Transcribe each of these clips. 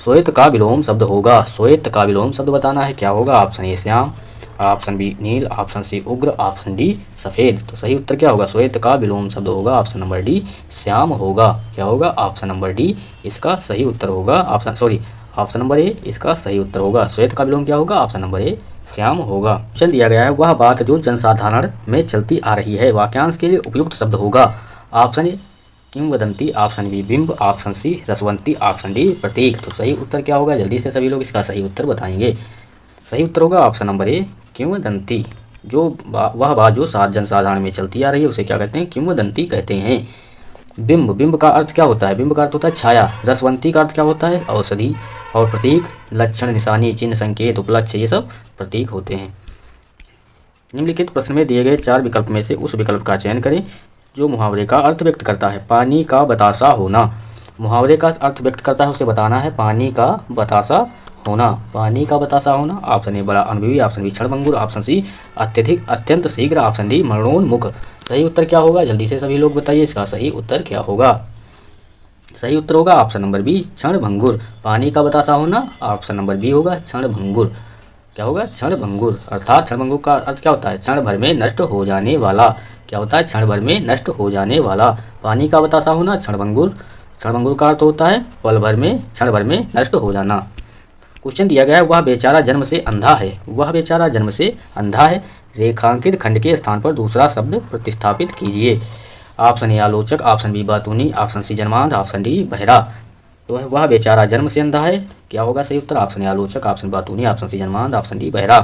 श्वेत का विलोम शब्द होगा। श्वेत का विलोम शब्द बताना है, क्या होगा? ऑप्शन ए श्याम, ऑप्शन बी नील, ऑप्शन सी उग्र, ऑप्शन डी सफ़ेद। तो सही उत्तर क्या होगा? श्वेत का विलोम शब्द होगा ऑप्शन नंबर डी श्याम होगा। क्या होगा? ऑप्शन नंबर डी इसका सही उत्तर होगा। ऑप्शन नंबर ए इसका सही उत्तर होगा। श्वेत का विलोम क्या होगा? ऑप्शन नंबर ए श्याम होगा। क्वेश्चन दिया गया है, वह बात जो जनसाधारण में चलती आ रही है, वाक्यांश के लिए उपयुक्त शब्द होगा। ऑप्शन ए किंवदंती, ऑप्शन बी बिंब, ऑप्शन सी रसवंती, ऑप्शन डी प्रतीक। तो सही उत्तर क्या होगा? जल्दी से सभी लोग इसका सही उत्तर बताएंगे। सही उत्तर होगा ऑप्शन नंबर ए किंवदंती। जो वह बात जो जनसाधारण में चलती आ रही है उसे क्या कहते हैं? किंवदंती कहते हैं। बिंब, बिंब का अर्थ क्या होता है? बिंब का अर्थ होता है छाया। रसवंती का अर्थ क्या होता है? औषधि। और प्रतीक लक्षण, निशानी, चिन्ह, संकेत, उपलक्ष्य, ये सब प्रतीक होते हैं। निम्नलिखित प्रश्न में दिए गए 4 विकल्प में से उस विकल्प का चयन करें जो मुहावरे का अर्थ व्यक्त करता है। पानी का बतासा होना, मुहावरे का अर्थ व्यक्त करता है, उसे बताना है पानी का बतासा होना। पानी का बतासा होना। ऑप्शन ए बड़ा अनुभवी, ऑप्शन बी क्षणभंगुर, ऑप्शन सी अत्यधिक अत्यंत शीघ्र, ऑप्शन डी मरणोन्मुख। सही उत्तर क्या होगा? जल्दी से सभी लोग बताइए इसका सही उत्तर क्या होगा। सही उत्तर होगा ऑप्शन नंबर बी क्षणभंगुर। पानी का बतासा होना ऑप्शन नंबर बी होगा क्षणभंगुर। क्या होगा? क्षणभंगुर। अर्थात क्षणभंगुर का अर्थ क्या होता है? क्षण भर में नष्ट हो जाने वाला। क्या होता है? क्षण भर में नष्ट हो जाने वाला। पानी का बतासा होना क्षणभंगुर। क्षणभंगुर का अर्थ होता है पल भर में, क्षण भर में नष्ट हो जाना। क्वेश्चन दिया गया है, वह बेचारा जन्म से अंधा है। वह बेचारा जन्म से अंधा है। रेखांकित खंड के स्थान पर दूसरा शब्द प्रतिस्थापित कीजिए। ऑप्शन ए आलोचक, ऑप्शन बी बातूनी, ऑप्शन सी जन्मांध, ऑप्शन डी बहरा। तो वह बेचारा जन्म से अंधा है। क्या होगा सही उत्तर? ऑप्शन ए आलोचक, ऑप्शन बातूनी, ऑप्शन सी जन्मांध, ऑप्शन डी बहरा।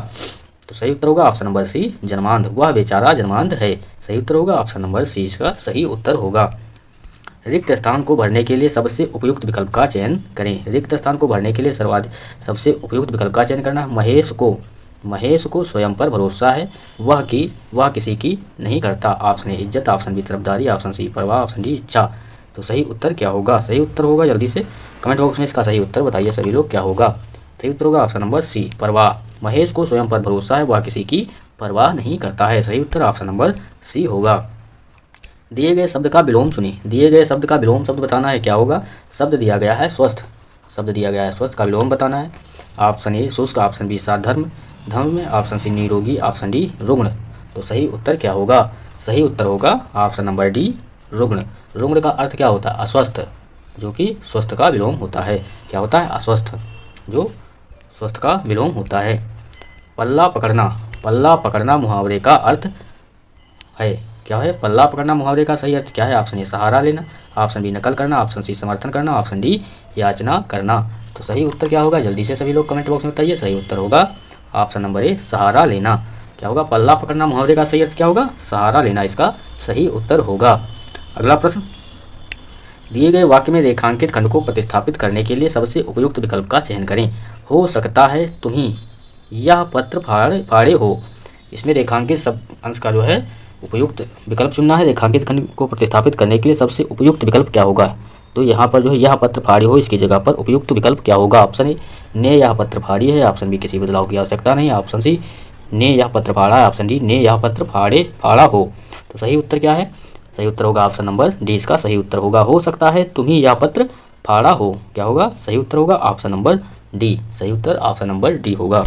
तो सही उत्तर होगा ऑप्शन नंबर सी जन्मांध। वह बेचारा जन्मांध है। सही उत्तर होगा ऑप्शन नंबर सी इसका सही उत्तर होगा। रिक्त स्थान को भरने के लिए सबसे उपयुक्त विकल्प का चयन करें। रिक्त स्थान को भरने के लिए सबसे उपयुक्त विकल्प का चयन करना। महेश को स्वयं पर भरोसा है। वह किसी की नहीं करता। ऑप्शन ए इज्जत, ऑप्शन बी तरफदारी, ऑप्शन सी परवाह, ऑप्शन डी इच्छा। तो सही उत्तर क्या होगा? सही उत्तर होगा, जल्दी से कमेंट बॉक्स में इसका सही उत्तर बताइए सभी लोग क्या होगा। सही उत्तर होगा ऑप्शन नंबर सी परवाह। महेश को स्वयं पर भरोसा है, वह किसी की परवाह नहीं करता है। सही उत्तर ऑप्शन नंबर सी होगा। दिए गए शब्द का विलोम चुनिए। दिए गए शब्द का विलोम शब्द बताना है, क्या होगा? शब्द दिया गया है स्वस्थ। शब्द दिया गया है स्वस्थ का विलोम बताना है। ऑप्शन ए शुष्क, ऑप्शन बी साधर्म धर्म में, ऑप्शन सी निरोगी, ऑप्शन डी रुग्ण। तो सही उत्तर क्या होगा? सही उत्तर होगा ऑप्शन नंबर डी रुग्ण। रुग्ण का अर्थ क्या होता है? अस्वस्थ, जो कि स्वस्थ का विलोम होता है। क्या होता है? अस्वस्थ, जो स्वस्थ का विलोम होता है। पल्ला पकड़ना, पल्ला पकड़ना मुहावरे का अर्थ है। क्या है? पल्ला पकड़ना मुहावरे का सही अर्थ क्या है? ऑप्शन ए सहारा लेना, ऑप्शन बी नकल करना, ऑप्शन सी समर्थन करना, ऑप्शन डी याचना करना। तो सही उत्तर क्या होगा? जल्दी से सभी लोग कमेंट बॉक्स में बताइए। सही उत्तर होगा ऑप्शन नंबर ए सहारा लेना। क्या होगा? पल्ला पकड़ना मुहावरे का सही अर्थ क्या होगा? सहारा लेना इसका सही उत्तर होगा। अगला प्रश्न, दिए गए वाक्य में रेखांकित खंड को प्रतिस्थापित करने के लिए सबसे उपयुक्त विकल्प का चयन करें। हो सकता है तुम्ही यह पत्र फाड़े हो। इसमें रेखांकित सब अंश का जो है उपयुक्त विकल्प चुनना है। रेखांकित खंड को प्रतिस्थापित करने के लिए सबसे उपयुक्त विकल्प क्या होगा? तो यहाँ पर जो है यह पत्र फाड़ी हो, इसकी जगह पर उपयुक्त विकल्प क्या होगा? ऑप्शन ए ने यह पत्र फाड़ी है, ऑप्शन बी किसी बदलाव की आवश्यकता नहीं, ऑप्शन सी ने यह पत्र फाड़ा है, ऑप्शन डी ने यह पत्र फाड़ा हो। तो सही उत्तर क्या है? सही उत्तर होगा ऑप्शन नंबर डी इसका सही उत्तर होगा। हो सकता है तुम्ही यह पत्र फाड़ा हो। क्या होगा? सही उत्तर होगा ऑप्शन नंबर डी। सही उत्तर ऑप्शन नंबर डी होगा।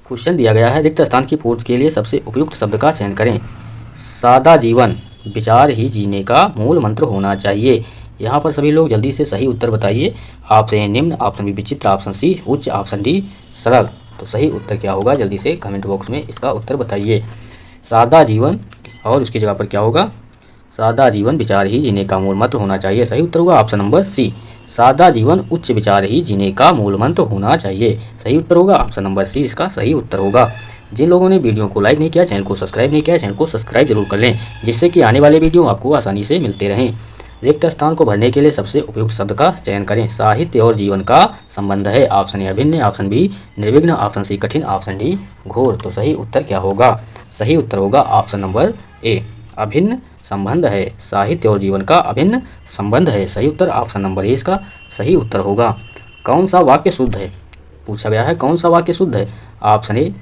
क्वेश्चन दिया गया है, रिक्त स्थान की पूर्ति के लिए सबसे उपयुक्त शब्द का चयन करें। सादा जीवन विचार ही जीने का मूल मंत्र होना चाहिए। यहाँ पर सभी लोग जल्दी से सही उत्तर बताइए। ऑप्शन ए निम्न, ऑप्शन बी विचित्र, ऑप्शन सी उच्च, ऑप्शन डी सरल। तो सही उत्तर क्या होगा? जल्दी से कमेंट बॉक्स में इसका उत्तर बताइए। सादा जीवन और उसकी जगह पर क्या होगा? सादा जीवन विचार ही जीने का मूल मंत्र होना चाहिए। सही उत्तर होगा ऑप्शन नंबर सी सादा जीवन उच्च विचार ही जीने का मूल मंत्र होना चाहिए। सही उत्तर होगा ऑप्शन नंबर सी इसका सही उत्तर होगा। जिन लोगों ने वीडियो को लाइक नहीं किया, चैनल को सब्सक्राइब नहीं किया, चैनल को सब्सक्राइब जरूर कर लें, जिससे कि आने वाले वीडियो आपको आसानी से मिलते रहें। रिक्त स्थान को भरने के लिए सबसे उपयुक्त शब्द का चयन करें। साहित्य और जीवन का संबंध है। ऑप्शन ए अभिन्न, ऑप्शन बी निर्विघ्न, ऑप्शन सी कठिन, ऑप्शन डी घोर। तो सही उत्तर क्या होगा? सही उत्तर होगा ऑप्शन नंबर ए अभिन्न संबंध है। साहित्य और जीवन का अभिन्न संबंध है। सही उत्तर ऑप्शन नंबर ए इसका सही उत्तर होगा। कौन सा वाक्य शुद्ध है? पूछा गया है कौन सा वाक्य शुद्ध है। Option A,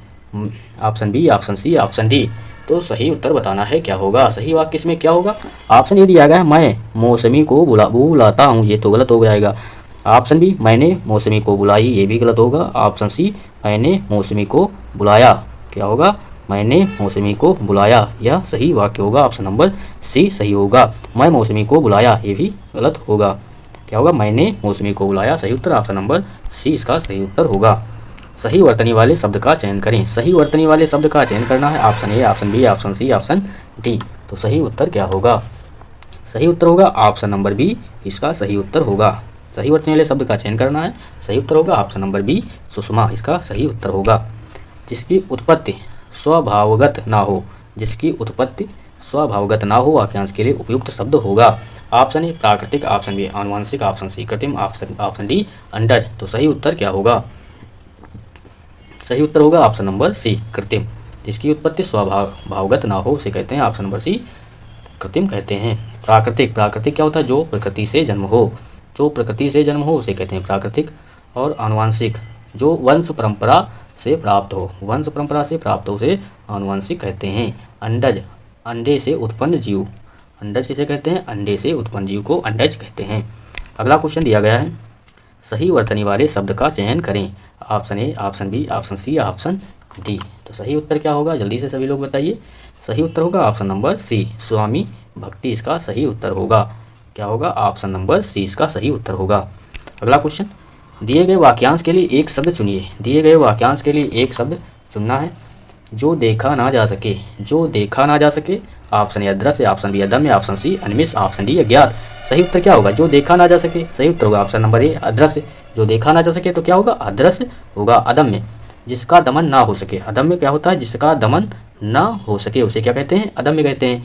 option B, option C, option D. तो सही उत्तर बताना है क्या होगा। सही वाक्य इसमें क्या होगा? ऑप्शन ए दिया गया है, मैं मौसमी को बुलाता हूँ। ये तो गलत हो जाएगा। ऑप्शन बी मैंने मौसमी को बुलाई, ये भी गलत होगा। ऑप्शन सी मैंने मौसमी को बुलाया, क्या होगा, मैंने मौसमी को बुलाया, यह सही वाक्य होगा। ऑप्शन नंबर सी सही होगा। मैं मौसमी को बुलाया, ये भी गलत होगा, क्या होगा, मैंने मौसमी को बुलाया, सही उत्तर ऑप्शन नंबर सी इसका सही उत्तर होगा। सही वर्तनी वाले शब्द का चयन करें। सही वर्तनी वाले शब्द का चयन करना है, option A, option B, option C, option D. तो सही उत्तर क्या होगा, सही उत्तर होगा ऑप्शन नंबर बी, इसका सही उत्तर होगा। सही वर्तनी वाले शब्द का चयन करना है, सही उत्तर होगा ऑप्शन नंबर बी, सुषमा, इसका सही उत्तर होगा। जिसकी उत्पत्ति स्वभावगत ना हो, जिसकी उत्पत्ति स्वभावगत ना हो वाक्यांश के लिए उपयुक्त शब्द होगा। ऑप्शन ए प्राकृतिक, ऑप्शन बी आनुवंशिक, ऑप्शन सी कृत्रिम, ऑप्शन डी अंडज। तो सही उत्तर क्या होगा, सही उत्तर होगा ऑप्शन नंबर सी कृत्रिम। जिसकी उत्पत्ति स्वभावगत ना हो उसे कहते हैं ऑप्शन नंबर सी कृत्रिम कहते हैं। प्राकृतिक, प्राकृतिक क्या होता है, जो प्रकृति से जन्म हो, जो प्रकृति से जन्म हो उसे कहते हैं प्राकृतिक। और आनुवंशिक, जो वंश परंपरा से प्राप्त हो, वंश परंपरा से प्राप्त हो उसे आनुवंशिक कहते हैं। अंडज, अंडे से उत्पन्न जीव, अंडज किसे कहते हैं, अंडे से उत्पन्न जीव को अंडज कहते हैं। अगला क्वेश्चन दिया गया है, सही वर्तनी वाले शब्द का चयन करें। Option A, option B, option C, option D. तो सही उत्तर क्या होगा, जल्दी से सभी लोग बताइए। सही उत्तर होगा ऑप्शन नंबर सी स्वामी भक्ति, इसका सही उत्तर होगा। क्या होगा, ऑप्शन नंबर सी इसका सही उत्तर होगा। अगला क्वेश्चन, दिए गए वाक्यांश के लिए एक शब्द चुनिए। दिए गए वाक्यांश के लिए एक शब्द चुनना है। जो देखा ना जा सके, जो देखा ना जा सके, ऑप्शन ए अदृश्य, ऑप्शन बी अदम्य, ऑप्शन सी अनिमिष, ऑप्शन डी अज्ञात। सही उत्तर क्या होगा, जो देखा ना जा सके, सही उत्तर होगा ऑप्शन नंबर ए अदृश्य। जो देखा ना जा सके तो क्या होगा, अदृश्य होगा। अदम्य, जिसका दमन ना हो सके, अदम्य क्या होता है, जिसका दमन ना हो सके उसे क्या कहते हैं, अदम्य कहते हैं।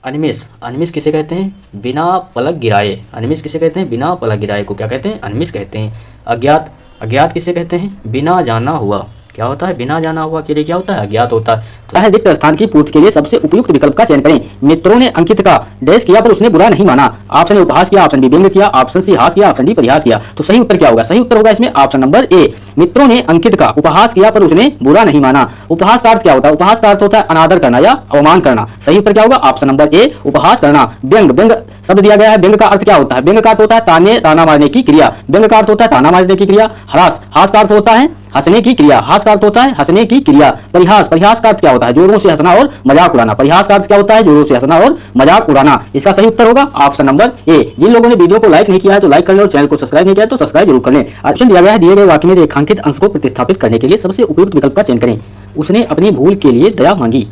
अनिमिष, अनिमिष किसे कहते हैं, बिना पलक गिराए, अनिमिष किसे कहते हैं, बिना पलक गिराए को क्या कहते हैं, अनिमिष कहते हैं। अज्ञात, अज्ञात किसे कहते हैं, बिना जाना हुआ, क्या होता है, बिना जाना हुआ के लिए क्या होता है, अज्ञात होता है। तो रिक्त स्थान की पूर्ति के लिए सबसे उपयुक्त विकल्प का चयन करें। मित्रों ने अंकित का डैश किया पर उसने बुरा नहीं माना। ऑप्शन ए उपहास किया, ऑप्शन बी व्यंग्य किया, ऑप्शन सी हास किया, ऑप्शन डी परिहास किया। तो सही उत्तर क्या होगा, सही उत्तर होगा इसमें ऑप्शन नंबर ए, मित्रों ने अंकित का उपहास किया पर उसने बुरा नहीं माना। उपहास का अर्थ क्या होता है, उपहास का अर्थ होता है अनादर करना या अवमान करना। सही उत्तर क्या होगा, ऑप्शन नंबर ए उपहास करना। व्यंग, व्यंग शब्द दिया गया है, व्यंग का अर्थ क्या होता है, व्यंग का अर्थ होता है ताना मारने की क्रिया, व्यंग का अर्थ होता है ताना मारने की क्रिया। हरास, हास का अर्थ होता है हंसने की क्रिया, हास का अर्थ होता है हंसने की क्रिया। परिहास, परिहास का अर्थ क्या होता है, जोरों से हंसना और मजाक उड़ाना। परिहास का अर्थ क्या होता है, जोरों से हंसना और मजाक उड़ाना। इसका सही उत्तर होगा ऑप्शन नंबर ए। जिन लोगों ने वीडियो को लाइक नहीं किया है तो लाइक कर लें और चैनल को सब्सक्राइब नहीं किया तो सब्सक्राइब जरूर कर लें। ऑप्शन दिया गया है, दिए गए वाक्य में रेखांकित अंश को प्रतिस्थापित करने के लिए सबसे उपयुक्त विकल्प का चयन करें। उसने अपनी भूल के लिए दया मांगी।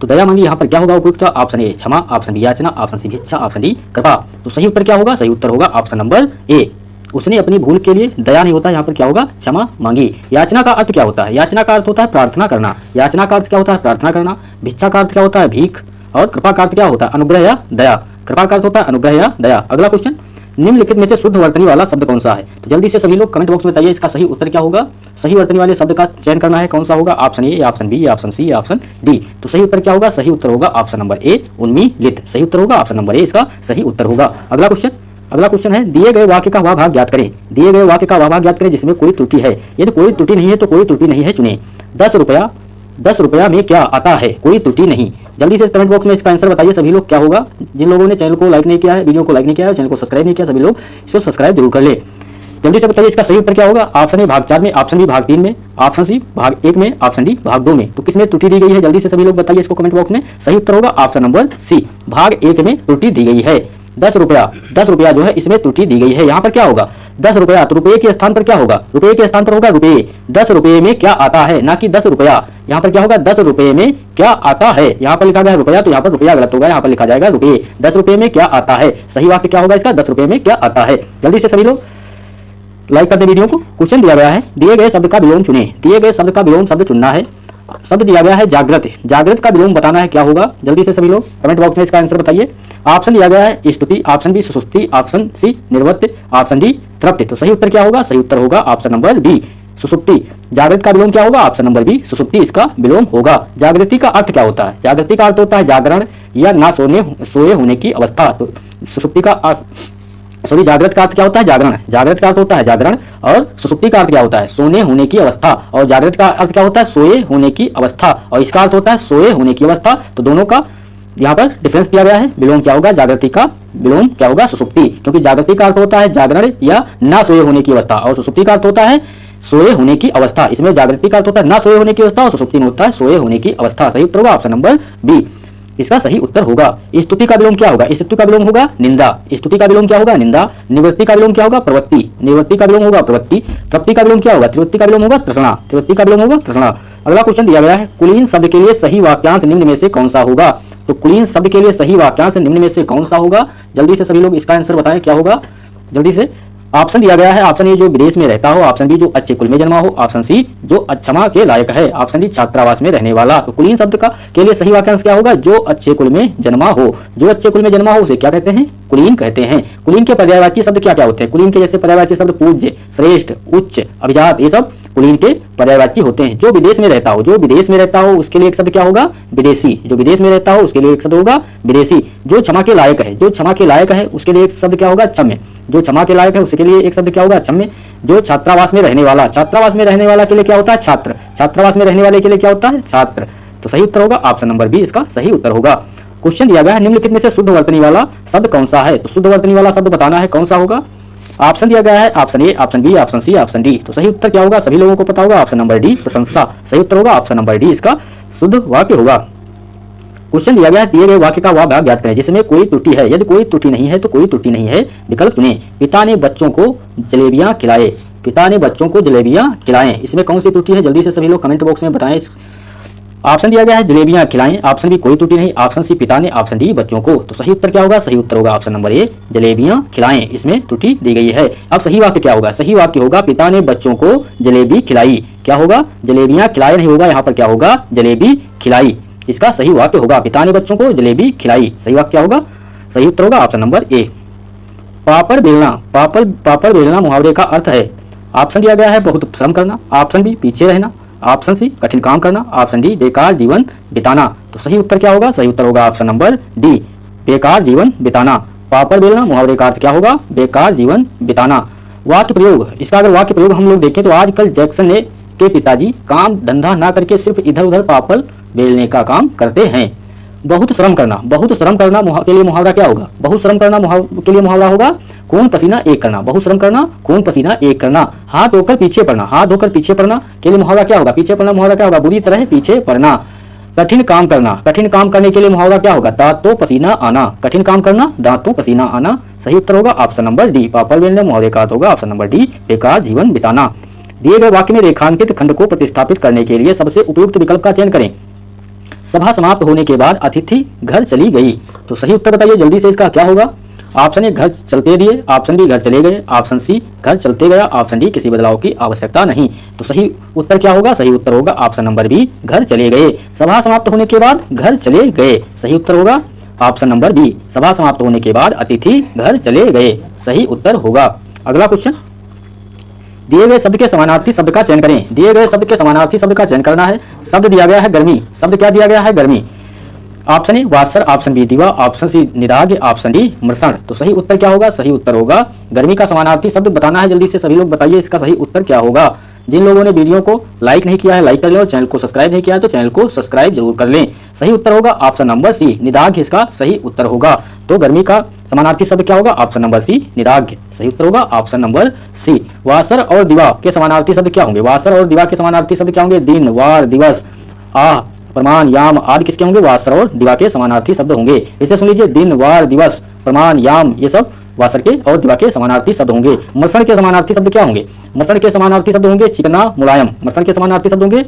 तो दया मांगी यहाँ पर क्या होगा उपयुक्त, ऑप्शन ए क्षमा, ऑप्शन बी याचना, ऑप्शन सी भिक्षा, ऑप्शन डी कृपा। तो सही उत्तर क्या होगा, सही उत्तर होगा ऑप्शन नंबर ए। उसने अपनी भूल के लिए दया नहीं होता, यहाँ पर क्या होगा, क्षमा मांगी। याचना का अर्थ क्या होता है, याचना का अर्थ होता है प्रार्थना करना, याचना का अर्थ क्या होता है, प्रार्थना करना। भिक्षा का अर्थ क्या होता है, भीख। और कृपा का अर्थ क्या होता है, अनुग्रह या दया। कृपा का अर्थ होता है अनुग्रह या दया। अगला क्वेश्चन, निम्नलिखित में से शुद्ध वर्तनी वाला शब्द कौन सा है। तो जल्दी से सभी लोग कमेंट बॉक्स में बताइए इसका सही उत्तर क्या होगा। सही वर्तनी वाले शब्द का चयन करना है, कौन सा होगा, option A, option B, option C, option D. तो सही उत्तर क्या होगा, सही उत्तर होगा ऑप्शन नंबर ए उन्मीलित। सही उत्तर होगा ऑप्शन नंबर ए, इसका सही उत्तर होगा। अगला क्वेश्चन, अगला क्वेश्चन है, दिए गए वाक्य का वह भाग ज्ञात करें। दिए गए वाक्य का वह भाग ज्ञात करें जिसमें कोई त्रुटि है। यदि कोई त्रुटि नहीं है तो कोई त्रुटि नहीं है चुने। 10 रुपया में क्या आता है, कोई त्रुटि नहीं। जल्दी से कमेंट बॉक्स में इसका आंसर बताइए सभी लोग क्या होगा। जिन लोगों ने चैनल को लाइक नहीं किया है, वीडियो को लाइक नहीं किया है, चैनल को सब्सक्राइब नहीं किया, सभी लोग इसको सब्सक्राइब जरूर कर ले। जल्दी से बताइए इसका सही उत्तर क्या होगा। ऑप्शन ए भाग 4 में, ऑप्शन बी भाग 3 में, ऑप्शन सी भाग 1 में, ऑप्शन डी भाग 2 में। तो किसमें त्रुटि दी गई है, जल्दी से सभी लोग बताइए इसको कमेंट बॉक्स में। सही उत्तर होगा ऑप्शन नंबर सी, भाग 1 में त्रुटि दी गई है। 10 रुपया जो है इसमें त्रुटि दी गई है। यहाँ पर क्या होगा, 10 रुपया, तो रुपये के स्थान पर क्या होगा, रुपये के स्थान पर होगा रुपये। 10 रुपये में क्या आता है, ना कि 10 रुपया। यहाँ पर क्या होगा, 10 रुपये में क्या आता है। यहाँ पर लिखा गया है रुपया, तो यहाँ पर रुपया गलत होगा, यहाँ पर लिखा जाएगा रुपये। 10 रुपये में क्या आता है, सही वाक्य क्या होगा इसका, 10 रुपये में क्या आता है। जल्दी से सभी लोग लाइक कर दे वीडियो को। क्वेश्चन दिया गया है, दिए गए शब्द का विलोम चुने। दिए गए शब्द का विलोम शब्द चुनना है। शब्द दिया गया है जागृत, जागृत का विलोम बताना है क्या होगा। जल्दी से सभी लोग कमेंट बॉक्स में इसका आंसर बताइए। ऑप्शन दिया गया है स्तुति, ऑप्शन बी सुसुप्ति, ऑप्शन सी निर्वृत्त, ऑप्शन डी तृप्ति। तो सही उत्तर क्या होगा, सही उत्तर होगा ऑप्शन नंबर बी सुसुप्ति। जागृत का विलोम क्या होगा, ऑप्शन नंबर बी सुसुप्ति इसका विलोम होगा। जागृति का अर्थ क्या होता है, जागृति का अर्थ होता है जागरण या ना सोए होने की अवस्था। तो सुसुप्ति का जागृत का अर्थ क्या होता है, जागरण। जागृत का अर्थ होता है जागरण और सुसुप्ति का अर्थ क्या होता है, सोने होने की अवस्था। और जागृत का अर्थ क्या होता है, सोए होने की अवस्था, और इसका अर्थ होता है सोए होने की अवस्था। तो दोनों का यहाँ पर डिफरेंस दिया गया है। विलोम क्या होगा, जागृति का विलोम क्या होगा, सुसुप्ति, क्योंकि जागृति का अर्थ होता है जागरण या ना सोए होने की अवस्था, और सुसुप्ति का अर्थ होता है सोए होने की अवस्था। इसमें जागृति का अर्थ होता है ना सोए होने की अवस्था और सुसुप्ति में होता है सोए होने की अवस्था। सही उत्तर होगा ऑप्शन नंबर बी, इसका सही उत्तर होगा। स्तुति का विलोम क्या होगा, स्तुति का विलोम होगा निंदा, स्तुति का विलोम क्या होगा, निंदा। निवृत्ति का विलोम क्या होगा, प्रवृत्ति, निवृत्ति का विलोम होगा प्रवृत्ति। तृप्ति का विलोम क्या होगा, त्रिवृत्ति का विलोम होगा तृष्णा, त्रिवृत्ति का विलोम होगा तृष्णा। अगला क्वेश्चन दिया गया है, कुलीन शब्द के लिए सही वाक्यांश निम्न में से कौन सा होगा। तो कुलीन शब्द के लिए सही वाक्यांश निम्न में से कौन सा होगा, जल्दी से सभी लोग इसका आंसर बताएं क्या होगा जल्दी से। ऑप्शन दिया गया है, ऑप्शन ए जो विदेश में रहता हो, ऑप्शन बी जो अच्छे कुल में जन्मा हो, ऑप्शन सी जो क्षमा के लायक है, ऑप्शन डी छात्रावास में रहने वाला। तो कुलीन शब्द का के लिए सही वाक्यांश क्या होगा, जो अच्छे कुल में जन्मा हो। जो अच्छे कुल में जन्मा हो उसे क्या कहते हैं, कुलीन कहते हैं। कुलीन के पर्यायवाची शब्द क्या क्या होते हैं, कुलीन के जैसे पर्यायवाची शब्द पूज्य, श्रेष्ठ, उच्च, अभिजात, ये सब कुलीन के पर्यायवाची होते हैं। जो विदेश में रहता हो, जो विदेश में रहता हो उसके लिए एक शब्द क्या होगा, विदेशी। जो विदेश में रहता हो उसके लिए एक शब्द होगा विदेशी। जो क्षमा के लायक है, जो क्षमा के लायक है उसके लिए एक शब्द क्या होगा, क्षम्य। जो क्षमा के लायक है उसके लिए एक शब्द क्या होगा, क्षम्य। जो छात्रावास में रहने वाला, छात्रावास में रहने वाला के लिए क्या होता है, छात्र। छात्रावास में रहने वाले के लिए क्या होता है, छात्र। तो सही उत्तर होगा ऑप्शन नंबर बी, इसका सही उत्तर होगा। क्वेश्चन दिया गया है, निम्नलिखित में से शुद्ध वर्तनी वाला शब्द कौन सा है। तो शुद्ध वर्तनी वाला शब्द बताना है कौन सा होगा। ऑप्शन दिया गया है, option A, option B, option C, option D. तो सही उत्तर क्या होगा, सभी लोगों को पता होगा, ऑप्शन नंबर डी, प्रशंसा। सही उत्तर होगा ऑप्शन नंबर डी, इसका शुद्ध वाक्य होगा। क्वेश्चन दिया गया है, दिए गए वाक्य का वह भाग ज्ञात करें जिसमें कोई त्रुटि है। यदि कोई त्रुटि नहीं है तो कोई त्रुटि नहीं है, विकल्प चुनें। पिता ने बच्चों को जलेबियां खिलाए, पिता ने बच्चों को जलेबियां खिलाएं, इसमें कौन सी त्रुटि है, जल्दी से सभी लोग कमेंट बॉक्स में बताएं। ऑप्शन दिया गया है जलेबियां खिलाएं, ऑप्शन बी कोई त्रुटि नहीं, ऑप्शन सी पिता ने, ऑप्शन डी बच्चों को। तो सही उत्तर क्या होगा, सही उत्तर होगा ऑप्शन नंबर ए, जलेबियां खिलाएं, इसमें त्रुटि दी गई है। अब सही वाक्य क्या होगा, सही वाक्य होगा पिता ने बच्चों को जलेबी खिलाई। क्या होगा, जलेबियां खिलाए नहीं होगा, यहाँ पर क्या होगा, जलेबी खिलाई। इसका सही वाक्य होगा पिता ने बच्चों को जलेबी खिलाई। सही वाक्य क्या होगा, सही उत्तर होगा ऑप्शन नंबर ए। पापड़ बेलना, पापड़ बेलना मुहावरे का अर्थ है। ऑप्शन दिया गया है बहुत श्रम करना, ऑप्शन बी पीछे रहना, ऑप्शन सी कठिन काम करना, ऑप्शन डी बेकार जीवन बिताना। तो सही उत्तर क्या होगा, सही उत्तर होगा ऑप्शन नंबर डी, बेकार जीवन बिताना। पापड़ बेलना मुहावरे का अर्थ क्या होगा, बेकार जीवन बिताना। वाक्य प्रयोग, इसका अगर वाक्य प्रयोग हम लोग देखें तो आजकल जैक्सन ने के पिताजी काम धंधा ना करके सिर्फ इधर उधर पापड़ बेलने का काम करते हैं। बहुत श्रम करना, बहुत श्रम करना के लिए मुहावरा क्या होगा, बहुत श्रम करना के लिए मुहावरा होगा खून पसीना एक करना। बहुत श्रम करना, खून पसीना एक करना। हाथ धोकर पीछे पड़ना, हाथ धोकर पीछे पड़ना के लिए मुहावरा क्या होगा, पीछे पड़ना मुहावरा क्या होगा, बुरी तरह पीछे पड़ना। कठिन काम करना, कठिन काम करने के लिए मुहावरा क्या होगा, दांतों पसीना आना। कठिन काम करना, दांतों पसीना आना। सही उत्तर होगा ऑप्शन नंबर डी, पापड़ बेलने मुहावरे का अर्थ होगा ऑप्शन नंबर डी, बेकार जीवन बिताना। दिए गए वाक्य में रेखांकित खंड को प्रतिस्थापित करने के लिए सबसे उपयुक्त विकल्प का चयन करें। सभा समाप्त होने के बाद अतिथि घर चली गई। तो सही उत्तर बताइए जल्दी से, इसका क्या होगा। ऑप्शन ए घर चलते दिए, ऑप्शन बी घर चले गए, ऑप्शन सी घर चलते गया, ऑप्शन डी किसी बदलाव की आवश्यकता नहीं। तो सही उत्तर क्या होगा, सही उत्तर होगा ऑप्शन नंबर बी, घर चले गए। सभा समाप्त होने के बाद घर चले गए, सही उत्तर होगा ऑप्शन नंबर बी, सभा समाप्त होने के बाद अतिथि घर चले गए, सही उत्तर होगा। अगला क्वेश्चन, दिए गए शब्द के समानार्थी शब्द का चयन करें। दिए गए शब्द के समानार्थी शब्द का चयन करना है। शब्द दिया गया है गर्मी, शब्द क्या दिया गया है, गर्मी। ऑप्शन ए वासर, ऑप्शन बी दीवा, ऑप्शन सी निदाग, ऑप्शन डी मृषण। तो सही उत्तर क्या होगा, सही उत्तर होगा गर्मी का समानार्थी शब्द बताना है। जल्दी से सभी लोग बताइए इसका सही उत्तर क्या होगा। जिन लोगों ने वीडियो को लाइक नहीं किया है लाइक कर लें, और चैनल को सब्सक्राइब नहीं किया है तो चैनल को सब्सक्राइब जरूर कर लें। सही उत्तर होगा ऑप्शन नंबर सी, निदाग इसका सही उत्तर होगा। तो गर्मी का समानार्थी शब्द क्या होगा, ऑप्शन नंबर सी, निदाग। सही उत्तर होगा ऑप्शन नंबर सी। वासर और दिवा के समानार्थी शब्द क्या होंगे, वासर और दिवा के समानार्थी शब्द क्या होंगे, दिन, वार, दिवस, आह, प्रमाण, याम आदि किसके होंगे, वासर और दिवा के समानार्थी शब्द होंगे। इसे सुन लीजिए, दिन, वार, दिवस, प्रमाण, याम, ये सब वासर के और दिवा के समानार्थी शब्द होंगे। मसण के समानार्थी शब्द क्या होंगे, मसण के समानार्थी शब्द होंगे चिकना, मुलायम। मसण के समानार्थी शब्द होंगे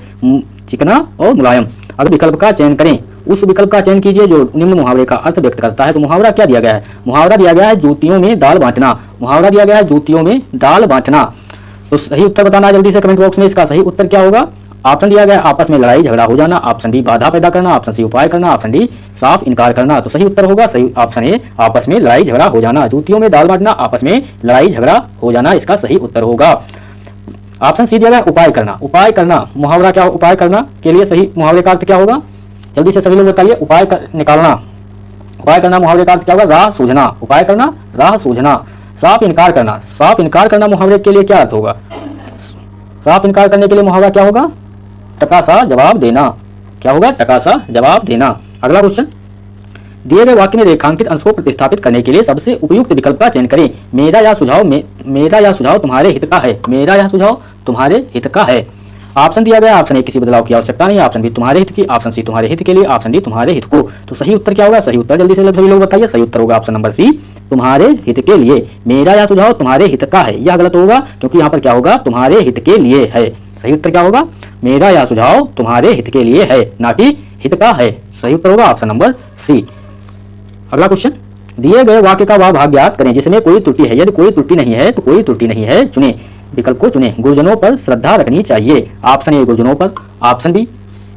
चिकना और मुलायम। अगर विकल्प का चयन करें, उस विकल्प का चयन कीजिए जो निम्न मुहावरे का अर्थ व्यक्त करता है। तो मुहावरा क्या दिया गया है, मुहावरा दिया गया है जूतियों में दाल बांटना। मुहावरा दिया गया है जूतियों में दाल बांटना। तो सही उत्तर बताना है जल्दी से कमेंट बॉक्स में, इसका सही उत्तर क्या होगा। ऑप्शन दिया गया आपस में लड़ाई झगड़ा हो जाना, ऑप्शन बी बाधा पैदा करना, ऑप्शन सी उपाय करना, ऑप्शन डी साफ इनकार करना। तो सही उत्तर होगा सही ऑप्शन ए, आपस में लड़ाई झगड़ा हो जाना। जूतियों में दाल बांटना, आपस में लड़ाई झगड़ा हो जाना, इसका सही उत्तर होगा। ऑप्शन सी दिया गया उपाय करना। उपाय करना मुहावरा क्या, उपाय करना के लिए सही मुहावरे का अर्थ क्या होगा, जल्दी से सभी लोग बताइए। उपाय निकालना, उपाय करना मुहावरे का अर्थ क्या होगा, राह सूझना। उपाय करना, राह सूझना। साफ इनकार करना, साफ इनकार करना मुहावरे के लिए क्या अर्थ होगा, साफ इनकार करने के लिए मुहावरा क्या होगा, टका सा जवाब देना। क्या होगा, टका सा जवाब देना। अगला क्वेश्चन, दिए गए वाक्य में रेखांकित अंश को प्रतिस्थापित करने के लिए सबसे उपयुक्त विकल्प का चयन करें। मेरा यह सुझाव तुम्हारे हित का है। मेरा यह सुझाव तुम्हारे हित का है। ऑप्शन दिया गया, ऑप्शन ए किसी बदलाव की आवश्यकता नहीं, ऑप्शन बी तुम्हारे हित की, ऑप्शन सी तुम्हारे हित के लिए, ऑप्शन डी तुम्हारे हित को। तो सही उत्तर क्या होगा? सही उत्तर जल्दी से सभी लोग बताइए। सही उत्तर होगा ऑप्शन नंबर सी, तुम्हारे हित के लिए। मेरा यह सुझाव तुम्हारे हित का है, यह गलत होगा क्योंकि यहाँ पर क्या होगा? तुम्हारे हित के लिए है। सही उत्तर क्या होगा? मेरा यह सुझाव तुम्हारे हित के लिए है, ना कि हित का है। सही उत्तर होगा ऑप्शन नंबर सी। अगला क्वेश्चन, दिए गए वाक्य का वह भाग ज्ञात करें जिसमें कोई त्रुटि है। यदि कोई त्रुटि नहीं है तो कोई त्रुटि नहीं है चुने, विकल्प को चुने। गुरुजनों पर श्रद्धा रखनी चाहिए। ऑप्शन ए गुरुजनों पर, ऑप्शन बी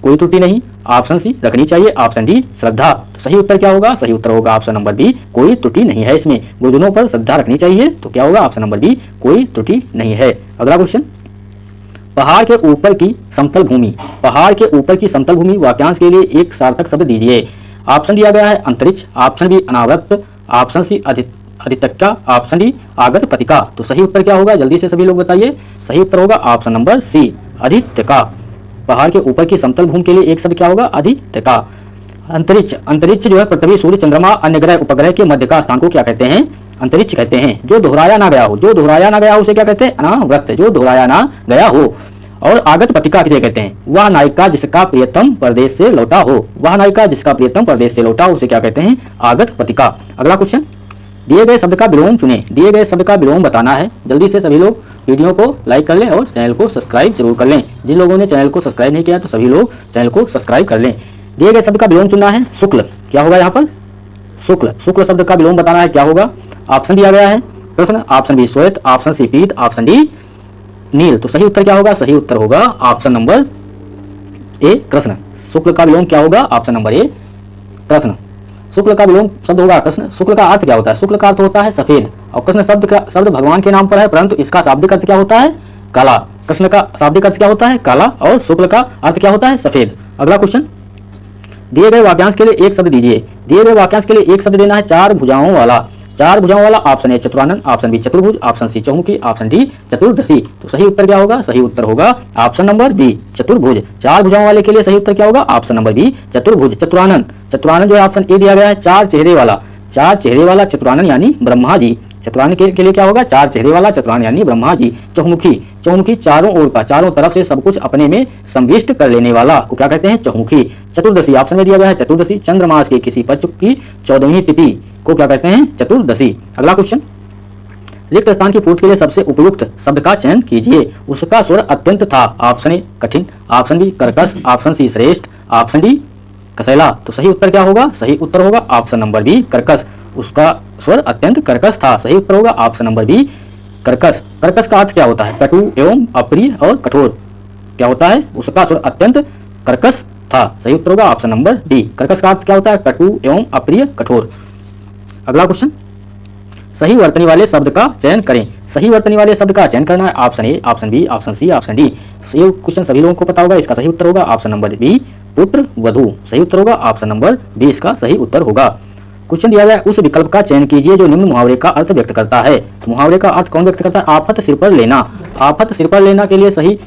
कोई त्रुटि नहीं, ऑप्शन सी रखनी चाहिए, ऑप्शन डी श्रद्धा। तो सही उत्तर क्या होगा? सही उत्तर होगा ऑप्शन नंबर बी, कोई त्रुटि नहीं है। इसमें गुरुजनों पर श्रद्धा रखनी चाहिए, तो क्या होगा? ऑप्शन नंबर बी, कोई त्रुटि नहीं है। अगला क्वेश्चन, पहाड़ के ऊपर की समतल भूमि। पहाड़ के ऊपर की समतल भूमि वाक्यांश के लिए एक सार्थक शब्द दीजिए। ऑप्शन दिया गया है अंतरिक्ष, ऑप्शन बी अनावृत, ऑप्शन सी अधितक्का, ऑप्शन डी आगत पथिका। तो सही उत्तर क्या होगा? जल्दी से सभी लोग बताइए। सही उत्तर होगा ऑप्शन नंबर सी, अधितक्का। पहाड़ के ऊपर की समतल भूमि के लिए एक शब्द क्या होगा? अधितक्का। अंतरिक्ष, अंतरिक्ष जो है पृथ्वी, सूर्य, चंद्रमा, अन्य ग्रह, उपग्रह के मध्य का स्थान को क्या कहते हैं? अंतरिक्ष कहते हैं। जो दोहराया ना गया हो, जो दोहराया ना गया हो उसे क्या कहते हैं? अनावृत, जो दोहराया ना गया हो। और आगत पथिका किसे कहते हैं? वह नायिका जिसका प्रियतम परदेश से लौटा हो। वह नायिका जिसका प्रियतम परदेश से लौटा हो उसे क्या कहते हैं? आगत पथिका। अगला क्वेश्चन, दिए गए शब्द का विलोम चुने। दिए गए शब्द का विलोम बताना है। जल्दी से सभी लोग वीडियो को लाइक कर लें और चैनल को सब्सक्राइब जरूर कर लें। जिन लोगों ने चैनल को सब्सक्राइब नहीं किया तो सभी लोग चैनल को सब्सक्राइब कर लें। दिए गए शब्द का विलोम चुनना है। शुक्ल, क्या होगा यहाँ पर? शुक्ल। शुक्ल शब्द का विलोम बताना है, क्या होगा? ऑप्शन दिया गया है प्रश्न, ऑप्शन बी श्वेत, ऑप्शन सी पीत, ऑप्शन डी नील। तो सही उत्तर क्या होगा? सही उत्तर होगा ऑप्शन नंबर ए कृष्ण। शुक्ल का विलोम क्या होगा? ऑप्शन नंबर ए कृष्ण। शुक्ल का विलोम शब्द होगा कृष्ण। शुक्ल का अर्थ क्या होता है? शुक्ल का अर्थ होता है सफेद, और कृष्ण शब्द भगवान के नाम पर है, परंतु इसका शाब्दिक अर्थ क्या होता है? काला। कृष्ण का शाब्दिक अर्थ क्या होता है? काला, और शुक्ल का अर्थ क्या होता है? सफेद। अगला क्वेश्चन, दिए गए वाक्यांश के लिए एक शब्द दीजिए। दिए गए वाक्यांश के लिए एक शब्द देना है, चार भुजाओं वाला। चार भुजाओं वाला, ऑप्शन ए चतुरानन, ऑप्शन बी चतुर्भुज, ऑप्शन सी चौमुखी, ऑप्शन डी चतुर्दशी। तो सही उत्तर क्या होगा? सही उत्तर होगा ऑप्शन नंबर बी, चतुर्भुज। चार भुजाओं वाले के लिए सही उत्तर क्या होगा? ऑप्शन नंबर बी, चतुर्भुज। चतुरानन, चतुरानन जो है ऑप्शन ए दिया गया है, चार चेहरे वाला। चार चेहरे वाला चतुरानन यानी ब्रह्मा जी। चतुरानन के लिए क्या होगा? चार चेहरे वाला चतुरानन यानी ब्रह्मा जी। चौमुखी, चौमुखी चारों ओर का, चारों तरफ से सब कुछ अपने में संविष्ट कर लेने वाला को क्या कहते हैं? चौमुखी। चतुर्दशी, ऑप्शन में दिया गया है चतुर्दशी, चंद्रमास के किसी पक्ष की 14वीं तिथि को क्या कहते हैं? चतुर्दशी। अगला क्वेश्चन, रिक्त स्थान की पूर्ति के लिए सबसे उपयुक्त शब्द का चयन कीजिए। उसका स्वर अत्यंत था। ऑप्शन ए कठिन, ऑप्शन बी कर्कश, ऑप्शन सी श्रेष्ठ, ऑप्शन डी कसैला। तो सही उत्तर क्या होगा? सही उत्तर होगा ऑप्शन नंबर बी, कर्कश। उसका स्वर अत्यंत कर्कश था। सही उत्तर होगा ऑप्शन नंबर बी, कर्कश। कर्कश का अर्थ क्या होता है? कटु एवं अप्रिय और कठोर। क्या होता है? उसका स्वर अत्यंत कर्कश था। सही उत्तर होगा ऑप्शन नंबर डी, कर्कश का अर्थ क्या होता है? कटु एवं अप्रिय, कठोर। अगला क्वेश्चन, सही वर्तनी वाले शब्द का चयन करें। सही वर्तनी वाले शब्द का चयन करना है, option A, option B, option C, option D. ये क्वेश्चन सभी लोगों को पता होगा। इसका सही उत्तर होगा ऑप्शन नंबर बी, पुत्र वधु। सही उत्तर होगा ऑप्शन नंबर बी, इसका सही उत्तर होगा। क्वेश्चन दिया गया है, उस विकल्प का चयन कीजिए जो निम्न मुहावरे का अर्थ व्यक्त करता है। मुहावरे का अर्थ कौन व्यक्त करता है? आफत सिर पर लेना। आफत सिर पर लेना के लिए सही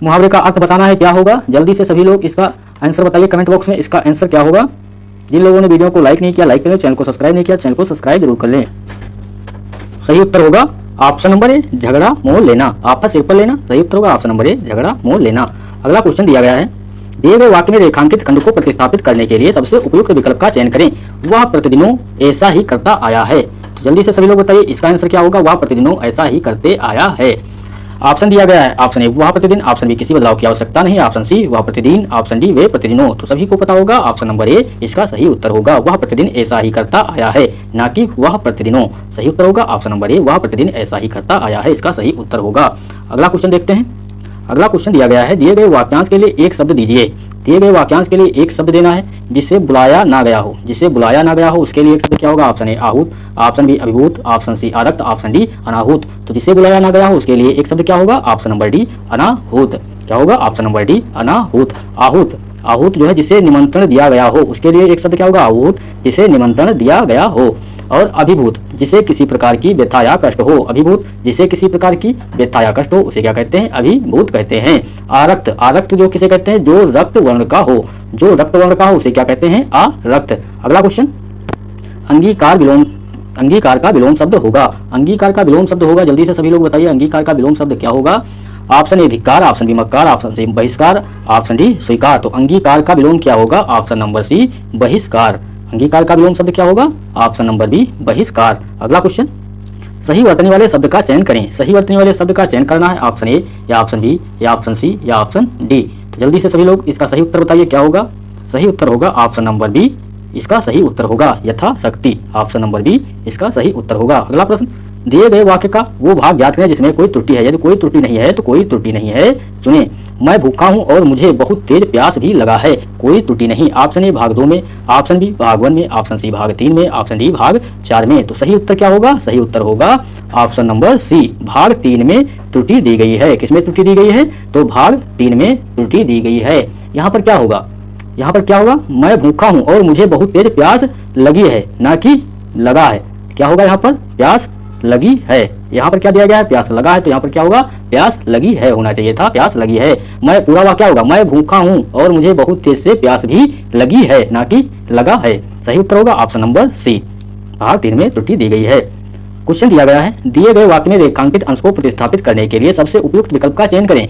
मुहावरे का अर्थ बताना है, क्या होगा? जल्दी से सभी लोग इसका आंसर बताइए कमेंट बॉक्स में। इसका आंसर क्या होगा? जिन लोगों ने वीडियो को लाइक नहीं किया लाइक करें, चैनल को सब्सक्राइब नहीं किया चैनल को सब्सक्राइब जरूर कर लें। सही उत्तर होगा ऑप्शन नंबर ए, झगड़ा मोल लेना। आफत सिर पर लेना, सही उत्तर होगा ऑप्शन नंबर ए, झगड़ा मोल लेना। अगला क्वेश्चन दिया गया है, दिए गए वाक्य में रेखांकित खंड को प्रतिस्थापित करने के लिए सबसे उपयुक्त विकल्प का चयन करें। वह प्रतिदिनों ऐसा ही करता आया है। तो जल्दी से सभी लोग बताइए इसका आंसर क्या होगा? वह प्रतिदिनों ऐसा ही करते आया है। ऑप्शन दिया गया है, ऑप्शन ए वह प्रतिदिन, ऑप्शन बी किसी बदलाव की आवश्यकता नहीं, ऑप्शन सी वह प्रतिदिन, ऑप्शन डी वे प्रतिदिनों। तो सभी को पता होगा ऑप्शन नंबर ए इसका सही उत्तर होगा। वह प्रतिदिन ऐसा ही करता आया है, ना कि वह प्रतिदिनों। सही उत्तर होगा ऑप्शन नंबर ए, वह प्रतिदिन ऐसा ही करता आया है, इसका सही उत्तर होगा। अगला क्वेश्चन देखते हैं। अगला क्वेश्चन दिया गया है, दिए गए वाक्यांश के लिए एक शब्द दीजिए। दिए गए वाक्यांश के लिए एक शब्द देना है जिसे बुलाया ना गया हो। जिसे बुलाया ना गया हो उसके लिए एक शब्द क्या होगा? ऑप्शन ए आहूत, ऑप्शन बी अभिभूत, ऑप्शन सी आरक्त, ऑप्शन डी अनाहूत। तो जिसे बुलाया ना गया हो उसके लिए एक शब्द क्या होगा? ऑप्शन नंबर डी अनाहूत। क्या होगा? ऑप्शन नंबर डी अनाहूत। आहूत, आहूत जो है जिसे निमंत्रण दिया गया हो उसके लिए एक शब्द क्या होगा? आहूत, जिसे निमंत्रण दिया गया हो। और अभिभूत, जिसे किसी प्रकार की व्यथा या कष्ट हो। अभिभूत, जिसे किसी प्रकार की व्यथा या कष्ट हो उसे क्या कहते हैं? अभिभूत कहते हैं। आरक्त, आरक्त जो किसे कहते हैं? जो रक्त वर्ण का हो। जो रक्त वर्ण का हो उसे क्या कहते हैं? आरक्त। अगला क्वेश्चन, अंगीकार का विलोम शब्द होगा। अंगीकार का विलोम शब्द होगा, जल्दी से सभी लोग बताइए अंगीकार का विलोम शब्द क्या होगा। ऑप्शन ए धिक्कार, ऑप्शन बी मक्कार, ऑप्शन सी बहिष्कार, ऑप्शन डी स्वीकार। तो अंगीकार का विलोम क्या होगा? ऑप्शन नंबर सी बहिष्कार। अंगीकार का विलोम शब्द क्या होगा? ऑप्शन नंबर बी बहिष्कार। अगला क्वेश्चन, सही वर्तनी वाले शब्द का चयन करें। सही वर्तनी वाले शब्द का चयन करना है ऑप्शन ए या ऑप्शन बी या ऑप्शन सी या ऑप्शन डी। तो जल्दी से सभी लोग इसका सही उत्तर बताइए क्या होगा। सही उत्तर होगा ऑप्शन नंबर बी, इसका सही उत्तर होगा यथाशक्ति। ऑप्शन नंबर बी इसका सही उत्तर होगा। अगला प्रश्न, दिए गए वाक्य का वो भाग ज्ञात करें जिसमें कोई त्रुटि है। यदि कोई त्रुटि नहीं है तो कोई त्रुटि नहीं है चुने। मैं भूखा हूं और मुझे बहुत तेज प्यास भी लगा है, कोई त्रुटि नहीं। ऑप्शन ए भाग 2 में, ऑप्शन बी भाग 1 में, ऑप्शन सी भाग 3 में, ऑप्शन डी भाग 4 में। तो सही उत्तर क्या होगा? सही उत्तर होगा ऑप्शन नंबर सी, भाग 3 में त्रुटि दी गई है। किसमें त्रुटि दी गई है? तो भाग 3 में त्रुटि दी गई है। यहाँ पर क्या होगा? यहाँ पर क्या होगा? मैं भूखा हूं और मुझे बहुत तेज प्यास लगी है, ना कि लगा है। क्या होगा यहाँ पर? प्यास लगी है। यहाँ पर क्या दिया गया है? प्यास लगा है। तो यहाँ पर क्या होगा? प्यास लगी है होना चाहिए था, प्यास लगी है। मैं पूरा वाक्य क्या होगा? मैं भूखा हूँ और मुझे बहुत तेज से प्यास भी लगी है, ना कि लगा है। सही उत्तर होगा ऑप्शन नंबर सी, भाग 3 में त्रुटि दी गई है। क्वेश्चन दिया गया है, दिए गए वाक्य में रेखांकित अंश को प्रतिस्थापित करने के लिए सबसे उपयुक्त विकल्प का चयन करें।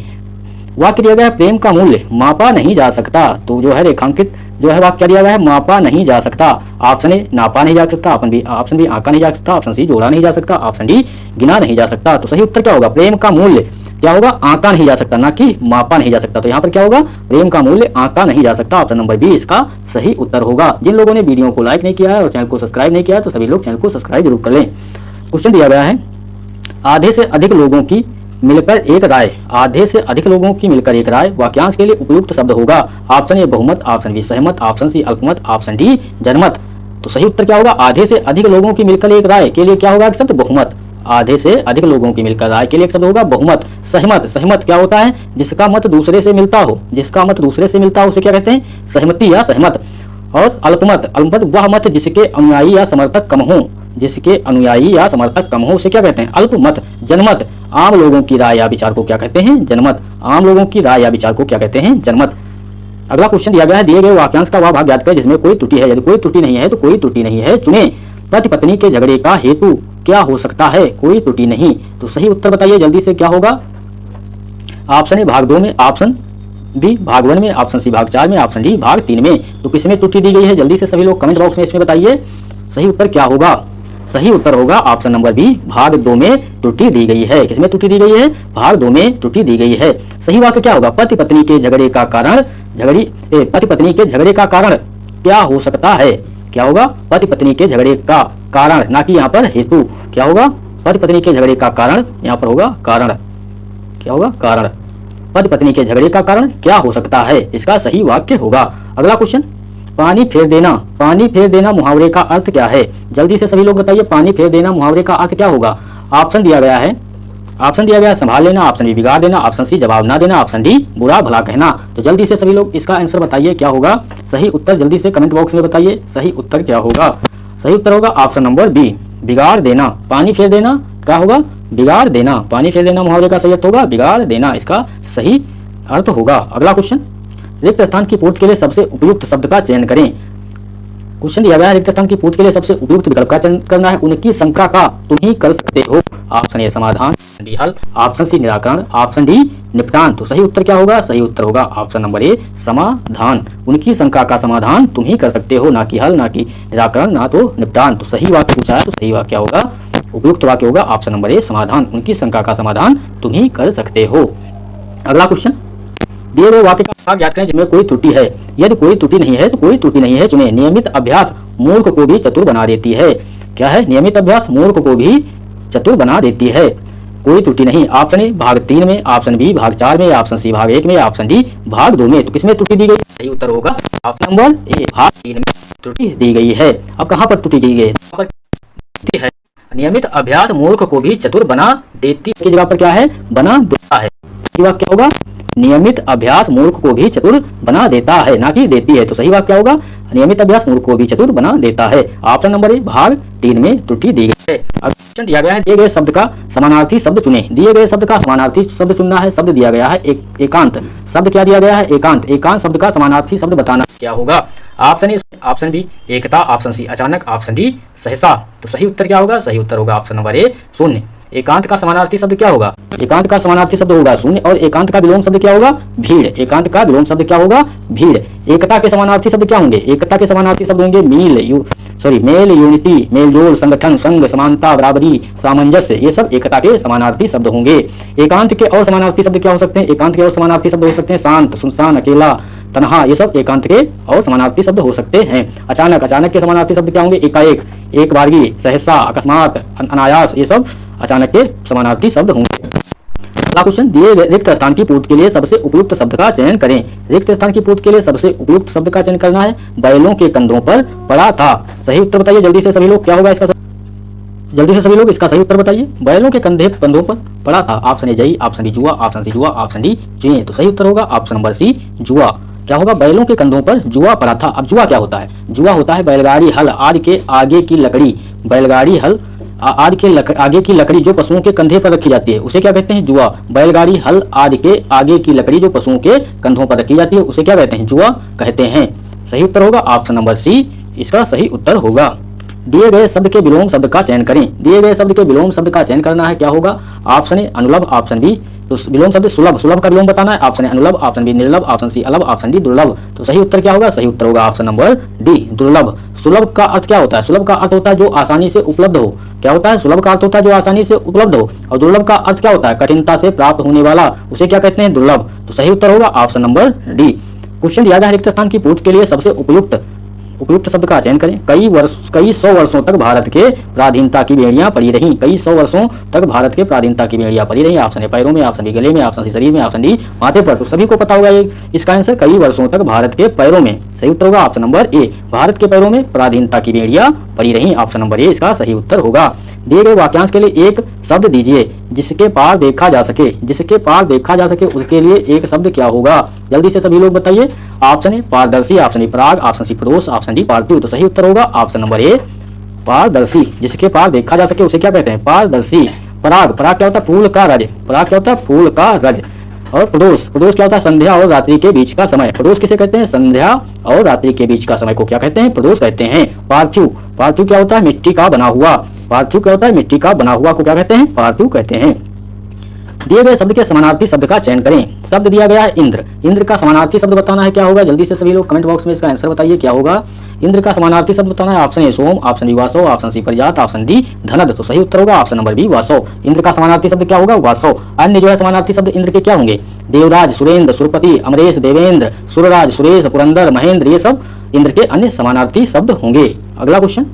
वाक्य दिया गया है, प्रेम का मूल्य मापा नहीं जा सकता। तो जो है रेखांकित जो है वाक्य दिया गया है, मापा नहीं जा सकता। ऑप्शन ए नापा नहीं जा सकता, ऑप्शन बी आंका नहीं जा सकता, ऑप्शन सी जोड़ा नहीं जा सकता, ऑप्शन डी गिना नहीं जा सकता। तो सही उत्तर क्या होगा? प्रेम का मूल्य क्या होगा? आंका नहीं जा सकता, ना कि मापा नहीं जा सकता। तो यहाँ पर क्या होगा? प्रेम का मूल्य आंका नहीं जा सकता। ऑप्शन नंबर बी इसका सही उत्तर होगा। जिन लोगों ने वीडियो को लाइक नहीं किया है और चैनल को सब्सक्राइब नहीं किया है तो सभी लोग चैनल को सब्सक्राइब जरूर कर लें। क्वेश्चन दिया गया है, आधे से अधिक लोगों की मिलकर एक राय। आधे से अधिक लोगों की मिलकर एक राय वाक्यांश के लिए उपयुक्त शब्द होगा। ऑप्शन ए बहुमत, ऑप्शन बी सहमत, ऑप्शन सी अल्पमत, ऑप्शन डी जनमत। तो सही उत्तर क्या होगा? आधे से अधिक लोगों की मिलकर एक राय के लिए क्या होगा? शब्द बहुमत। आधे से अधिक लोगों की मिलकर राय के लिए एक शब्द होगा बहुमत। सहमत, सहमत क्या होता है? जिसका मत दूसरे से मिलता हो, जिसका मत दूसरे से मिलता हो उसे क्या कहते हैं? सहमति या सहमत। और अल्पमत, अल्पमत वह मत जिसके अनुयायी या समर्थक कम हो, जिसके अनुयायी या समर्थक कम हो उसे क्या कहते हैं? अल्पमत। जनमत, आम लोगों की राय या विचार को क्या कहते हैं? जनमत। आम लोगों की राय या विचार को क्या कहते हैं? जनमत। अगला क्वेश्चन दिया गया है, दिए गए वाक्यांश का वह भाग ज्ञात करें जिसमें कोई त्रुटि है। यदि कोई त्रुटि नहीं है तो कोई त्रुटि नहीं है चुने। पति पत्नी के झगड़े का हेतु क्या हो सकता है? कोई त्रुटि नहीं। तो सही उत्तर बताइए जल्दी से क्या होगा। ऑप्शन ए भाग 2 में, ऑप्शन बी भाग 1 में, ऑप्शन सी भाग 4 में, ऑप्शन डी भाग 3 में। तो किसमें त्रुटि दी गई है? जल्दी से सभी लोग कमेंट बॉक्स में इसमें बताइए सही उत्तर क्या होगा। सही उत्तर होगा ऑप्शन नंबर बी, भाग 2 में त्रुटि दी गई है। किसमें त्रुटि दी गई है? भाग 2 में त्रुटि दी गई है। सही वाक्य क्या होगा? पति पत्नी के झगड़े का कारण पति पत्नी के झगड़े का कारण क्या हो सकता है? क्या होगा? पति पत्नी के झगड़े का कारण, ना कि यहाँ पर हेतु। क्या होगा? पति पत्नी के झगड़े का कारण, यहाँ पर होगा कारण। क्या होगा? कारण। पति पत्नी के झगड़े का कारण क्या हो सकता है? इसका सही वाक्य होगा। अगला क्वेश्चन, पानी फेर देना। पानी फेर देना मुहावरे का अर्थ क्या है? जल्दी से सभी लोग बताइए पानी फेर देना मुहावरे का अर्थ क्या होगा। ऑप्शन दिया गया है, संभाल लेना, ऑप्शन बी बिगाड़ देना, ऑप्शन सी जवाब ना देना, ऑप्शन डी बुरा भला कहना। तो जल्दी से सभी लोग इसका आंसर बताइए क्या होगा। सही उत्तर जल्दी से कमेंट बॉक्स में बताइए सही उत्तर क्या होगा। सही उत्तर होगा ऑप्शन नंबर बी, बिगाड़ देना। पानी फेर देना क्या होगा? बिगाड़ देना। पानी फेर देना मुहावरे का सही अर्थ होगा बिगाड़ देना, इसका सही अर्थ होगा। अगला क्वेश्चन, रिक्त स्थान की पूर्ति के लिए सबसे उपयुक्त शब्द का चयन करें। क्वेश्चन दिया गया है, रिक्त स्थान की पूर्ति के लिए सबसे उपयुक्त विकल्प का चयन करना है। उनकी शंका का तुम ही कर सकते हो। ऑप्शन ए समाधान, ऑप्शन बी हल, ऑप्शन सी निराकरण, ऑप्शन डी निपटान। तो सही उत्तर क्या होगा? सही उत्तर होगा ऑप्शन नंबर ए समाधान। उनकी शंका का समाधान तुम ही कर सकते हो, ना कि हल, ना कि निराकरण, ना तो निपटान। तो सही वाक्य पूछा है तो सही वाक्य होगा, उपयुक्त वाक्य होगा ऑप्शन नंबर ए समाधान। उनकी शंका का समाधान तुम ही कर सकते हो। अगला क्वेश्चन, दिए गए वाक्य का भाग ज्ञात करें जिसमें कोई त्रुटि है। यदि कोई त्रुटि नहीं है तो कोई त्रुटि नहीं है चुने। नियमित अभ्यास मूर्ख को भी चतुर बना देती है। क्या है? नियमित अभ्यास मूर्ख को भी चतुर बना देती है। कोई त्रुटि नहीं। ऑप्शन ए भाग 3 में, ऑप्शन बी भाग 4 में, ऑप्शन सी भाग 1 में, ऑप्शन डी भाग 2 में। तो किसमें त्रुटि दी गई? सही उत्तर होगा ऑप्शन नंबर ए, भाग 3 में त्रुटि दी गई है। अब कहाँ पर त्रुटि दी गई है? नियमित अभ्यास मूर्ख को भी चतुर बना देती की जगह पर क्या है? बना देता है। क्या होगा? नियमित अभ्यास मूर्ख को भी चतुर बना देता है, ना कि देती है। तो सही बात क्या होगा, नियमित अभ्यास मूर्ख को भी चतुर बना देता है। ऑप्शन नंबर ए भाग 3 में त्रुटि दी गई है। अब क्वेश्चन दिया गया है, दिए गए शब्द का समानार्थी शब्द चुनें। दिए गए शब्द का समानार्थी शब्द चुनना है। शब्द दिया गया है एकांत। शब्द क्या दिया गया है, एकांत। एकांत शब्द का समानार्थी शब्द बताना क्या होगा। ऑप्शन ए, ऑप्शन बी एकता, ऑप्शन सी अचानक, ऑप्शन डी सहसा। तो सही उत्तर क्या होगा, सही उत्तर होगा ऑप्शन नंबर ए शून्य। एकांत का समानार्थी शब्द क्या होगा, एकांत का समानार्थी शब्द होगा शून्य। और एकांत का विलोम शब्द क्या होगा, भीड़। एकांत का विलोम शब्द क्या होगा, भीड़। एकता के समानार्थी शब्द क्या होंगे, एकता के समानार्थी शब्द होंगे मेल, यूनिटी, मेलजोल, संगठन, संघ, समानता, बराबरी, सामंजस्य। ये सब एकता के समानार्थी शब्द होंगे। एकांत के और समानार्थी शब्द क्या हो सकते हैं, एकांत के और समानार्थी शब्द हो सकते हैं शांत, सुनसान, अकेला, तन्हा। ये सब एकांत के और समानार्थी शब्द हो सकते हैं। अचानक, अचानक के समानार्थी शब्द क्या होंगे, एकाएक, एक बारगी, सहसा, अकस्मात, अनायास। ये सब अचानक के समानार्थी शब्द होंगे। अगला क्वेश्चन, दिए गए रिक्त स्थान की पूर्ति के लिए सबसे उपयुक्त शब्द का चयन करें। रिक्त स्थान की पूर्ति के लिए सबसे उपयुक्त शब्द का चयन करना है। बैलों के कंधों पर पड़ा था। सही उत्तर बताइए जल्दी से सभी लोग, क्या होगा इसका, जल्दी से सभी लोग इसका सही उत्तर बताइए। बैलों के कंधों पर पड़ा था। ऑप्शन ए जई, ऑप्शन बी जुआ, ऑप्शन सी जुआ, ऑप्शन डी जुए। तो सही उत्तर होगा ऑप्शन नंबर सी जुआ। क्या होगा, बैलों के कंधों पर जुआ पड़ा था। अब जुआ क्या होता है, जुआ होता है बैलगाड़ी हल आदि के आगे की लकड़ी। बैलगाड़ी हल आदि के आगे की लकड़ी जो पशुओं के कंधे पर रखी जाती है उसे क्या कहते हैं, जुआ। बैलगाड़ी हल आदि के आगे की लकड़ी जो पशुओं के कंधों पर रखी जाती है उसे क्या कहते हैं, जुआ कहते हैं। सही उत्तर होगा ऑप्शन नंबर सी, इसका सही उत्तर होगा। दिए गए शब्द के विलोम शब्द का चयन करें। दिए गए शब्द के विलोम शब्द का चयन करना है। क्या होगा, ऑप्शन ए अनुलभ, ऑप्शन बी तो विलोम शब्द सुलभ, सुलभ का विलोम बताना है। ऑप्शन ए अनुलभ, ऑप्शन बी निर्लभ, ऑप्शन सी अलभ, ऑप्शन डी दुर्लभ। तो सही उत्तर क्या होगा, सही उत्तर होगा ऑप्शन नंबर डी दुर्लभ। सुलभ का अर्थ क्या होता है, सुलभ का अर्थ होता है जो आसानी से उपलब्ध हो। क्या होता है, सुलभ का अर्थ होता है जो आसानी से उपलब्ध हो। और दुर्लभ का अर्थ क्या होता है, कठिनता से प्राप्त होने वाला, उसे क्या कहते हैं, दुर्लभ। तो सही उत्तर होगा ऑप्शन नंबर डी। क्वेश्चन दिया गया है, रिक्त स्थान की पूर्ति के लिए सबसे उपयुक्त शब्द का चयन करें। कई सौ वर्षों तक भारत के पराधीनता की बेड़ियां पड़ी रहीं। कई सौ वर्षों तक भारत के पराधीनता की बेड़ियां पड़ी रहीं। ऑप्शन ए पैरों में, ऑप्शन बी गले में, ऑप्शन सी शरीर में, ऑप्शन डी माथे पर। तो सभी को पता होगा इसका आंसर कई वर्षों तक भारत के पैरों में। सही उत्तर होगा ऑप्शन नंबर ए, भारत के पैरों में पराधीनता की बेड़ियां पड़ी रहीं। ऑप्शन नंबर ए इसका सही उत्तर होगा। दिए गए वाक्यांश के लिए एक शब्द दीजिए जिसके पार देखा जा सके। जिसके पार देखा जा सके उसके लिए एक शब्द क्या होगा, जल्दी से सभी लोग बताइए। ऑप्शन ए पारदर्शी, option A Parag, option C पड़ोस, ऑप्शन डी पार्थिव। तो सही उत्तर होगा ऑप्शन नंबर ए पारदर्शी। जिसके पार देखा जा सके उसे क्या कहते हैं, पारदर्शी। पराग, पराग क्या होता है, फूल का रज। पराग क्या होता है, फूल का रज। और पड़ोस, पड़ोस क्या होता है, संध्या और रात्रि के बीच का समय। पड़ोस किसे कहते हैं, संध्या और रात्रि के बीच का समय को क्या कहते हैं, पड़ोस कहते हैं। पार्थिव, पार्थिव क्या होता है, मिट्टी का बना हुआ। पार्थिव क्या होता है, मिट्टी का बना हुआ को क्या कहते हैं, पार्थिव कहते हैं। दिए गए शब्द के समानार्थी शब्द का चयन करें। शब्द दिया गया है इंद्र। इंद्र का समानार्थी शब्द बताना है। क्या होगा, जल्दी से सभी लोग कमेंट बॉक्स में इसका आंसर बताइए क्या होगा। इंद्र का समानार्थी शब्द बताना है। ऑप्शन ए सोम, ऑप्शन बी वासव, ऑप्शन सी परिजात, ऑप्शन डी धनद। तो सही उत्तर होगा ऑप्शन नंबर बी वासव। इंद्र का समानार्थी शब्द क्या होगा, वासव। अन्य जो है समानार्थी शब्द इंद्र के क्या होंगे, देवराज, सुरेंद्र, सुरपति, अमरेश, देवेंद्र, सुरराज, सुरेश, पुरंदर, महेंद्र। ये सब इंद्र के अन्य समानार्थी शब्द होंगे। अगला क्वेश्चन,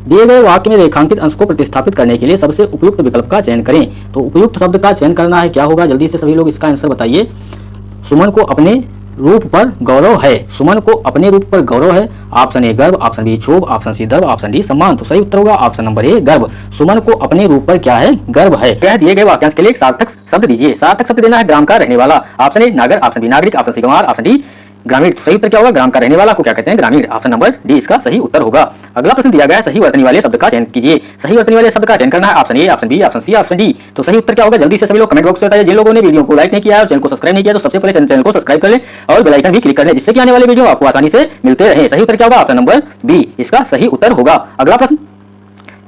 दिए गए वाक्य में रेखांकित अंश को प्रतिस्थापित करने के लिए सबसे उपयुक्त विकल्प का चयन करें। तो उपयुक्त शब्द का चयन करना है। क्या होगा, जल्दी से सभी लोग इसका आंसर बताइए। सुमन को अपने रूप पर गौरव है। सुमन को अपने रूप पर गौरव है। ऑप्शन ए गर्व, ऑप्शन बी क्षोभ, ऑप्शन सी गर्व, ऑप्शन डी सम्मान। तो सही उत्तर होगा ऑप्शन नंबर ए गर्व। सुमन को अपने रूप पर क्या है, गर्व है। क्या दिए गए वाक्यांश के लिए एक सार्थक शब्द दीजिए। सार्थक शब्द देना है ग्राम का रहने वाला। ऑप्शन ए नागर, ऑप्शन बी नागरिक, ऑप्शन सी गंवार, ऑप्शन डी ग्रामीण। तो सही उत्तर क्या होगा, ग्राम का रहने वाला को क्या कहते हैं, ग्रामीण। ऑप्शन नंबर डी इसका सही उत्तर होगा। अगला प्रश्न दिया गया है, सही वर्तनी वाले शब्द का चयन कीजिए। सही वर्तनी वाले शब्द का चयन करना है। Option A, option B, option C, option D. तो सही उत्तर क्या होगा, जल्दी से सभी लोग कमेंट बॉक्स में बताइए। जिन लोगों ने वीडियो को लाइक नहीं किया है और चैनल को सब्सक्राइब नहीं किया तो सबसे पहले चैनल को सब्सक्राइब कर लें और बेल आइकन भी क्लिक कर लें जिससे कि आने वाले वीडियो आपको आसानी से मिलते रहे। सही उत्तर क्या होगा, ऑप्शन नंबर बी इसका सही उत्तर होगा। अगला प्रश्न,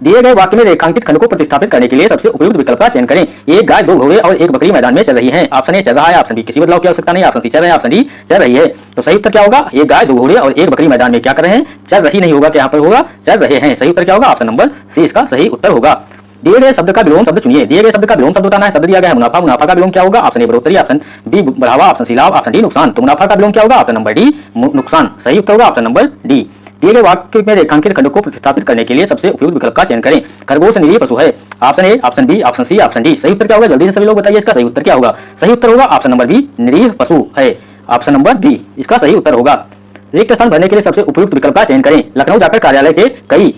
दिए गए वाक्य में रेखांकित खंड को प्रतिस्थापित करने के लिए सबसे उपयुक्त विकल्प का चयन करें। एक गाय, दो घोड़े और एक बकरी मैदान में चल रही है। ऑप्शन ए चल रहा है, ऑप्शन बी किसी बदलाव की आवश्यकता नहीं, ऑप्शन सी चल रहा है, ऑप्शन डी चल रही है। तो सही उत्तर क्या होगा, एक गाय, दो घोड़े और एक बकरी मैदान में क्या कर रहे हैं, चल रही नहीं होगा, क्या यहाँ पर होगा, चल रहे हैं। सही उत्तर क्या होगा, ऑप्शन नंबर सी इसका सही उत्तर होगा। दिए गए शब्द का विलोम शब्द चुनिए। दिए गए शब्द का विलोम शब्द बताना है। शब्द दिया गया है मुनाफा। मुनाफा का विलोम क्या होगा, ऑप्शन ए बढ़ोतरी, ऑप्शन बी बढ़ावा, ऑप्शन सी लाभ, ऑप्शन डी नुकसान। तो मुनाफा का विलोम क्या होगा, ऑप्शन नंबर डी नुकसान। सही उत्तर होगा ऑप्शन नंबर डी। दिए गए वाक्य में रेखांकित खंड को प्रतिस्थापित करने के लिए सबसे उपयुक्त विकल्प का चयन करें। खरगोश निरीह पशु है। Option A, option B, option C, option D. सही उत्तर क्या होगा, जल्दी से सभी लोग बताइए इसका सही उत्तर क्या होगा। सही उत्तर होगा ऑप्शन नंबर बी निरीह पशु है। ऑप्शन नंबर बी इसका सही उत्तर होगा। रिक्त स्थान भरने के लिए सबसे उपयुक्त विकल्प का चयन करें। लखनऊ जाकर कार्यालय के कई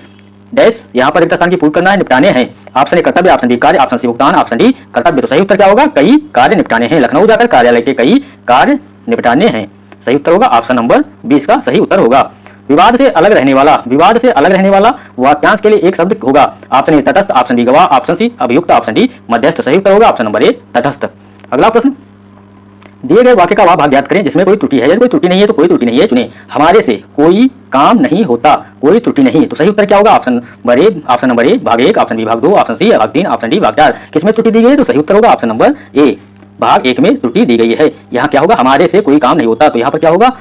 डैश यहाँ पर रिक्त स्थान की पूर्ति करना है, निपटाने हैं। ऑप्शन ए कर्तव्य, ऑप्शन बी कार्य, ऑप्शन सी भुगतान, ऑप्शन डी कर्तव्य। तो सही उत्तर क्या होगा? कई कार्य निपटाने हैं। लखनऊ जाकर कार्यालय के कई कार्य निपटाने हैं। सही उत्तर होगा ऑप्शन नंबर 20 का सही उत्तर होगा। विवाद से अलग रहने वाला वाक्यांश के लिए एक शब्द होगा। ऑप्शन ए तटस्थ, ऑप्शन बी गवाह, ऑप्शन सी अभियुक्त, ऑप्शन डी मध्यस्थ। सही उत्तर होगा ऑप्शन नंबर ए तटस्थ। अगला प्रश्न, दिए गए वाक्य का वह भाग ज्ञात करें जिसमें कोई त्रुटि है। यदि कोई त्रुटि नहीं है तो कोई त्रुटि नहीं है चुने। हमारे से कोई काम नहीं होता, कोई त्रुटि नहीं। तो सही उत्तर क्या होगा? ऑप्शन नंबर ए भाग 1, ऑप्शन बी भाग 2, ऑप्शन सी भाग 3, ऑप्शन डी भाग 4। किसमें त्रुटि दी गई है? तो सही उत्तर होगा ऑप्शन नंबर ए भाग 1 में त्रुटि दी गई है। यहाँ क्या होगा? हमारे से कोई काम नहीं होता। तो यहाँ पर क्या होगा?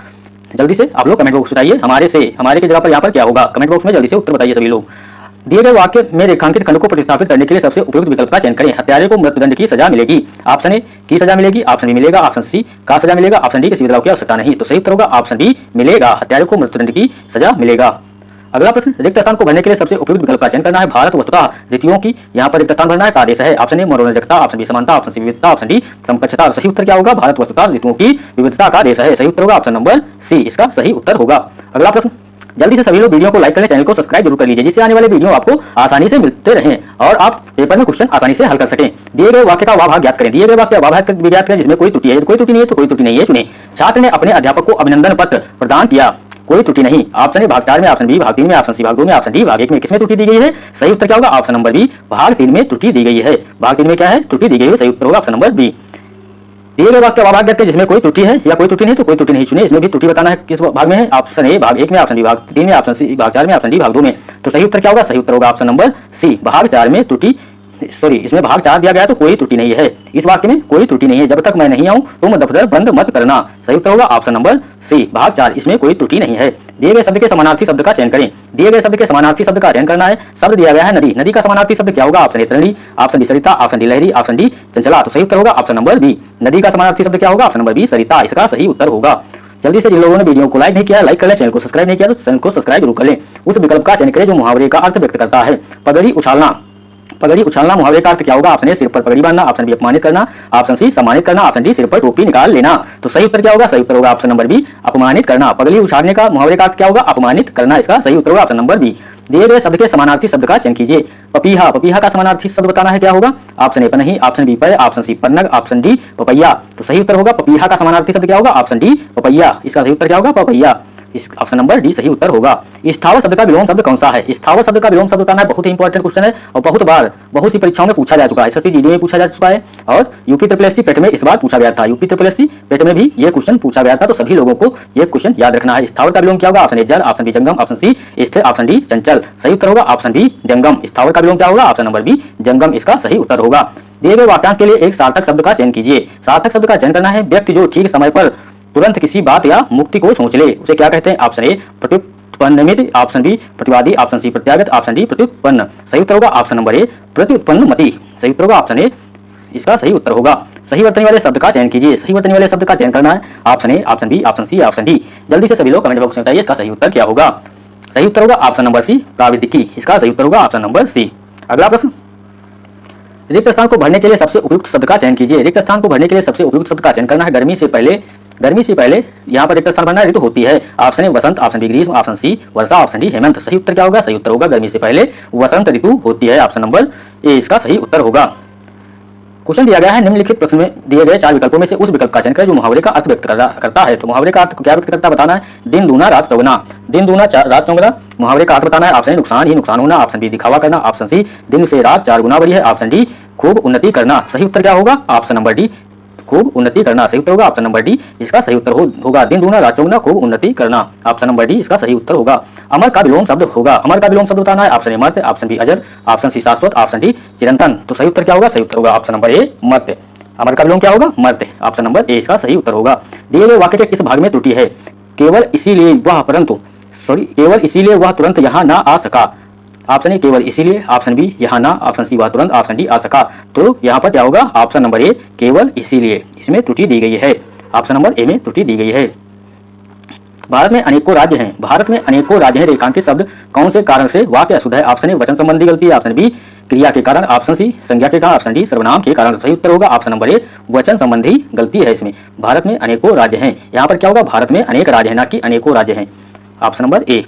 जल्दी से आप लोग कमेंट बॉक्स में बताइए, हमारे की जगह पर यहाँ पर क्या होगा? कमेंट बॉक्स में जल्दी से उत्तर बताइए सभी लोग। दिए गए वाक्य में रेखांकित खंड को प्रतिस्थापित करने के लिए सबसे उपयुक्त विकल्प का चयन करें। हत्यारे को मृत्युदंड की सजा मिलेगी। ऑप्शन ए की सजा मिलेगी, ऑप्शन बी मिलेगा, ऑप्शन सी का सजा मिलेगा, ऑप्शन डी किसी बदलाव की आवश्यकता नहीं। तो सही उत्तर होगा ऑप्शन डी मिलेगा, हत्यारे को मृत्युदंड की सजा मिलेगा। अगला प्रश्न, रिक्त स्थान को भरने के लिए सबसे उपयुक्त विकल्प का चयन करना है। भारत वस्तुतः रीतियों की यहाँ पर रिक्त स्थान भरना है का आदेश है। ऑप्शन ए मनोरंजकता, ऑप्शन बी समानता, ऑप्शन सी विविधता, ऑप्शन डी समकक्षता। सही उत्तर क्या होगा? भारत वस्तुतः रीतियों की विविधता का आदेश है। सही उत्तर होगा ऑप्शन नंबर सी, इसका सही उत्तर होगा। अगला प्रश्न, जल्दी से सभी लोग वीडियो को लाइक करें, चैनल को सब्सक्राइब जरूर कर लीजिए जिससे आने वाले वीडियो आपको आसानी से मिलते रहें और आप पेपर में क्वेश्चन आसानी से हल कर सकें। दिए गए वाक्य का वह भाग ज्ञात करें। दिए गए वाक्य वह भाग ज्ञात करें जिसमें कोई त्रुटि है। कोई त्रुटि नहीं है तो कोई त्रुटि नहीं है चुने। छात्र ने अपने अध्यापक को अभिनंदन पत्र प्रदान किया, कोई त्रुटि नहीं। ऑप्शन ए भाग 4 में, ऑप्शन बी भाग 3 में, ऑप्शन सी भाग 2 में, ऑप्शन डी भाग 1 में। किसमें त्रुटि दी गई है? सही उत्तर क्या होगा? ऑप्शन नंबर बी भाग 3 में त्रुटि दी गई है। भाग 3 में क्या है? त्रुटि दी गई है। सही उत्तर होगा ऑप्शन नंबर बी। दिए गए वाक्य वह भाग ज्ञात करें जिसमें कोई त्रुटि है या कोई त्रुटि नहीं तो कोई त्रुटि नहीं चुने। इसमें भी त्रुटि बताना है किस भाग में है। ऑप्शन ए भाग 1 में, ऑप्शन बी भाग 3 में, ऑप्शन सी भाग 4 में, ऑप्शन डी भाग 2 में। तो सही उत्तर क्या होगा? सही उत्तर होगा ऑप्शन नंबर सी भाग 4 में त्रुटि, इसमें भाग 4 दिया गया तो कोई त्रुटि नहीं है। इस वाक्य में कोई त्रुटि नहीं है। जब तक मैं नहीं आऊं तुम दफ्तर बंद मत करना। सही उत्तर होगा ऑप्शन नंबर सी भाग 4, इसमें कोई त्रुटि नहीं है। दिए गए शब्द के समानार्थी शब्द का चयन करें। दिए गए शब्द के समानार्थी शब्द का चयन करना है। शब्द दिया गया है नदी। नदी का समानार्थी शब्द क्या होगा? ऑप्शन ए तरणी, ऑप्शन बी सरिता, ऑप्शन डी लहरी, ऑप्शन डी चंचला। तो सही उत्तर होगा ऑप्शन नंबर बी। नदी का समानार्थी शब्द क्या होगा? ऑप्शन नंबर बी सरिता, इसका सही उत्तर होगा। जल्दी से जिन लोगों ने वीडियो को लाइक नहीं किया लाइक कर लें, चैनल को सब्सक्राइब नहीं किया तो चैनल को सब्सक्राइब जरूर कर लें। उस विकल्प का चयन करें जो मुहावरे का अर्थ व्यक्त करता है। पगड़ी उछालना। पगड़ी उछालना मुहावरे का अर्थ क्या होगा? ऑप्शन ए सिर पर पगड़ी बांधना, ऑप्शन बी अपमानित करना, ऑप्शन सी सम्मानित करना, ऑप्शन डी सिर पर टोपी निकाल लेना। तो सही उत्तर क्या होगा? सही उत्तर होगा ऑप्शन नंबर बी अपमानित करना। पगड़ी उछालने का मुहावरे का अर्थ क्या होगा? अपमानित करना, इसका सही उत्तर होगा ऑप्शन नंबर बी। दिए गए शब्द के समानार्थी शब्द का चयन कीजिए। पपीहा। पपीहा का समानार्थी शब्द बताना है क्या होगा? ऑप्शन ए पनही, ऑप्शन बी पर, ऑप्शन सी पन्नग, ऑप्शन डी पपैया। तो सही उत्तर होगा पपीहा का समानार्थी शब्द क्या होगा? ऑप्शन डी पपैया, इसका सही उत्तर क्या होगा? पपैया, इस ऑप्शन नंबर डी सही उत्तर होगा। स्थावर शब्द का विलोम शब्द कौन सा है? स्थावर शब्द का विलोम शब्द बताना है। बहुत ही इंपॉर्टेंट क्वेश्चन है और बहुत बार बहुत सी परीक्षाओं में पूछा जा चुका है। एसएससी जीडी में पूछा जा चुका है और यूपी ट्रिपल एससी पेट में इस बार पूछा गया था। यूपी ट्रिपल एससी पेट में भी ये क्वेश्चन पूछा गया था, तो सभी लोगों को ये क्वेश्चन याद रखना है। स्थावर का विलोम क्या होगा? ऑप्शन ए जल, ऑप्शन बी जंगम, ऑप्शन सी स्थिर, ऑप्शन डी चंचल। सही उत्तर होगा ऑप्शन बी जंगम। स्थावर का विलोम क्या होगा? ऑप्शन नंबर बी जंगम, इसका सही उत्तर होगा। दिए गए वाक्यांश के लिए एक सार्थक शब्द का चयन कीजिए। सार्थक शब्द का चयन करना है। व्यक्ति जो ठीक समय पर तुरंत किसी बात या मुक्ति को सोच ले उसे क्या कहते हैं? ऑप्शन ए प्रत्युत्पन्नमिति, ऑप्शन बी प्रतिवादी, ऑप्शन सी प्रत्यागत, ऑप्शन डी प्रत्युत्पन्न। सही उत्तर होगा ऑप्शन नंबर ए प्रत्युत्पन्नमति। सही उत्तर होगा ऑप्शन ए, इसका सही उत्तर होगा। सही वर्तनी वाले शब्द का चयन कीजिए। सही वर्तनी वाले शब्द का चयन करना है। Option A, option B, option C, option D. जल्दी से सभी लोग कमेंट बॉक्स में बताइए इसका सही उत्तर क्या होगा। सही उत्तर होगा ऑप्शन नंबर सी प्राविधिकी, इसका सही उत्तर होगा ऑप्शन नंबर सी। अगला प्रश्न, रिक्त स्थान को भरने के लिए सबसे उपयुक्त शब्द का चयन कीजिए। रिक्त स्थान को भरने के लिए सबसे उपयुक्त शब्द का चयन करना है। गर्मी से पहले यहाँ पर रिक्त स्थान भरना ऋतु होती है। ऑप्शन ए वसंत, ऑप्शन बी ग्रीष्म, ऑप्शन सी वर्षा, ऑप्शन डी हेमंत। सही उत्तर क्या होगा? सही उत्तर होगा गर्मी से पहले वसंत ऋतु होती है। ऑप्शन नंबर ए इसका सही उत्तर होगा। क्वेश्चन दिया गया है निम्नलिखित प्रश्न में दिए गए 4 विकल्पों में से उस विकल्प का चयन करें जो मुहावरे का अर्थ व्यक्त करता है। तो मुहावरे का अर्थ को क्या व्यक्त करता है बताना है। दिन दूना रात चौगुना। दिन दूना रात चौगुना मुहावरे का अर्थ बताना है। ऑप्शन ए नुकसान ही नुकसान होना, ऑप्शन बी दिखावा करना, ऑप्शन सी दिन से रात 4 गुना बड़ी है, ऑप्शन डी खूब उन्नति करना। सही उत्तर क्या होगा? ऑप्शन नंबर डी खूब उन्नति करना। सही उत्तर होगा ऑप्शन नंबर डी, इसका सही उत्तर होगा। दिन दूना रात चौगुना खूब उन्नति करना। ऑप्शन नंबर डी इसका सही उत्तर होगा। अमर का विलोम शब्द होगा। अमर का विलोम शब्द बताना है। ऑप्शन ए मर्त्य, ऑप्शन बी अजर, ऑप्शन सी शाश्वत, ऑप्शन डी चिरंतन। तो सही उत्तर क्या होगा? सही उत्तर होगा ऑप्शन नंबर ए मर्त्य। अमर का विलोम क्या होगा? मर्त्य। ऑप्शन नंबर ए इसका सही उत्तर होगा। दिए गए वाक्य के किस भाग में त्रुटि है? केवल इसीलिए वह तुरंत यहाँ ना आ सका। ऑप्शन ए केवल इसीलिए, ऑप्शन बी यहाँ ना, ऑप्शन सी वह तुरंत, ऑप्शन डी आ सका। तो यहाँ पर क्या होगा? ऑप्शन नंबर ए केवल इसीलिए, इसमें त्रुटि दी गई है। ऑप्शन नंबर ए में त्रुटि दी गई है। भारत में अनेकों राज्य हैं। रेखांकित शब्द कौन से कारण से वाक्य अशुद्ध है? ऑप्शन ए वचन संबंधी गलती, ऑप्शन बी क्रिया के कारण, ऑप्शन सी संज्ञा के कारण, ऑप्शन डी सर्वनाम के कारण। सही उत्तर होगा ऑप्शन नंबर ए वचन संबंधी गलती है इसमें। भारत में अनेकों राज्य हैं, यहाँ पर क्या होगा? भारत में अनेक राज्य हैं, ना कि अनेकों राज्य हैं। ऑप्शन नंबर ए।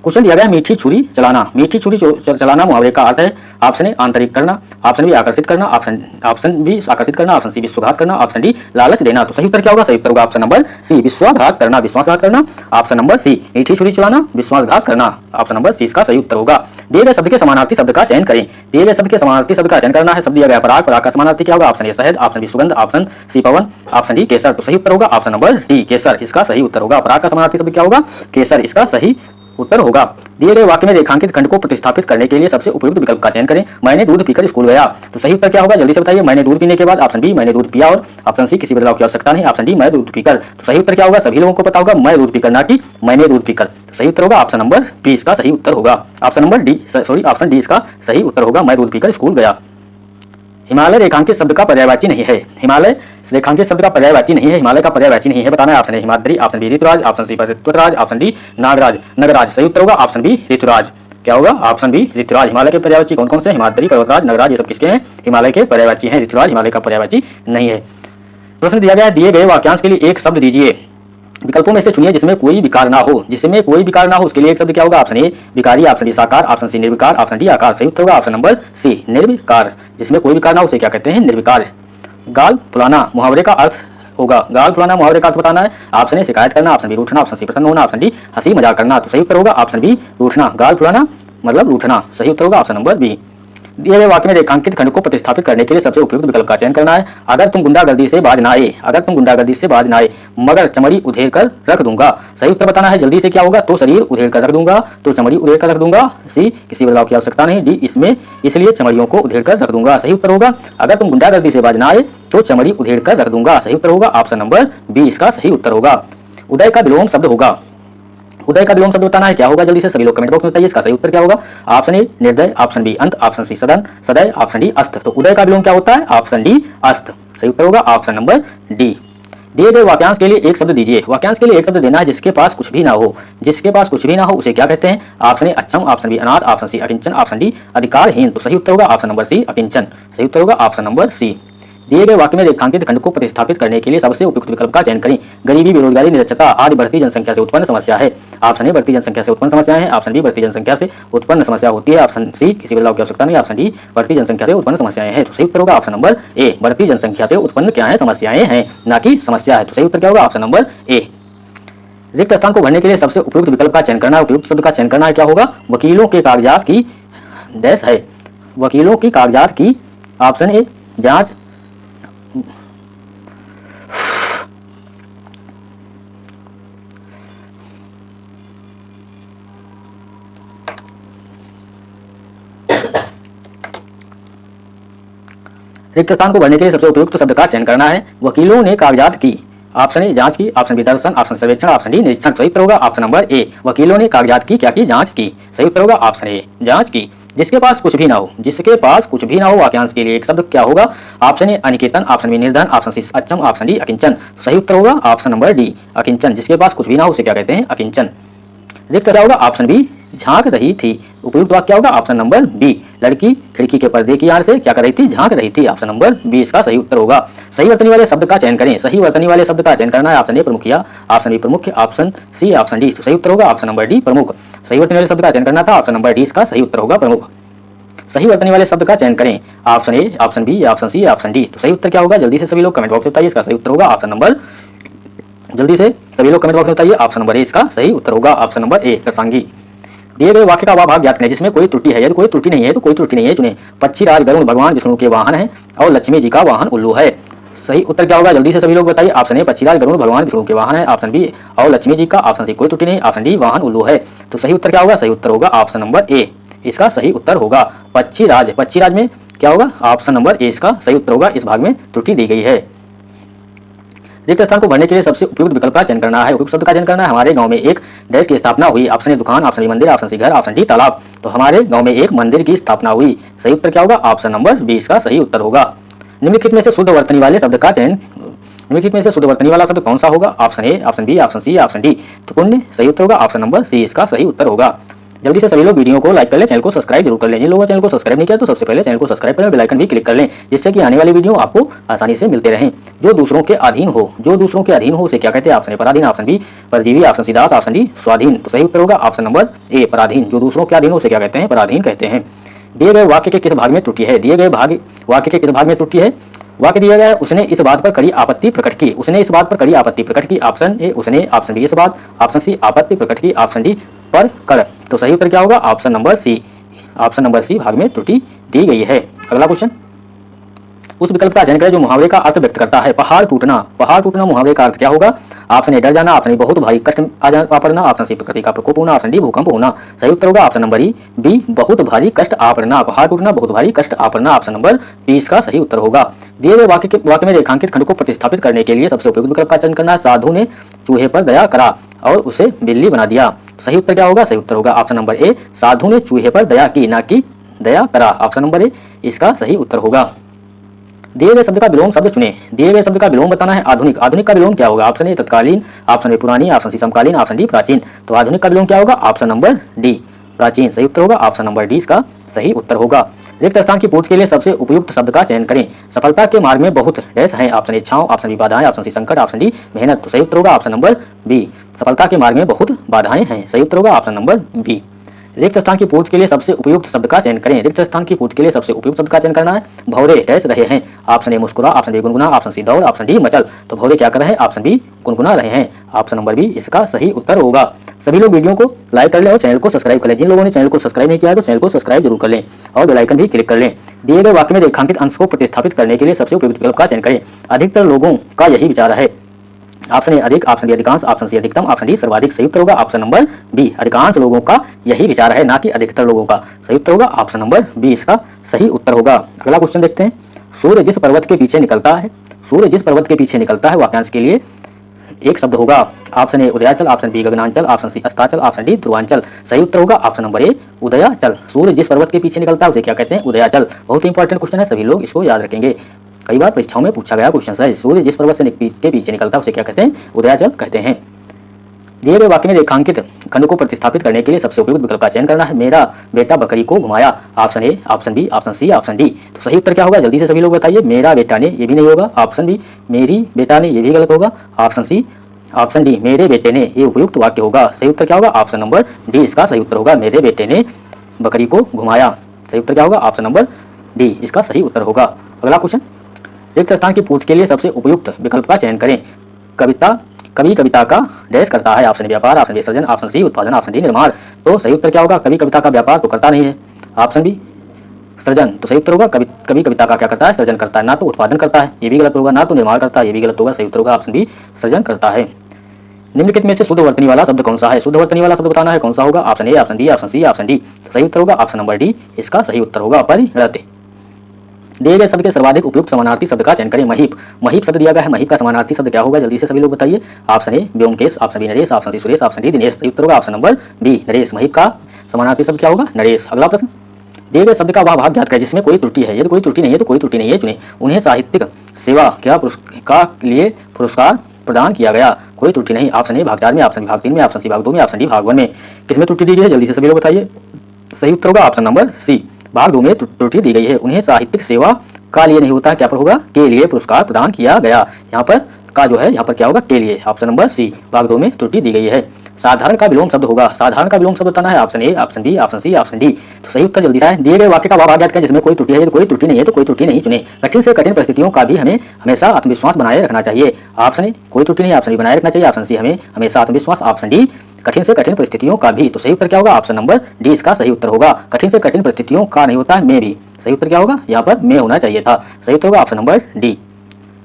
क्वेश्चन दिया गया है मीठी छुरी चलाना। मीठी छुरी चलाना मुहावरे का अर्थ है ऑप्शन ए आंतरिक करना, ऑप्शन बी आकर्षित करना, ऑप्शन बी आकर्षित करना, ऑप्शन सी विश्वासघात करना, ऑप्शन डी लालच देना। तो सही उत्तर क्या होगा? सही उत्तर होगा ऑप्शन नंबर सी विश्वासघात करना। विश्वासघात करना ऑप्शन नंबर सी। मीठी छुरी चलाना विश्वासघात करना ऑप्शन नंबर सी इसका सही उत्तर होगा। दिए गए शब्द के समानार्थी शब्द का चयन करें। दिए गए शब्द के समानार्थी शब्द का चयन करना है। शब्द दिया गया पराग, पराग का समानार्थी क्या होगा? ऑप्शन ए शहद, ऑप्शन बी सुगंध, ऑप्शन सी पवन, ऑप्शन डी केसर। तो सही उत्तर होगा ऑप्शन नंबर डी केसर इसका सही उत्तर होगा। पराग का समानार्थी शब्द क्या होगा? केसर इसका सही उत्तर होगा। दिए गए वाक्य में रेखांकित खंड को प्रतिस्थापित करने के लिए सबसे उपयुक्त विकल्प का चयन करें। मैंने दूध पीकर स्कूल गया। तो सही उत्तर क्या होगा? जल्दी से बताइए। मैंने दूध पीने के बाद, ऑप्शन बी मैंने दूध पिया, और ऑप्शन सी किसी बदलाव की आवश्यकता नहीं, ऑप्शन डी मैं दूध पीकर। तो सही उत्तर क्या होगा? सभी लोगों को पता होगा मैं दूध पीकर, ना कि मैंने दूध पीकर। तो सही उत्तर होगा ऑप्शन नंबर बी इसका सही उत्तर होगा। Option number D sorry option D इसका सही उत्तर होगा, मैं दूध पीकर स्कूल गया। हिमालय रेखांकित शब्द का पर्यायवाची नहीं है। हिमालय रेखांकित शब्द का पर्यायवाची नहीं है। हिमालय का पर्यायवाची नहीं है बताना है। ऑप्शन ए हिमाद्री, ऑप्शन बी ऋतुराज, ऑप्शन सी पर्वतराज, ऑप्शन डी नागराज नगराज। सही उत्तर होगा ऑप्शन बी ऋतुराज। क्या होगा? Option B Rituraj. हिमालय के पर्यायवाची कौन कौन से? हिमाद्री, पर्वतराज, नगराज, ये सब किसके हैं? हिमालय के पर्यायवाची हैं। ऋतुराज हिमालय का पर्यायवाची नहीं है। प्रश्न दिया गया है दिए गए वाक्यांश के लिए एक शब्द दीजिए। विकल्पों में से चुनिए जिसमें कोई विकार ना हो। जिसमें कोई विकार ना हो उसके लिए एक शब्द क्या होगा? ऑप्शन ए विकारी, ऑप्शन बी साकार, ऑप्शन सी निर्विकार, ऑप्शन डी आकार। सही उत्तर होगा ऑप्शन नंबर सी निर्विकार। जिसमें कोई विकार ना हो उसे क्या कहते हैं? निर्विकार। गाल फुलाना मुहावरे का अर्थ होगा। गाल फुलाना मुहावरे का अर्थ बताना है। ऑप्शन ए शिकायत करना, ऑप्शन बी रूठना, ऑप्शन सी प्रसन्न होना, ऑप्शन डी हंसी मजाक करना। तो सही उत्तर होगा ऑप्शन बी रूठना। गाल फुलाना मतलब रूठना। सही उत्तर होगा ऑप्शन नंबर बी। दिए गए वाक्य में रेखांकित खंड को प्रतिस्थापित करने के लिए सबसे उपयुक्त विकल्प का चयन करना है। अगर तुम गुंडागर्दी से बाज ना आए, अगर तुम गुंडागर्दी से बाज ना आए मगर चमड़ी उधेड़ कर रख दूंगा। सही उत्तर बताना है जल्दी से। क्या होगा? तो शरीर उधेड़ कर रख दूंगा, तो चमड़ी उधेड़ कर रख दूंगा। सी किसी बदलाव की आवश्यकता नहीं, डी इसमें इसलिए चमड़ियों को उधेड़ कर रख दूंगा। सही उत्तर होगा अगर तुम गुंडागर्दी से बाज ना आए तो चमड़ी उधेड़ कर रख दूंगा। सही उत्तर होगा ऑप्शन नंबर बी इसका सही उत्तर होगा। उदय का विलोम शब्द होगा। उदय का विलोम शब्द बताना है। क्या होगा? जल्दी से सभी लोग कमेंट बॉक्स में बताइए इसका सही उत्तर क्या होगा। ऑप्शन ए निर्दय, ऑप्शन बी अंत, ऑप्शन सी सदन सदय, ऑप्शन डी अस्त। तो उदय का विलोम क्या होता है? ऑप्शन डी अस्त। सही उत्तर होगा ऑप्शन नंबर डी। दिए गए वाक्यांश के लिए एक शब्द दीजिए। वाक्यांश के लिए एक शब्द देना है जिसके पास कुछ भी ना हो। जिसके पास कुछ भी ना हो उसे क्या कहते हैं? ऑप्शन ए अक्षम, ऑप्शन बी अनाथ, ऑप्शन सी अकिंचन, ऑप्शन डी अधिकारहीन। तो सही उत्तर होगा ऑप्शन नंबर सी अकिंचन। सही उत्तर होगा ऑप्शन नंबर सी। दिए गए वाक्य में रेखांकित खंड को प्रतिस्थापित करने के लिए सबसे उपयुक्त विकल्प का चयन करें। गरीबी, बेरोजगारी, निरक्षरता आदि बढ़ती जनसंख्या से उत्पन्न समस्या है। ऑप्शन ए बढ़ती जनसंख्या से उत्पन्न समस्याएं हैं, ऑप्शन बी बढ़ती जनसंख्या से उत्पन्न समस्या होती है, ऑप्शन सी किसी बदलाव की आवश्यकता नहीं, ऑप्शन डी बढ़ती जनसंख्या से उत्पन्न समस्याएं हैं। तो सही उत्तर होगा ऑप्शन नंबर ए बढ़ती जनसंख्या से उत्पन्न क्या है? समस्याएं हैं, ना कि समस्या है। तो सही उत्तर क्या होगा? ऑप्शन नंबर ए। रिक्त स्थान को भरने के लिए सबसे उपयुक्त विकल्प का चयन करना है। उपयुक्त शब्द का चयन करना है। क्या होगा? वकीलों के कागजात की डैश है। वकीलों की कागजात की ऑप्शन ए जांच, रिक्त स्थान को भरने के लिए सबसे उपयुक्त शब्द का चयन करना है। वकीलों ने कागजात की ऑप्शन ए जांच की, ऑप्शन बी दर्शन, ऑप्शन सर्वेक्षण, ऑप्शन डी निरीक्षण। सही उत्तर होगा ऑप्शन नंबर ए वकीलों ने कागजात की क्या की? जांच की। सही उत्तर होगा ऑप्शन ए जांच की। जिसके पास कुछ भी ना हो। जिसके पास कुछ भी ना हो वाक्यांश के लिए एक शब्द क्या होगा? ऑप्शन ए अनिकेतन, ऑप्शन बी निर्धन, ऑप्शन सी अक्षम, ऑप्शन डी अकिंचन। सही उत्तर होगा ऑप्शन नंबर डी अकिंचन। जिसके पास कुछ भी ना हो उसे क्या कहते हैं? अकिंचन। रिक्त क्या होगा? ऑप्शन बी झांक रही थी। उपयुक्त वाक्य क्या होगा? ऑप्शन नंबर बी लड़की खिड़की के पर्दे की आड़ से क्या कर रही थी? झांक रही थी। ऑप्शन नंबर बी इसका सही उत्तर होगा। सही वर्तनी वाले शब्द का चयन करें। सही वर्तनी वाले शब्द का चयन करना है। ऑप्शन ए प्रमुखिया, ऑप्शन बी प्रमुख, ऑप्शन सी ऑप्शन डी। सही उत्तर होगा ऑप्शन नंबर डी प्रमुख। सही वर्तनी वाले शब्द का चयन करना था। ऑप्शन नंबर डी इसका सही उत्तर होगा प्रमुख। सही वर्तनी वाले शब्द का चयन करें। Option A, option B, option C, option D. तो सही उत्तर क्या होगा? जल्दी से सभी लोग कमेंट बॉक्स में बताइए इसका सही उत्तर होगा ऑप्शन नंबर, जल्दी से सभी लोग कमेंट बॉक्स में बताइए ऑप्शन नंबर ए इसका सही उत्तर होगा ऑप्शन नंबर ए कृषांगी। दिए गए वाक्य का भाग ज्ञात करें जिसमें कोई त्रुटि है। यदि कोई त्रुटि नहीं है तो कोई त्रुटि नहीं है चुने। पक्षीराज गरुड़ भगवान विष्णु के वाहन है और लक्ष्मी जी का वाहन उल्लू है। सही उत्तर क्या होगा? जल्दी से सभी लोग बताइए। ऑप्शन ए पक्षीराज गरुड़ भगवान विष्णु के वाहन है, ऑप्शन बी और लक्ष्मी जी का, ऑप्शन सी कोई त्रुटि नहीं, ऑप्शन डी वाहन उल्लू है। तो सही उत्तर क्या होगा? सही उत्तर होगा ऑप्शन नंबर ए इसका सही उत्तर होगा पक्षीराज। पक्षीराज में क्या होगा? ऑप्शन नंबर ए इसका सही उत्तर होगा। इस भाग में त्रुटि दी गई है। रिक्त स्थान को भरने के लिए सबसे उपयुक्त विकल्प का चयन करना है। उपयुक्त शब्द का चयन करना है। हमारे गांव में एक डैश की स्थापना हुई। ऑप्शन ए दुकान, ऑप्शन बी मंदिर, ऑप्शन सी घर, ऑप्शन डी तालाब। तो हमारे गांव में एक मंदिर की स्थापना हुई। सही उत्तर क्या होगा? ऑप्शन नंबर बी इसका सही उत्तर होगा। निम्नलिखित में से शुद्ध वर्तनी वाले शब्द का चयन, निम्नलिखित में से शुद्ध वर्तनी वाला शब्द कौन सा होगा? Option A, option B, option C, option D. तो पुण्य सही उत्तर होगा ऑप्शन नंबर सी इसका सही उत्तर होगा। जल्दी से सभी लोग वीडियो को लाइक कर लें, चैनल को सब्सक्राइब जरूर कर लें। जिन लोगों ने चैनल को सब्सक्राइब नहीं किया तो सबसे पहले चैनल को सब्सक्राइब करें, बेल आइकन भी क्लिक कर लें, जिससे कि आने वाली वीडियो आपको आसानी से मिलते रहें। जो दूसरों के अधीन हो, जो दूसरों के अधीन हो उसे क्या कहते हैं? ऑप्शन ए पराधीन, ऑप्शन बी परजीवी, ऑप्शन सी दास, ऑप्शन डी स्वाधीन। तो सही उत्तर होगा ऑप्शन नंबर ए पराधीन। जो दूसरों के अधीन हो उसे क्या कहते हैं? पराधीन कहते हैं। दिए गए वाक्य के किस भाग में त्रुटि है? दिए गए वाक्य के किस भाग में त्रुटि है? वाक्य दिया गया है, उसने इस बात पर कड़ी आपत्ति प्रकट की। उसने इस बात पर कड़ी आपत्ति प्रकट की। ऑप्शन ए उसने, ऑप्शन बी इस बात, ऑप्शन सी आपत्ति प्रकट की, ऑप्शन डी पर कर। तो सही उत्तर क्या होगा? Option number C. Option number C भाग में त्रुटि दी गई है। अगला क्वेश्चन, उस विकल्प का चयन करें जो मुहावरे का अर्थ व्यक्त करता है। पहाड़ टूटना। पहाड़ टूटना मुहावरे का अर्थ क्या होगा? ऑप्शन ए डर जाना, ऑप्शन बी बहुत भारी कष्ट आ पड़ना, ऑप्शन सी प्रकृति का प्रकोप होना, ऑप्शन डी भूकंप होना। सही उत्तर होगा ऑप्शन नंबर बी बहुत भारी कष्ट आ पड़ना। पहाड़ टूटना, बहुत भारी कष्ट आ पड़ना, ऑप्शन नंबर बी इसका सही उत्तर होगा। दिए गए वाक्य में रेखांकित खंड को प्रतिस्थापित करने के लिए सबसे उपयुक्त विकल्प का चयन करना है। साधु ने चूहे पर दया करा और उसे बिल्ली बना दिया। सही उत्तर क्या होगा? सही उत्तर होगा ऑप्शन नंबर ए साधु ने चूहे पर दया की, ना कि दया करा। ऑप्शन नंबर ए इसका सही उत्तर होगा। दिए गए शब्द का विलोम शब्द चुने। दिए गए शब्द का विलोम बताना है। आधुनिक। आधुनिक का विलोम क्या होगा? ऑप्शन ए तत्कालीन, ऑप्शन बी पुरानी, ऑप्शन सी समकालीन, ऑप्शन डी प्राचीन। तो आधुनिक का विलोम क्या होगा? ऑप्शन नंबर डी प्राचीन। सही उत्तर होगा ऑप्शन नंबर डी इसका सही उत्तर होगा। रिक्त स्थान की पूर्ति के लिए सबसे उपयुक्त शब्द का चयन करें। सफलता के मार्ग में बहुत डैश है। ऑप्शन ए इच्छाओं, ऑप्शन बी बाधाएं, ऑप्शन सी संकट, ऑप्शन डी मेहनत। तो सही उत्तर होगा ऑप्शन नंबर बी। सफलता के मार्ग में बहुत बाधाएं हैं। सही उत्तर होगा ऑप्शन नंबर बी। रिक्त स्थान की पूर्ति के लिए सबसे उपयुक्त शब्द का चयन करें। रिक्त स्थान की पूर्ति के लिए सबसे उपयुक्त शब्द का चयन करना है। भौरे डैश रहे हैं। ऑप्शन ए मुस्कुरा, ऑप्शन बी गुनगुना, ऑप्शन सी दौड़, ऑप्शन डी मचल। तो भौरे क्या कर रहे हैं? ऑप्शन बी गुनगुना रहे हैं। ऑप्शन नंबर बी इसका सही उत्तर होगा। सभी लोग वीडियो को लाइक कर लें और चैनल को सब्सक्राइब कर लें। जिन लोगों ने चैनल को सब्सक्राइब नहीं किया है तो चैनल को सब्सक्राइब जरूर कर लें और बेल आइकन भी क्लिक कर लें। दिए गए वाक्य में रेखांकित अंश को प्रतिस्थापित करने के लिए सबसे उपयुक्त विकल्प का चयन करें। अधिकतर लोगों का यही विचार है। ऑप्शन ए अधिक, ऑप्शन बी अधिकांश, ऑप्शन सी अधिकतम, ऑप्शन डी सर्वाधिक। सही उत्तर होगा ऑप्शन नंबर बी। अधिकांश लोगों का यही विचार है, ना कि अधिकतर लोगों का। सही उत्तर होगा ऑप्शन नंबर बी इसका सही उत्तर होगा। अगला क्वेश्चन देखते हैं। सूर्य जिस पर्वत के पीछे निकलता है, सूर्य जिस पर्वत के पीछे निकलता है वाक्यांश के लिए एक शब्द होगा। ऑप्शन ए उदयाचल, ऑप्शन बी गगनांचल, ऑप्शन सी अस्ताचल, ऑप्शन डी ध्रुवांचल। सही उत्तर होगा ऑप्शन नंबर ए उदयाचल। सूर्य जिस पर्वत के पीछे निकलता है उसे क्या कहते हैं? उदयाचल। बहुत ही इंपॉर्टेंट क्वेश्चन है, सभी लोग इसको याद रखेंगे। कई बार परीक्षाओं में पूछा गया क्वेश्चन है। सूर्य जिस पर्वत के पीछे निकलता है उसे क्या कहते हैं? उदयाचल कहते हैं। दिए गए वाक्य में रेखांकित खंड को प्रतिस्थापित करने के लिए सबसे उपयुक्त विकल्प का चयन करना है। मेरा बेटा बकरी को घुमाया। Option A, option B, option C, option D. तो सही उत्तर क्या होगा? जल्दी से सभी लोग बताइए। मेरा बेटा ने, ये भी नहीं होगा। ऑप्शन बी मेरी बेटा ने, ये भी गलत होगा। ऑप्शन सी, ऑप्शन डी मेरे बेटे ने, ये उपयुक्त वाक्य होगा। सही उत्तर क्या होगा? ऑप्शन नंबर डी इसका सही उत्तर होगा। मेरे बेटे ने बकरी को घुमाया। सही उत्तर क्या होगा? ऑप्शन नंबर डी इसका सही उत्तर होगा। अगला क्वेश्चन, रिक्त स्थान की पूर्ति के लिए सबसे उपयुक्त विकल्प का चयन करें। कवि कविता का डैश करता है। ऑप्शन व्यापार, ऑप्शन बी सृजन, ऑप्शन सी उत्पादन, ऑप्शन डी निर्माण। तो सही उत्तर क्या होगा? कवि कविता का व्यापार तो करता नहीं है। ऑप्शन बी सृजन। तो सही उत्तर होगा कवि कविता का क्या करता है? सृजन करता है। ना तो उत्पादन करता है, ये भी गलत होगा। ना तो निर्माण करता है, ये भी गलत होगा। सही उत्तर होगा ऑप्शन बी सृजन करता है। निम्नलिखित में से शुद्ध वर्तनी वाला शब्द कौन सा है? शुद्ध वर्तनी वाला शब्द बताना है। कौन सा होगा? Option A, option B, option C, option D. तो सही उत्तर होगा ऑप्शन नंबर डी इसका सही उत्तर होगा। परिणत। दिए गए शब्द के सर्वाधिक उपयुक्त समानार्थी शब्द का चयन करें। महीप। महीप शब्द दिया गया है, महीप का समानार्थी शब्द क्या होगा? जल्दी से सभी लोग बताइए। ऑप्शन ए व्योमकेश, ऑप्शन बी नरेश, ऑप्शन सी सुरेश, ऑप्शन डी दिनेश। सही उत्तर होगा ऑप्शन नंबर बी नरेश। महीप का समानार्थी शब्द क्या होगा? नरेश। अगला प्रश्न, दिए गए शब्द का वह भाग ज्ञात करें जिसमें कोई त्रुटि है। यदि कोई त्रुटि नहीं है तो कोई त्रुटि नहीं है चुने। उन्हें साहित्यिक सेवा का लिए पुरस्कार प्रदान किया गया। कोई त्रुटि नहीं। ऑप्शन ए भाग 4 में, ऑप्शन बी भाग 3 में, ऑप्शन सी भाग 2 में, ऑप्शन डी भाग 1 में। किसमें त्रुटि दी गई है? जल्दी से सभी लोग बताइए। सही उत्तर होगा ऑप्शन नंबर सी भाग 2 में त्रुटि दी गई है। उन्हें साहित्यिक सेवा का लिए नहीं होता, क्या पर होगा? के लिए पुरस्कार प्रदान किया गया। यहाँ पर का जो है यहाँ पर क्या होगा? के लिए। ऑप्शन नंबर सी भाग 2 में त्रुटि दी गई है। साधारण का विलोम शब्द होगा। साधारण का विलोम शब्द बताना है। Option A, option B, option C, option D. तो सही उत्तर जल्दी से दिए गए वाक्य का वह भाग ज्ञात करें जिसमें कोई त्रुटि है। कोई त्रुटि नहीं है तो कोई त्रुटि नहीं चुने। कठिन से कठिन परिस्थितियों का भी हमें हमेशा आत्मविश्वास बनाए रखना चाहिए। ऑप्शन ए कोई त्रुटि नहीं, ऑप्शन बी बनाए रखना चाहिए, ऑप्शन सी हमें हमेशा आत्मविश्वास, ऑप्शन डी कठिन से कठिन परिस्थितियों का भी। तो सही उत्तर क्या होगा? ऑप्शन नंबर डी इसका सही उत्तर होगा। कठिन से कठिन परिस्थितियों का नहीं होता है, में भी। सही उत्तर क्या होगा? यहाँ पर में होना चाहिए था। सही उत्तर होगा ऑप्शन नंबर डी।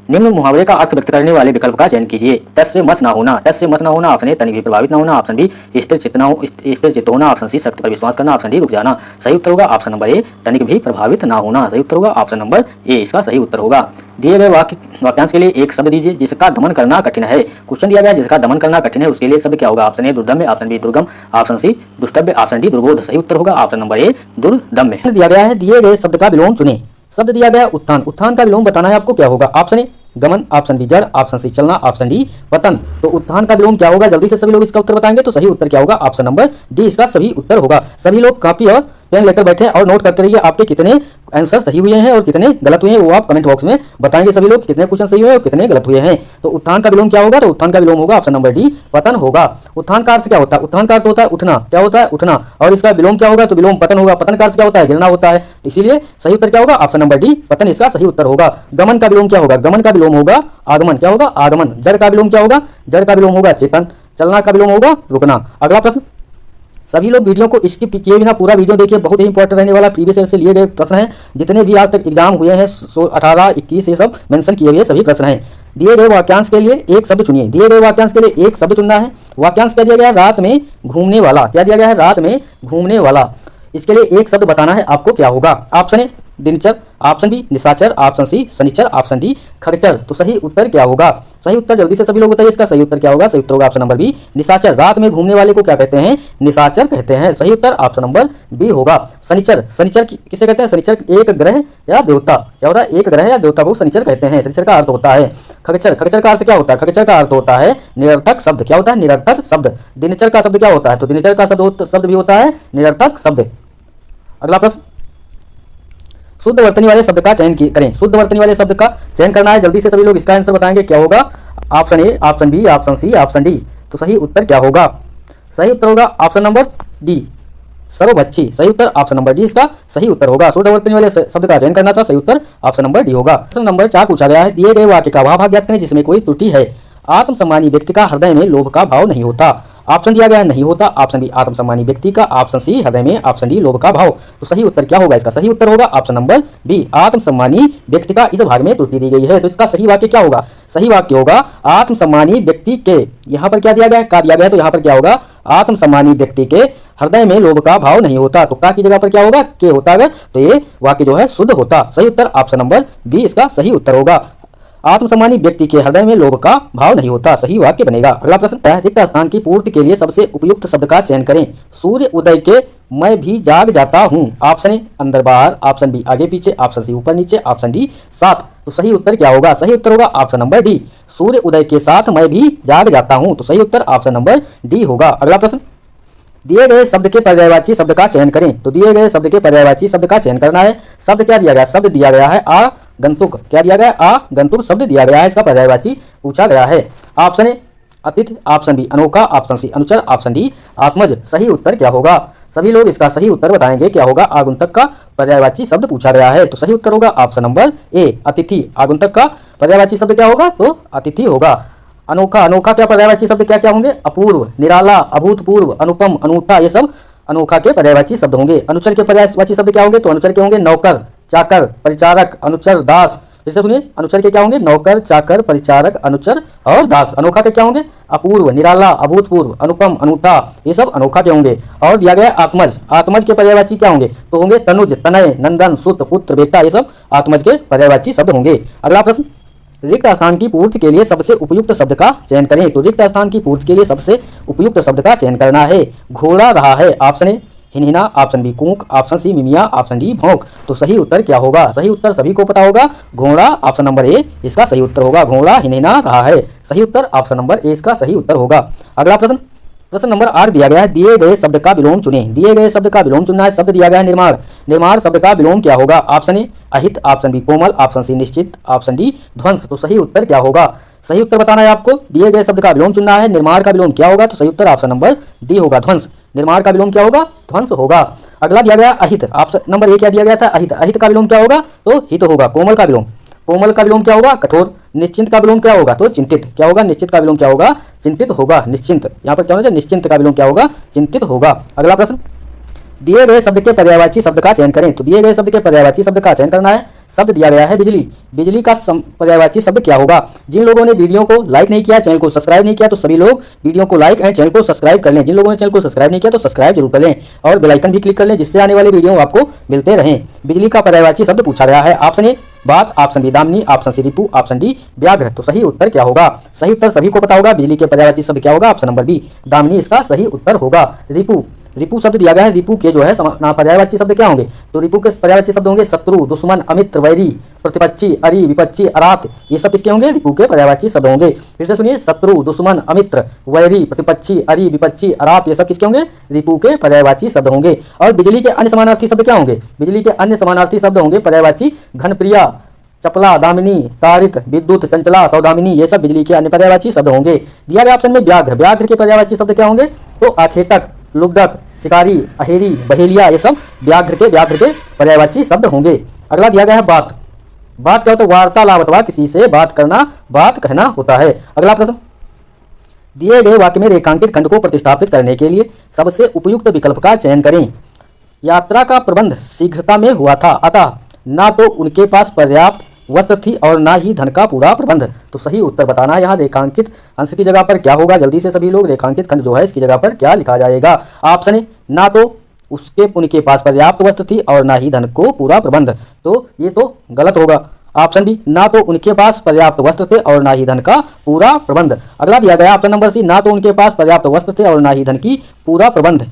निम्न मुहावरे का अर्थ व्यक्त करने वाले विकल्प का चयन कीजिए। टस से मस ना होना। टस से मस ना होना। ऑप्शन ए तनिक भी प्रभावित ना होना। ऑप्शन बी स्थिर चित्त होना। ऑप्शन सी सत्य पर विश्वास करना। ऑप्शन डी रुक जाना। सही उत्तर होगा ऑप्शन नंबर ए तनिक भी प्रभावित ना होना। सही उत्तर होगा ऑप्शन नंबर ए इसका सही उत्तर होगा। दिए गए वाक्यांश के लिए एक शब्द दीजिए जिसका दमन करना कठिन है। क्वेश्चन दिया गया है जिसका दमन करना कठिन है, उसके लिए एक शब्द क्या होगा? ऑप्शन ए दुर्दम्य, ऑप्शन बी दुर्गम, ऑप्शन सी दुष्टव्य, ऑप्शन डी दुर्बोध। सही उत्तर होगा ऑप्शन नंबर ए दुर्दम्य। दिया गया है दिए गए शब्द का विलोम चुने। शब्द दिया गया उत्थान। उत्थान का विलोम बताना है आपको, क्या होगा? ऑप्शन ए गमन, ऑप्शन बी जड़, ऑप्शन सी चलना, ऑप्शन डी पतन। तो उत्थान का विलोम क्या होगा, जल्दी से सभी लोग इसका उत्तर बताएंगे। तो सही उत्तर क्या होगा, ऑप्शन नंबर डी इसका सही उत्तर होगा। सभी लोग कॉपी और पेन लेकर बैठे और नोट करते रहिए आपके कितने आंसर सही हुए हैं और कितने गलत हुए हैं, वो आप कमेंट बॉक्स में बताएंगे सभी लोग कितने क्वेश्चन सही हुए और कितने गलत हुए हैं। तो उत्थान का विलोम क्या होगा, तो उत्थान का विलोम होगा ऑप्शन नंबर डी पतन होगा। उत्थान का अर्थ क्या होता है, उत्थान का अर्थ होता है उठना, क्या होता है उठना, और इसका विलोम क्या होगा, तो विलोम पतन होगा। पतन का अर्थ क्या होता है, गिरना होता है। इसीलिए सही उत्तर क्या होगा, ऑप्शन नंबर डी पतन इसका सही उत्तर होगा। गमन का विलोम क्या होगा, गमन का विलोम होगा आगमन, क्या होगा आगमन। जड़ का विलोम क्या होगा, जड़ का विलोम होगा चेतन। चलना का विलोम होगा रुकना। अगला प्रश्न, सभी लोग वीडियो को स्किप किए बिना पूरा वीडियो देखिए, बहुत ही इंपॉर्टेंट रहने वाला प्रीवियस ईयर से लिए गए प्रश्न हैं। जितने भी आज तक एग्जाम हुए हैं 18, 21 ये सब मेंशन किए हुए सभी प्रश्न हैं। दिए गए वाक्यांश के लिए एक शब्द चुनिए। दिए गए वाक्यांश के लिए एक शब्द चुनना है। वाक्यांश क्या दिया गया है, रात में घूमने वाला। क्या दिया गया है, रात में घूमने वाला। इसके लिए एक शब्द बताना है आपको, क्या होगा। ऑप्शन ए दिनचर, ऑप्शन बी निशाचर, ऑप्शन सी शनिचर, ऑप्शन डी खड़चर। तो सही उत्तर क्या होगा, सही उत्तर जल्दी से सभी लोग बताइए इसका सही उत्तर क्या होगा। सही उत्तर होगा ऑप्शन नंबर बी निशाचर। रात में घूमने वाले को क्या कहते हैं, निशाचर कहते हैं। सही उत्तर ऑप्शन नंबर बी होगा। शनिचर, शनिचर किसे कहते हैं, शनिचर एक ग्रह या देवता, क्या होता है एक ग्रह या देवता को शनिचर कहते हैं। शनिचर का अर्थ होता है खगचर। खगचर का अर्थ क्या होता है, खगचर का अर्थ होता है निरर्थक शब्द। क्या होता है, निरर्थक शब्द। दिनचर का शब्द क्या होता है, तो दिनचर का शब्द भी होता है निरर्थक शब्द। अगला प्रश्न, शुद्ध वर्तनी वाले शब्द का चयन करें। शुद्ध वर्तनी वाले शब्द का चयन करना है, जल्दी से सभी लोग इसका आंसर बताएंगे। क्या होगा, option A, option B, option C, option D. तो सही उत्तर क्या होगा, सही उत्तर होगा ऑप्शन नंबर डी सर्वभक्षी। सही उत्तर ऑप्शन नंबर डी इसका सही उत्तर होगा। शुद्ध वर्तनी वाले शब्द का चयन करना था, सही उत्तर ऑप्शन नंबर डी होगा। प्रश्न नंबर 4 पूछा गया है, दिए गए वाक्य का वह भाग ज्ञात करें जिसमें कोई त्रुटि है। आत्मसम्मानी व्यक्ति का हृदय में लोभ का भाव नहीं होता। ऑप्शन दिया गया है नहीं होता, ऑप्शन बी आत्मसम्मानी व्यक्ति का, ऑप्शन सी हृदय में, ऑप्शन डी लोभ का भाव। तो सही उत्तर क्या होगा, इसका सही उत्तर होगा ऑप्शन नंबर बी आत्मसम्मानी व्यक्ति का इस भाग में त्रुटि दी गई है। तो इसका सही वाक्य क्या होगा, सही वाक्य होगा आत्मसम्मानी व्यक्ति के, यहाँ पर क्या दिया गया है, का दिया गया है, तो यहाँ पर क्या होगा आत्मसम्मानी व्यक्ति के हृदय में लोभ का भाव नहीं होता। तो का की जगह पर क्या होगा, के होता अगर, तो ये वाक्य जो है शुद्ध होता। सही उत्तर ऑप्शन नंबर बी इसका सही उत्तर होगा। आत्मसम्मानी व्यक्ति के हृदय में लोभ का भाव नहीं होता, सही वाक्य बनेगा। अगला प्रश्न, रिक्त स्थान की पूर्ति के लिए सबसे उपयुक्त शब्द का चयन करें। सूर्य उदय के मैं भी जाग जाता हूँ। ऑप्शन ए अंदर बाहर, ऑप्शन बी आगे पीछे, ऑप्शन सी ऊपर नीचे, ऑप्शन डी साथ। तो सही उत्तर क्या होगा, सही उत्तर होगा ऑप्शन नंबर डी सूर्य उदय के साथ मैं भी जाग जाता हूँ। तो सही उत्तर ऑप्शन नंबर डी होगा। अगला प्रश्न, दिए गए शब्द के पर्यायवाची शब्द का चयन करें। तो दिए गए शब्द के पर्यायवाची शब्द का चयन करना है। शब्द क्या दिया गया, शब्द दिया गया है आगंतुक। क्या दिया गया है, आगंतुक शब्द दिया गया है, इसका पर्यायवाची पूछा गया है। ऑप्शन ए अतिथि, ऑप्शन बी अनोखा, ऑप्शन सी अनुचर, ऑप्शन डी आत्मज। सही उत्तर क्या होगा, सभी लोग इसका सही उत्तर बताएंगे। क्या होगा, आगंतुक का पर्यायवाची शब्द पूछा गया है, तो सही उत्तर होगा ऑप्शन नंबर ए अतिथि। आगंतुक का पर्यायवाची शब्द क्या होगा, तो अतिथि होगा। अनोखा, अनोखा क्या पर्यायवाची शब्द क्या क्या होंगे, अपूर्व, निराला, अभूतपूर्व, अनुपम, अनूठा, ये सब अनोखा के पर्यायवाची शब्द होंगे। अनुचर के पर्यायवाची शब्द क्या होंगे, तो अनुचर के होंगे नौकर, चाकर, परिचारक, अनुचर, दास। जैसे सुनिए, अनुचर के क्या होंगे, नौकर, चाकर, परिचारक, अनुचर और दास। अनोखा के क्या होंगे, अपूर्व, निराला, अभूतपूर्व, अनुपम, अनूठा, ये सब अनोखा के होंगे। और दिया गया आत्मज, आत्मज के पर्यायवाची क्या होंगे, तो होंगे तनुज, तनय, नंदन, सुत, पुत्र, बेटा, ये सब आत्मज के पर्यायवाची शब्द होंगे। अगला प्रश्न, रिक्त स्थान की पूर्ति के लिए सबसे उपयुक्त शब्द का चयन करें। तो रिक्त स्थान की पूर्ति के लिए सबसे उपयुक्त शब्द का चयन करना है। घोड़ा रहा है, ऑप्शन ए हिनहिना, ऑप्शन बी कूक, ऑप्शन सी मिमिया, ऑप्शन डी भौंक। तो सही उत्तर क्या होगा, सही उत्तर सभी को पता होगा, घोड़ा, ऑप्शन नंबर ए इसका सही उत्तर होगा। घोड़ा हिनहिना रहा है, सही उत्तर ऑप्शन नंबर ए इसका सही उत्तर होगा। अगला प्रश्न, प्रश्न नंबर 8 दिया गया है, दिए गए शब्द का विलोम चुनें। दिए गए शब्द का विलोम चुनना है। शब्द दिया गया है निर्माण, निर्माण शब्द का विलोम क्या होगा। ऑप्शन ए अहित, ऑप्शन बी कोमल, ऑप्शन सी निश्चित, ऑप्शन डी ध्वंस। तो सही उत्तर क्या होगा, सही उत्तर बताना है आपको। दिए गए शब्द का विलोम चुनना है। निर्माण का विलोम क्या होगा, तो सही उत्तर ऑप्शन नंबर डी होगा, ध्वंस। निर्माण का विलोम क्या होगा, ध्वंस होगा। अगला दिया गया अहित, ऑप्शन नंबर ए क्या दिया गया था, अहित। अहित का विलोम क्या होगा, तो हित होगा। कोमल का विलोम, कोमल का विलोम क्या होगा, कठोर। निश्चिंत का विलोम क्या होगा, तो चिंतित। क्या होगा, निश्चित का विलोम क्या होगा, चिंतित होगा, निश्चिंत। यहाँ पर क्या होगा, निश्चिंत का विलोम क्या होगा, चिंतित होगा। अगला प्रश्न, दिए गए शब्द के पर्यायवाची शब्द का चयन करें। तो दिए गए शब्द के पर्यायवाची शब्द का चयन करना है। शब्द दिया गया है बिजली, बिजली का पर्यायवाची शब्द क्या होगा। जिन लोगों ने वीडियो को लाइक नहीं किया, चैनल को सब्सक्राइब नहीं किया, तो सभी लोग वीडियो को लाइक एंड चैनल को सब्सक्राइब कर लें। जिन लोगों ने चैनल को सब्सक्राइब नहीं किया, तो सब्सक्राइब जरूर कर लें और बेल आइकन भी क्लिक कर लें, जिससे आने वाले वीडियो आपको मिलते रहें। बिजली का पर्यायवाची शब्द पूछा गया है। ऑप्शन ए बात, ऑप्शन बी दामिनी, ऑप्शन सी रिपु, ऑप्शन डी व्याघ्र। तो सही उत्तर क्या होगा, सही उत्तर सभी को पता होगा। बिजली के पर्यायवाची शब्द क्या होगा, ऑप्शन नंबर बी दामिनी इसका सही उत्तर होगा। रिपु, रिपु शब्द दिया गया है, रिपु के जो है पर्यायवाची शब्द क्या होंगे, तो रिपु के पर्यायवाची शब्द होंगे शत्रु, दुश्मन, अमित्र, वैरी, प्रतिपक्षी, अरि, विपक्षी, अरात। ये सब किसके होंगे, रिपु के पर्यायवाची शब्द होंगे। फिर से सुनिए, शत्रु, दुश्मन, अमित्र, वैरी, प्रतिपक्षी, अरि, विपक्षी, अरात, ये सब किसके होंगे, रिपु के पर्यायवाची शब्द होंगे। और बिजली के अन्य समानार्थी शब्द क्या होंगे, बिजली के अन्य समानार्थी शब्द होंगे पर्यायवाची घनप्रिया, चपला, दामिनी, तारिक, विद्युत, चंचला, सौदामिनी, ये सब बिजली के अन्य पर्यायवाची शब्द होंगे। दिया गया ऑप्शन में व्याघ्र, व्याघ्र के पर्यायवाची शब्द क्या होंगे, तो आखेटक, लुब्धक, शिकारी, अहेरी, बहेलिया, ये सब व्याघ्र के पर्यायवाची शब्द होंगे। अगला दिया गया है बात, बात क्या होता है, वार्तालाप अथवा किसी से बात करना, बात कहना होता है। अगला प्रश्न, दिए गए वाक्य में रेखांकित खंड को प्रतिस्थापित करने के लिए सबसे उपयुक्त विकल्प का चयन करें। यात्रा का प्रबंध शीघ्रता में हुआ था, अतः ना तो उनके पास पर्याप्त वस्त्र थी और ना ही धन का पूरा प्रबंध। तो सही उत्तर बताना है। यहाँ रेखांकित अंश की जगह पर क्या होगा, जल्दी से सभी लोग, रेखांकित खंड जो है इसकी जगह पर क्या लिखा जाएगा। ऑप्शन ए, ना तो उनके पास पर्याप्त वस्त्र थी और ना ही धन को पूरा प्रबंध, तो ये तो गलत होगा। ऑप्शन बी, ना तो उनके पास पर्याप्त वस्त्र थे और ना ही धन का पूरा प्रबंध। अगला दिया गया ऑप्शन नंबर सी, ना तो उनके पास पर्याप्त वस्त्र थे और ना ही धन की पूरा प्रबंध।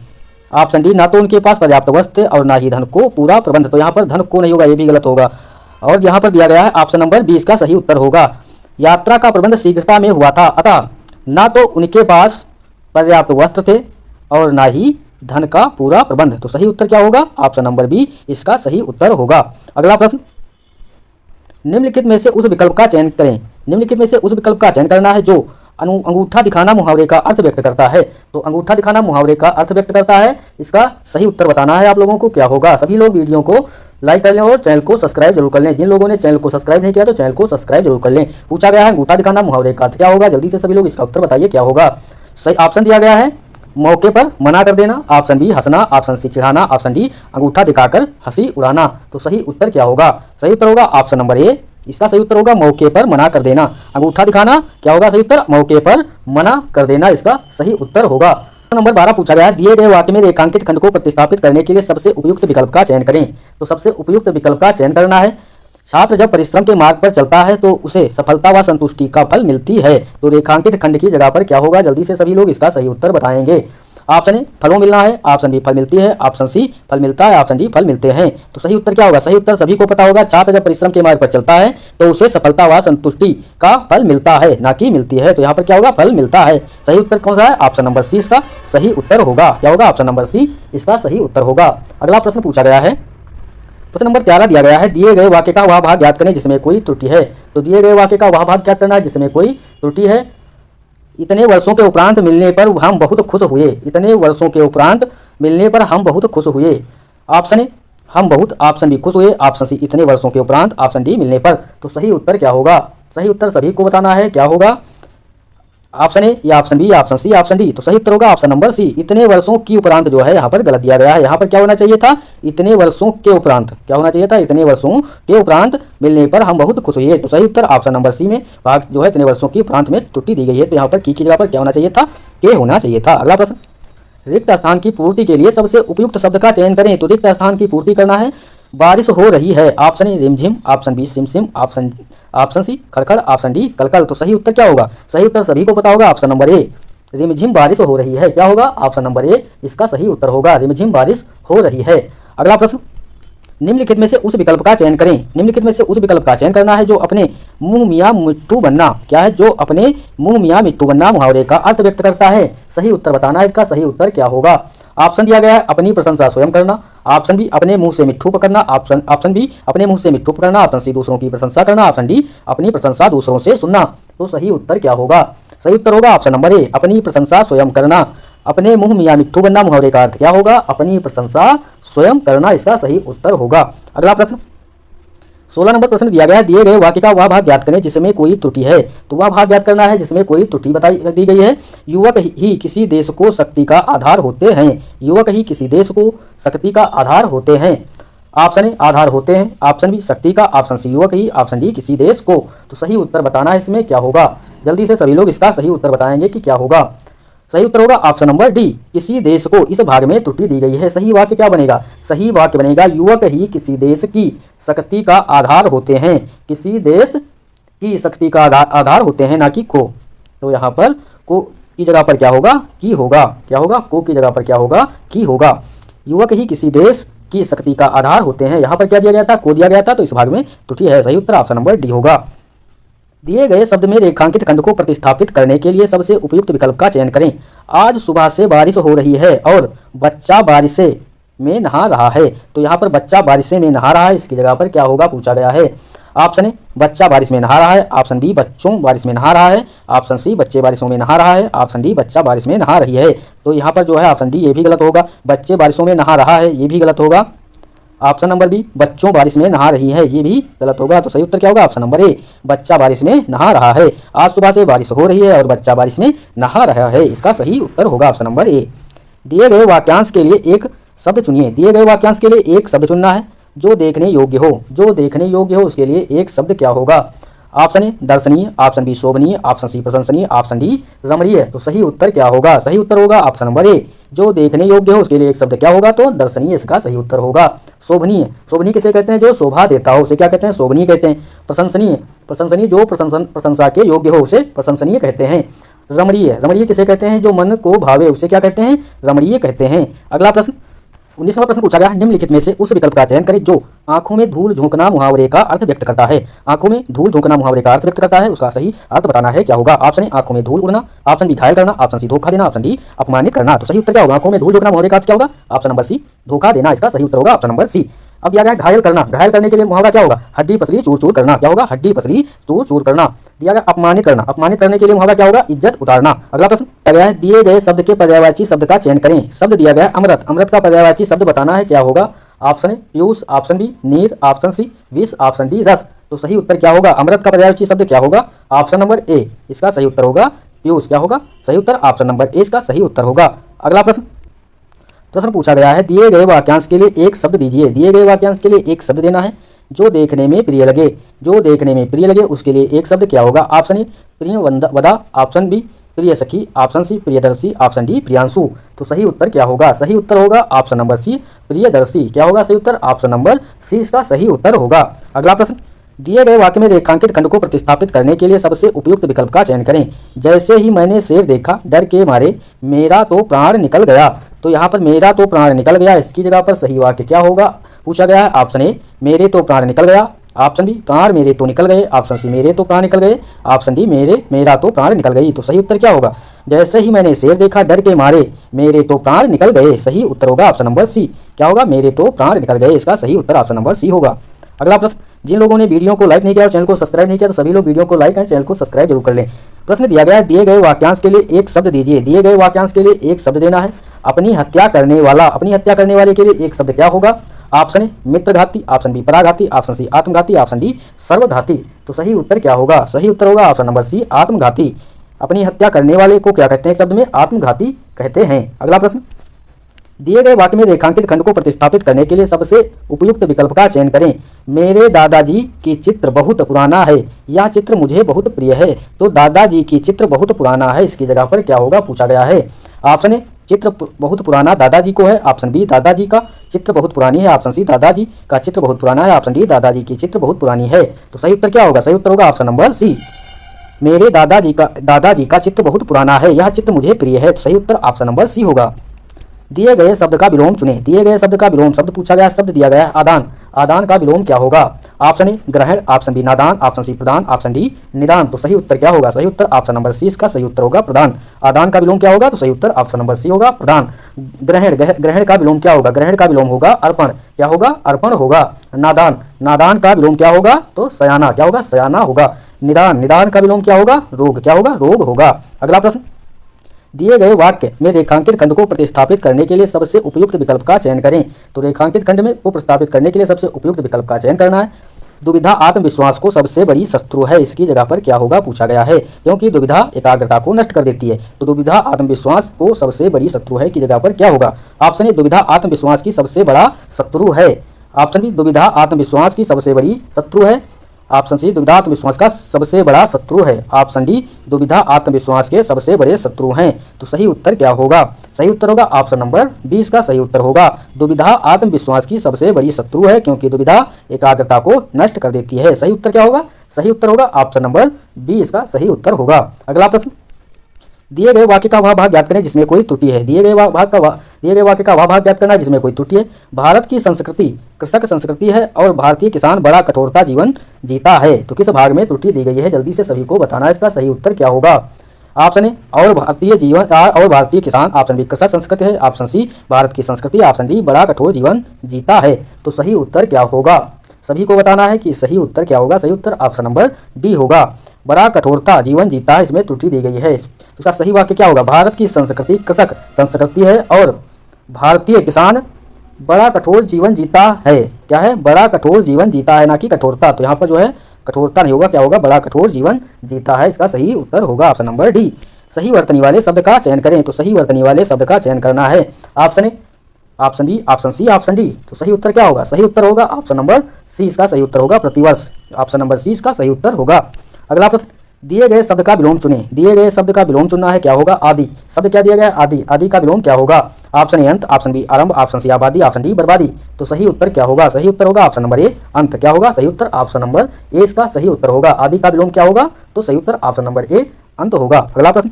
ऑप्शन डी, ना तो उनके पास पर्याप्त वस्त्र थे और ना ही धन को पूरा प्रबंध, तो यहाँ पर धन को नहीं होगा, ये भी गलत होगा। और यहाँ पर दिया गया है ऑप्शन नंबर 20 का सही उत्तर होगा। यात्रा का प्रबंध शीघ्रता में हुआ था, अतः ना तो उनके पास पर्याप्त वस्त्र थे और ना ही धन का पूरा प्रबंध, तो सही उत्तर क्या होगा, ऑप्शन नंबर बी इसका सही उत्तर होगा। अगला प्रश्न, निम्नलिखित में से उस विकल्प का चयन करें। निम्नलिखित में से उस विकल्प का चयन करना है जो अंगूठा दिखाना मुहावरे का अर्थ व्यक्त करता है। तो अंगूठा दिखाना मुहावरे का अर्थ व्यक्त करता है, इसका सही उत्तर बताना है आप लोगों को क्या होगा। सभी लोग वीडियो को लाइक कर लें और चैनल को सब्सक्राइब जरूर कर लें। जिन लोगों ने चैनल को सब्सक्राइब नहीं किया तो चैनल को सब्सक्राइब जरूर कर लें। पूछा गया है अंगूठा दिखाना मुहावरे का अर्थ क्या होगा, जल्दी से सभी लोग इसका उत्तर बताइए क्या होगा। सही ऑप्शन दिया गया है, मौके पर मना कर देना, ऑप्शन बी हंसना, ऑप्शन सी चिढ़ाना, ऑप्शन डी अंगूठा दिखाकर हंसी उड़ाना। तो सही उत्तर क्या होगा, सही उत्तर होगा ऑप्शन नंबर ए, इसका सही उत्तर होगा मौके पर मना कर देना। अंगूठा दिखाना क्या होगा, सही उत्तर मौके पर मना कर देना, इसका सही उत्तर होगा। नंबर 12 पूछा गया है, दिए गए वाक्य में रेखांकित खंड को प्रतिस्थापित करने के लिए सबसे उपयुक्त विकल्प का चयन करें। तो सबसे उपयुक्त विकल्प का चयन करना है। छात्र जब परिश्रम के मार्ग पर चलता है तो उसे सफलता व संतुष्टि का फल मिलती है। तो रेखांकित खंड की जगह पर क्या होगा, जल्दी से सभी लोग इसका सही उत्तर बताएंगे। ऑप्शन ए फलों मिलना है, ऑप्शन बी फल मिलती है, ऑप्शन सी फल मिलता है, ऑप्शन डी फल मिलते हैं। तो सही उत्तर क्या होगा, सही उत्तर सभी को पता होगा, छात्र जब परिश्रम के मार्ग पर चलता है तो उसे सफलता व संतुष्टि का फल मिलता है, ना कि मिलती है। तो यहाँ पर क्या होगा, फल मिलता है। सही उत्तर कौन सा है, ऑप्शन नंबर सी इसका सही उत्तर होगा। क्या होगा, ऑप्शन नंबर सी इसका सही उत्तर होगा। अगला प्रश्न पूछा गया है, प्रश्न नंबर 13 दिया गया है, दिए गए वाक्य का वह भाग ज्ञात करें जिसमें कोई त्रुटि है। तो दिए गए वाक्य का वह भाग ज्ञात करना है जिसमें कोई त्रुटि है। इतने वर्षों के उपरांत मिलने पर हम बहुत खुश हुए। इतने वर्षों के उपरांत मिलने पर हम बहुत खुश हुए। ऑप्शन ए हम बहुत, ऑप्शन बी खुश हुए, ऑप्शन सी इतने वर्षों के उपरांत, ऑप्शन डी मिलने पर। तो सही उत्तर क्या होगा, सही उत्तर सभी को बताना है क्या होगा, ऑप्शन ए या option B, option C, option D. तो सही उत्तर होगा ऑप्शन नंबर सी, इतने वर्षों की उपरांत जो है यहाँ पर गलत दिया गया है। यहाँ पर क्या होना चाहिए था, इतने वर्षों के उपरांत, क्या होना चाहिए था, इतने वर्षों के उपरांत मिलने पर हम बहुत खुश हुए। तो सही उत्तर ऑप्शन नंबर सी में भाग जो है इतने वर्षों की उपरांत में त्रुटि दी गई है। तो यहाँ पर की जगह पर क्या होना चाहिए था, के होना चाहिए था। अगला प्रश्न, रिक्त स्थान की पूर्ति के लिए सबसे उपयुक्त शब्द का चयन करें। तो रिक्त स्थान की पूर्ति करना है, बारिश हो रही है, ऑप्शन ए रिमझिम, ऑप्शन बी सिमसिम, ऑप्शन सी खड़खड़, ऑप्शन डी कलकल। तो सही उत्तर क्या होगा, सही उत्तर सभी को पता होगा, ऑप्शन नंबर ए रिमझिम बारिश हो रही है। क्या होगा, ऑप्शन नंबर ए इसका सही उत्तर होगा, रिमझिम बारिश हो रही है। अगला प्रश्न, निम्नलिखित में से उस विकल्प का चयन करें। निम्नलिखित में से उस विकल्प का चयन करना है जो अपने मुंह मियाँ मिट्टू बनना, क्या है, जो अपने मुंह मियाँ मिट्टू बनना मुहावरे का अर्थ व्यक्त करता है। सही उत्तर बताना है, इसका सही उत्तर क्या होगा। ऑप्शन दिया गया है, अपनी प्रशंसा स्वयं करना, ऑप्शन बी अपने मुंह से मिट्ठू पकड़ना, ऑप्शन बी अपने मुंह से मिट्ठू पकड़ना, ऑप्शन सी दूसरों की प्रशंसा करना, ऑप्शन डी अपनी प्रशंसा दूसरों से सुनना। तो सही उत्तर क्या होगा, सही उत्तर होगा ऑप्शन नंबर ए अपनी प्रशंसा स्वयं करना। अपने मुंह मियाँ मिट्ठू बनना मुहावरे का अर्थ क्या होगा, अपनी प्रशंसा स्वयं करना, इसका सही उत्तर होगा। अगला प्रश्न, 16 नंबर प्रश्न दिया गया है, दिए गए वाक्य का वह भाग ज्ञात करें जिसमें कोई त्रुटि है। तो वह भाग ज्ञात करना है जिसमें कोई त्रुटि बताई दी गई है। युवक ही किसी देश को शक्ति का आधार होते हैं। युवक ही किसी देश को शक्ति का आधार होते हैं। ऑप्शन ए आधार होते हैं, ऑप्शन बी शक्ति का, ऑप्शन सी युवक ही, ऑप्शन डी किसी देश को। तो सही उत्तर बताना है इसमें क्या होगा, जल्दी से सभी लोग इसका सही उत्तर बताएंगे कि क्या होगा। सही उत्तर होगा ऑप्शन नंबर डी किसी देश को इस भाग में त्रुटि दी गई है। सही वाक्य क्या बनेगा, सही वाक्य बनेगा युवक ही किसी देश की शक्ति का आधार होते हैं। किसी देश की शक्ति का आधार होते हैं, ना कि को। तो यहाँ पर को की जगह पर क्या होगा, की होगा। क्या होगा, को की जगह पर क्या होगा, की होगा। युवक ही किसी देश की शक्ति का आधार होते हैं। यहाँ पर क्या दिया गया था, को दिया गया था, तो इस भाग में त्रुटि है। सही उत्तर ऑप्शन नंबर डी होगा। दिए गए शब्द में रेखांकित खंड को प्रतिस्थापित करने के लिए सबसे उपयुक्त विकल्प का चयन करें। आज सुबह से बारिश हो रही है और बच्चा बारिश में नहा रहा है। तो यहाँ पर बच्चा बारिश में नहा रहा है, इसकी जगह पर क्या होगा पूछा गया है। ऑप्शन ए बच्चा बारिश में नहा रहा है, ऑप्शन बी बच्चों बारिश में नहा रहा है, ऑप्शन सी बच्चे बारिशों में नहा रहा है, ऑप्शन डी बच्चा बारिश में नहा रही है। तो यहाँ पर जो है ऑप्शन डी ये भी गलत होगा, बच्चे बारिशों में नहा रहा है ये भी गलत होगा। ऑप्शन नंबर बी बच्चों बारिश में नहा रही है ये भी गलत होगा। तो सही उत्तर क्या होगा, ऑप्शन नंबर ए बच्चा बारिश में नहा रहा है। आज सुबह से बारिश हो रही है और बच्चा बारिश में नहा रहा है, इसका सही उत्तर होगा ऑप्शन नंबर ए। दिए गए वाक्यांश के लिए एक शब्द चुनिए। दिए गए वाक्यांश के लिए एक शब्द चुनना है जो देखने योग्य हो। जो देखने योग्य हो उसके लिए एक शब्द क्या होगा। ऑप्शन ए दर्शनीय, ऑप्शन बी शोभनीय, ऑप्शन सी प्रशंसनीय, ऑप्शन डी रमणीय। तो सही उत्तर क्या होगा, सही उत्तर होगा ऑप्शन नंबर ए जो देखने योग्य हो उसके लिए एक शब्द क्या होगा, तो दर्शनीय इसका सही उत्तर होगा। शोभनीय, शोभनीय किसे कहते हैं, जो शोभा देता हो उसे क्या कहते हैं, शोभनीय कहते हैं। प्रशंसनीय, प्रशंसनीय जो प्रशंसा के योग्य हो उसे प्रशंसनीय कहते हैं। रमणीय, रमणीय किसे कहते हैं, जो मन को भावे उसे क्या कहते हैं, रमणीय कहते हैं। अगला प्रश्न 19वां प्रश्न पूछा गया, निम्नलिखित में से उस विकल्प का चयन करें जो आंखों में धूल झोंकना मुहावरे का अर्थ व्यक्त करता है। आंखों में धूल झोंकना मुहावरे का अर्थ व्यक्त करता है, उसका सही अर्थ बताना है क्या होगा। ऑप्शन ए आंखों में धूल उड़ना, ऑप्शन बी घायल करना, ऑप्शन सी धोखा देना, ऑप्शन डी अपमानित करना। तो सही उत्तर क्या होगा, आंखों में धूल झोंकना मुहावरे का अर्थ क्या होगा, ऑप्शन नंबर सी धोखा देना, इसका सही उत्तर होगा ऑप्शन नंबर सी। अब दिया गया घायल करना, घायल करने के लिए मुहावरा क्या होगा, हड्डी पसली चूर चूर करना। क्या होगा, हड्डी पसली चूर चूर करना। दिया गया अपमानित करना, अपमानित करने के लिए मुहावरा क्या होगा, इज्जत उतारना। अगला प्रश्न दिया गया है, दिए गए शब्द के पर्यायवाची शब्द का चयन करें। शब्द दिया गया है अमृत, अमृत का पर्यायवाची शब्द बताना है क्या होगा। ऑप्शन ए पीयूष, ऑप्शन बी नीर, ऑप्शन सी विष, ऑप्शन डी रस। तो सही उत्तर क्या होगा, अमृत का पर्यायवाची शब्द क्या होगा, ऑप्शन नंबर ए इसका सही उत्तर होगा पीयूष। क्या होगा, सही उत्तर ऑप्शन नंबर ए इसका सही उत्तर होगा। अगला प्रश्न पूछा गया है, दिए गए वाक्यांश के लिए एक शब्द दीजिए। दिए गए वाक्यांश के लिए एक शब्द देना है जो देखने में प्रिय लगे। जो देखने में प्रिय लगे उसके लिए एक शब्द क्या होगा। ऑप्शन ए प्रिय वदा, ऑप्शन बी प्रिय सखी, ऑप्शन सी प्रियदर्शी, ऑप्शन डी प्रियांशु। तो सही उत्तर क्या होगा, सही उत्तर होगा ऑप्शन नंबर सी प्रियदर्शी। क्या होगा सही उत्तर, ऑप्शन नंबर सी इसका सही उत्तर होगा। अगला प्रश्न, दिए गए वाक्य में रेखांकित खंड को प्रतिस्थापित करने के लिए सबसे उपयुक्त विकल्प का चयन करें। जैसे ही मैंने शेर देखा डर के मारे मेरा तो प्राण निकल गया। तो यहाँ पर मेरा तो प्राण निकल गया, इसकी जगह पर सही वाक्य क्या होगा पूछा गया है। ऑप्शन ए मेरे तो प्राण निकल गया, ऑप्शन बी प्राण मेरे तो निकल गए, ऑप्शन सी मेरे तो प्राण निकल गए, ऑप्शन डी मेरा तो प्राण निकल गई। तो सही उत्तर क्या होगा, जैसे ही मैंने शेर देखा डर के मारे मेरे तो प्राण निकल गए। सही उत्तर होगा ऑप्शन नंबर सी। क्या होगा, मेरे तो प्राण निकल गए, इसका सही उत्तर ऑप्शन नंबर सी होगा। अगला प्रश्न, जिन लोगों ने वीडियो को लाइक नहीं किया और चैनल को सब्सक्राइब नहीं किया तो सभी लोग वीडियो को लाइक एंड चैनल को सब्सक्राइब जरूर कर लें। प्रश्न दिया गया है, दिए गए वाक्यांश के लिए एक शब्द दीजिए। दिए गए वाक्यांश के लिए एक शब्द देना है। अपनी हत्या करने वाला, अपनी हत्या करने वाले के लिए एक शब्द क्या होगा। ऑप्शन ए मित्रघाती, ऑप्शन बी पराघाती, ऑप्शन सी आत्मघाती, ऑप्शन डी सर्वघाती। तो सही उत्तर क्या होगा, सही उत्तर होगा ऑप्शन नंबर सी आत्मघाती। अपनी हत्या करने वाले को क्या कहते हैं, शब्द में आत्मघाती कहते हैं। अगला प्रश्न, दिए गए वाक्य में रेखांकित खंड को प्रतिस्थापित करने के लिए सबसे उपयुक्त विकल्प का चयन करें। मेरे दादाजी की चित्र बहुत पुराना है, यह चित्र मुझे बहुत प्रिय है। तो दादाजी की चित्र बहुत पुराना है, इसकी जगह पर क्या होगा पूछा गया है। ऑप्शन ए चित्र बहुत पुराना दादाजी को है, ऑप्शन बी दादाजी का चित्र बहुत पुरानी है, ऑप्शन सी दादाजी का चित्र बहुत पुराना है, ऑप्शन डी दादाजी की चित्र बहुत पुरानी है। तो सही उत्तर क्या होगा, सही उत्तर होगा ऑप्शन नंबर सी मेरे दादाजी का चित्र बहुत पुराना है, यह चित्र मुझे प्रिय है। तो सही उत्तर ऑप्शन नंबर सी होगा। दिए गए शब्द का विलोम चुने। दिए गए शब्द का विलोम शब्द पूछा गया, शब्द दिया गया है आदान। आदान का विलोम क्या होगा। ऑप्शन ए ग्रहण, ऑप्शन बी नादान, ऑप्शन सी प्रदान, ऑप्शन डी निदान। तो सही उत्तर क्या होगा, सही उत्तर ऑप्शन नंबर सी इसका सही उत्तर होगा प्रदान। आदान का विलोम क्या होगा, तो सही उत्तर ऑप्शन नंबर सी होगा प्रदान। ग्रहण, ग्रहण का विलोम क्या होगा, ग्रहण का विलोम होगा अर्पण। क्या होगा, अर्पण होगा। नादान, नादान का विलोम क्या होगा, तो सयाना। क्या होगा, सयाना होगा। निदान, निदान का विलोम क्या होगा, रोग। क्या होगा, रोग होगा। अगला प्रश्न, दिए गए वाक्य में रेखांकित खंड को प्रतिस्थापित करने के लिए सबसे उपयुक्त विकल्प का चयन करें। तो रेखांकित खंड में को प्रतिस्थापित करने के लिए सबसे उपयुक्त विकल्प का चयन करना है। दुविधा आत्मविश्वास को सबसे बड़ी शत्रु है, इसकी जगह पर क्या होगा पूछा गया है। क्योंकि दुविधा एकाग्रता को नष्ट कर देती है, तो दुविधा आत्मविश्वास को सबसे बड़ी शत्रु है की जगह पर क्या होगा। ऑप्शन ए दुविधा आत्मविश्वास की सबसे बड़ा शत्रु है, ऑप्शन बी दुविधा आत्मविश्वास की सबसे बड़ी शत्रु है, ऑप्शन सी दुविधा आत्मविश्वास का सबसे बड़ा शत्रु है, ऑप्शन डी दुविधा आत्मविश्वास के सबसे बड़े शत्रु हैं। तो सही उत्तर क्या होगा, सही उत्तर होगा ऑप्शन नंबर 20 का सही उत्तर होगा। दुविधा आत्मविश्वास की सबसे बड़ी शत्रु है क्योंकि दुविधा एकाग्रता को नष्ट कर देती है। सही उत्तर क्या होगा, सही उत्तर होगा ऑप्शन नंबर 20 का सही उत्तर होगा। अगला प्रश्न, दिए गए वाक्य का वह भाग ज्ञात करें जिसमें कोई त्रुटि है। दिए गए वाक्य का वह भाग ज्ञात करना जिसमें कोई त्रुटि है। भारत की संस्कृति कृषक संस्कृति है और भारतीय किसान बड़ा कठोरता जीवन जीता है। तो किस भाग में त्रुटि दी गई है, जल्दी से सभी को बताना है। इसका सही उत्तर क्या होगा? ऑप्शन ए और भारतीय किसान, ऑप्शन बी कृषक संस्कृति है, ऑप्शन सी भारत की संस्कृति, ऑप्शन डी बड़ा कठोर जीवन जीता है। तो सही उत्तर क्या होगा, सभी को बताना है कि सही उत्तर क्या होगा। सही उत्तर ऑप्शन नंबर डी होगा, बड़ा कठोरता जीवन जीता है। इसमें त्रुटि दी गई है। इसका सही वाक्य क्या होगा? भारत की संस्कृति कृषक संस्कृति है और भारतीय किसान बड़ा कठोर जीवन जीता है। क्या है? बड़ा कठोर जीवन जीता है, ना कि कठोरता। तो यहाँ पर जो है कठोरता नहीं होगा, क्या होगा? बड़ा कठोर जीवन जीता है। इसका सही उत्तर होगा ऑप्शन नंबर डी। सही वर्तनी वाले शब्द का चयन करें। तो सही वर्तनी वाले शब्द का चयन करना है। Option A, option B, option C, option D. तो सही उत्तर क्या होगा? सही उत्तर होगा ऑप्शन नंबर सी। इसका सही उत्तर होगा प्रतिवर्ष। ऑप्शन नंबर सी इसका सही उत्तर होगा। अगला प्रश्न, दिए गए शब्द का विलोम चुनें। दिए गए शब्द का विलोम चुनना है, क्या होगा? आदि। शब्द क्या दिया गया है? आदि। आदि का विलोम क्या होगा? ऑप्शन ए अंत, ऑप्शन बी आरंभ, ऑप्शन सी आबादी, ऑप्शन डी बर्बादी। तो सही उत्तर क्या होगा? सही उत्तर होगा ऑप्शन नंबर ए अंत। क्या होगा? सही उत्तर ऑप्शन नंबर ए इसका सही उत्तर होगा। आदि का विलोम क्या होगा? तो सही उत्तर ऑप्शन नंबर ए अंत होगा। अगला प्रश्न,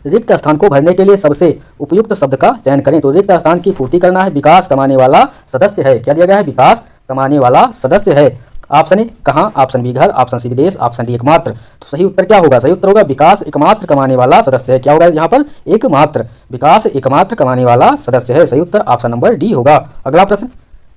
रिक्त स्थान को भरने के लिए सबसे उपयुक्त शब्द का चयन करें। तो रिक्त स्थान की पूर्ति करना है, विकास कमाने वाला सदस्य है। क्या दिया गया है? विकास कमाने वाला सदस्य है। ऑप्शन ए कहाँ, ऑप्शन बी घर, ऑप्शन सी विदेश, ऑप्शन डी एकमात्र। तो सही उत्तर क्या होगा? सही उत्तर होगा विकास एकमात्र कमाने वाला सदस्य है। क्या होगा यहाँ पर? एकमात्र, विकास एकमात्र कमाने वाला सदस्य है। सही उत्तर ऑप्शन नंबर डी होगा। अगला प्रश्न,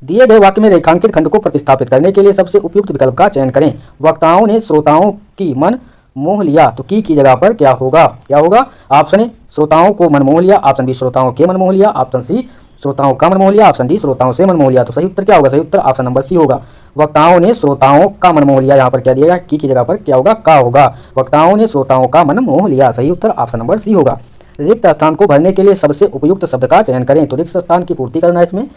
दिए गए वाक्य में रेखांकित खंड को प्रतिस्थापित करने के लिए सबसे उपयुक्त विकल्प का चयन करें। वक्ताओं ने श्रोताओं की मन मोह लिया। तो की जगह पर क्या होगा? क्या होगा? ऑप्शन ए श्रोताओं को मन मोह लिया, ऑप्शन बी श्रोताओं के मन मोह लिया, ऑप्शन सी श्रोताओं का मन मोह लिया, ऑप्शन डी श्रोताओं से मन मोह लिया। तो सही उत्तर क्या होगा? सही उत्तर ऑप्शन नंबर सी होगा, वक्ताओं ने श्रोताओं का मन मोह लिया। यहाँ पर क्या दिया गया? की जगह पर क्या होगा? का होगा। वक्ताओं ने श्रोताओं का मन मोह लिया। सही उत्तर ऑप्शन नंबर सी होगा। रिक्त स्थान को भरने के लिए सबसे उपयुक्त शब्द का चयन करें। तो रिक्त स्थान की पूर्ति करना है, इसमें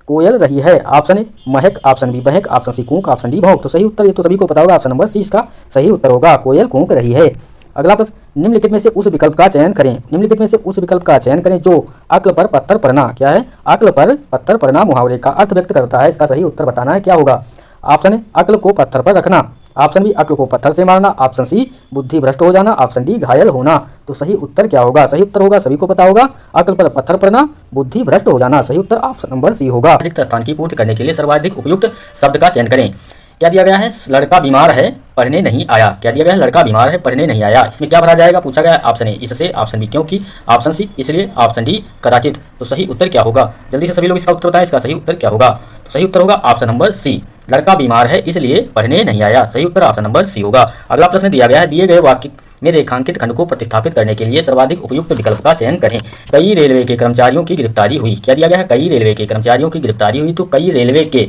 कोयल रही है। ऑप्शन ए महक, ऑप्शन बी बहक, ऑप्शन सी कूक, ऑप्शन डी भौंक। तो सही उत्तर ये तो सभी को पता होगा, ऑप्शन नंबर सी इसका सही उत्तर होगा, कोयल कूक रही है। अगला प्रश्न, निम्नलिखित में से उस विकल्प का चयन करें। निम्नलिखित में से उस विकल्प का चयन करें जो अक्ल पर पत्थर पड़ना, क्या है? अक्ल पर पत्थर पड़ना मुहावरे का अर्थ व्यक्त करता है। इसका सही उत्तर बताना है, क्या होगा? ऑप्शन ए अक्ल को पत्थर पर रखना, ऑप्शन बी अक्ल को पत्थर से मारना, ऑप्शन सी बुद्धि भ्रष्ट हो जाना, ऑप्शन डी घायल होना। तो सही उत्तर क्या होगा? सही उत्तर होगा, सभी को पता होगा, अक्ल पर पत्थर पड़ना, बुद्धि भ्रष्ट हो जाना। सही उत्तर ऑप्शन नंबर सी होगा। रिक्त स्थान की पूर्ति करने के लिए सर्वाधिक उपयुक्त शब्द का चयन करें। क्या दिया गया है? लड़का बीमार है पढ़ने नहीं आया। क्या दिया गया है? लड़का बीमार है पढ़ने नहीं आया। इसमें क्या भरा जाएगा? पूछा गया है। ऑप्शन ए इससे, ऑप्शन बी क्योंकि, ऑप्शन सी इसलिए, ऑप्शन डी कदाचित। तो सही उत्तर क्या होगा? जल्दी से सभी लोग इसका उत्तर बताएं। इसका सही उत्तर क्या होगा? तो सही उत्तर होगा ऑप्शन नंबर सी, लड़का बीमार है इसलिए पढ़ने नहीं आया। सही उत्तर ऑप्शन नंबर सी होगा। अगला प्रश्न दिया गया है, दिए गए वाक्य में रेखांकित खंड को प्रतिस्थापित करने के लिए सर्वाधिक उपयुक्त विकल्प का चयन करें। कई रेलवे के कर्मचारियों की गिरफ्तारी हुई। क्या दिया गया है? कई रेलवे के कर्मचारियों की गिरफ्तारी हुई। तो कई रेलवे के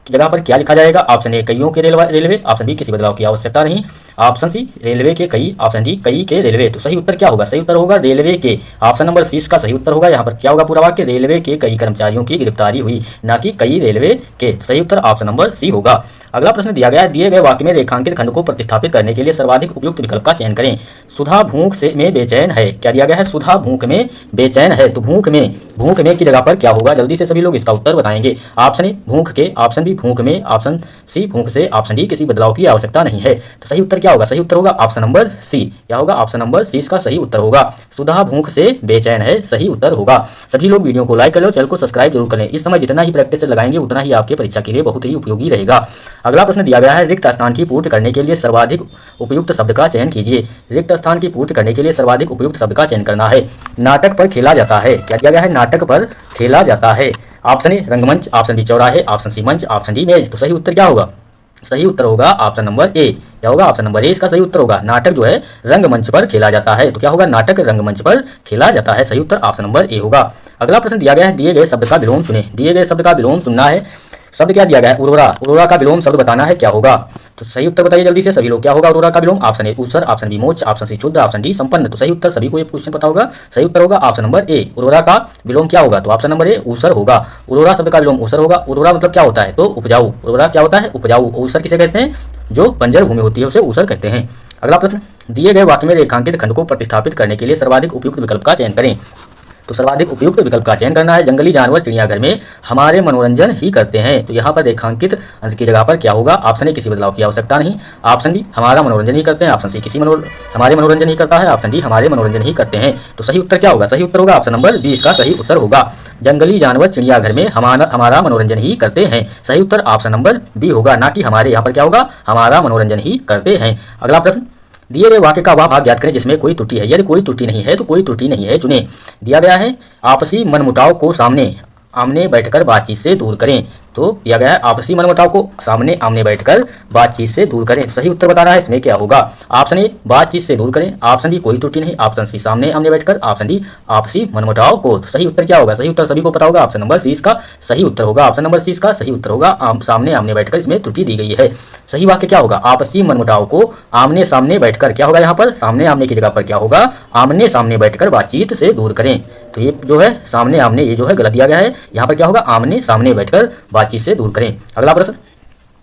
जगह पर क्या लिखा जाएगा? ऑप्शन ए कईयों के रेलवे, ऑप्शन बी किसी बदलाव की आवश्यकता नहीं, ऑप्शन सी रेलवे के कई, ऑप्शन डी कई के रेलवे। तो सही उत्तर क्या होगा? सही उत्तर होगा रेलवे के, ऑप्शन नंबर सी इसका सही उत्तर होगा। यहाँ पर क्या होगा पूरा वाक्य? रेलवे के कई कर्मचारियों की गिरफ्तारी हुई, ना कि कई रेलवे के। सही उत्तर ऑप्शन नंबर सी होगा। अगला प्रश्न दिया गया है, दिए गए वाक्य में रेखांकित खंड को प्रतिस्थापित करने के लिए सर्वाधिक उपयुक्त विकल्प का चयन करें। सुधा भूख से में बेचैन है। क्या दिया गया है? सुधा भूख में बेचैन है। तो भूख में की जगह पर क्या होगा? जल्दी से सभी लोग इसका उत्तर बताएंगे। ऑप्शन ए भूख के, ऑप्शन बी भूख में, ऑप्शन सी भूख से, ऑप्शन डी किसी बदलाव की आवश्यकता नहीं है। तो सही उत्तर क्या होगा? सही उत्तर होगा ऑप्शन नंबर सी। क्या होगा? ऑप्शन नंबर सी इसका सही उत्तर होगा, सुधा भूख से बेचैन है। सही उत्तर होगा। सभी लोग वीडियो को लाइक कर लो, चैनल को सब्सक्राइब जरूर कर लें। इस समय जितना ही प्रैक्टिस लगाएंगे उतना ही आपके परीक्षा के लिए बहुत ही उपयोगी रहेगा। अगला प्रश्न दिया गया है, रिक्त स्थान की पूर्ति करने के लिए सर्वाधिक उपयुक्त शब्द का चयन कीजिए। रिक्त स्थान की पूर्ति करने के लिए सर्वाधिक उपयुक्त शब्द का चयन करना है। नाटक पर खेला जाता है। क्या दिया गया है? नाटक पर खेला जाता है। ऑप्शन ए रंगमंच, ऑप्शन बी चौराहे, ऑप्शन सी मंच, ऑप्शन डी मेज। तो सही उत्तर क्या होगा? सही उत्तर होगा ऑप्शन नंबर ए। क्या होगा? ऑप्शन नंबर ए इसका सही उत्तर होगा। नाटक जो है रंगमंच पर खेला जाता है। तो क्या होगा? नाटक रंगमंच पर खेला जाता है। सही उत्तर ऑप्शन नंबर ए होगा। अगला प्रश्न दिया गया है, दिए गए शब्द का विलोम चुनें। दिए गए शब्द का विलोम चुनना है। शब्द क्या दिया गया है? उर्वरा। उर्वरा का विलोम शब्द बताना है, क्या होगा? तो सही उत्तर बताइए जल्दी से सभी लोग, क्या होगा उर्वरा का विलोम? ऑप्शन ए ऊसर, ऑप्शन बी मोक्ष, ऑप्शन सी क्षुद्र, ऑप्शन डी संपन्न। तो सही उत्तर सभी को ये क्वेश्चन पता होगा। सही उत्तर होगा ऑप्शन नंबर ए, उर्वरा का विलोम क्या होगा? तो ऑप्शन नंबर ए ऊसर होगा। उर्वरा शब्द का विलोम ऊसर होगा। उर्वरा मतलब क्या होता है? तो उपजाऊ। उर्वरा क्या होता है? उपजाऊ। ऊसर किसे कहते हैं? जो बंजर भूमि होती है उसे ऊसर कहते हैं। अगला प्रश्न, दिए गए वाक्य में रेखांकित खंड को प्रतिस्थापित करने के लिए सर्वाधिक उपयुक्त विकल्प का चयन करें। तो सर्वाधिक उपयुक्त विकल्प का चयन करना है। जंगली जानवर चिड़ियाघर में हमारे मनोरंजन ही करते हैं, तो यहाँ पर रेखांकित अंश की जगह पर क्या होगा? ऑप्शन ए किसी बदलाव की आवश्यकता नहीं, ऑप्शन बी हमारा मनोरंजन ही करते हैं, ऑप्शन सी हमारे मनोरंजन ही करता है, ऑप्शन डी हमारे मनोरंजन ही करते हैं। तो सही उत्तर क्या होगा? सही उत्तर होगा ऑप्शन नंबर बी, इसका सही उत्तर होगा। जंगली जानवर चिड़ियाघर में हमारा मनोरंजन ही करते हैं। सही उत्तर ऑप्शन नंबर बी होगा, ना कि हमारे। यहाँ पर क्या होगा? हमारा मनोरंजन ही करते हैं। अगला प्रश्न, दिए गए वाक्य का वह भाग ज्ञात करें जिसमें कोई त्रुटि है। यदि कोई त्रुटि नहीं है तो कोई त्रुटि नहीं है चुनें। दिया गया है आपसी मनमुटाव को सामने आमने बैठकर बातचीत से दूर करें। तो दिया गया है आपसी मनमुटाव को सामने आमने बैठकर बातचीत से दूर करें। सही उत्तर बताना है इसमें क्या होगा? ऑप्शन ए बातचीत से दूर करें, ऑप्शन बी कोई त्रुटि नहीं, ऑप्शन सी सामने आमने बैठकर, ऑप्शन डी आपसी मनमुटाव को। तो सही उत्तर क्या होगा? सही उत्तर सभी को पता होगा, ऑप्शन नंबर सी इसका सही उत्तर होगा। ऑप्शन नंबर सी इसका सही उत्तर होगा। सामने आमने बैठकर इसमें त्रुटि दी गई है। सही वाक्य क्या होगा? आपसी मनमुटाव को आमने सामने बैठकर, क्या होगा यहाँ पर? सामने आमने की जगह पर क्या होगा? आमने सामने बैठकर बातचीत से दूर करें। तो ये जो है सामने आमने, ये जो है गलत दिया गया है। यहाँ पर क्या होगा? आमने सामने बैठकर बातचीत से दूर करें। अगला प्रश्न,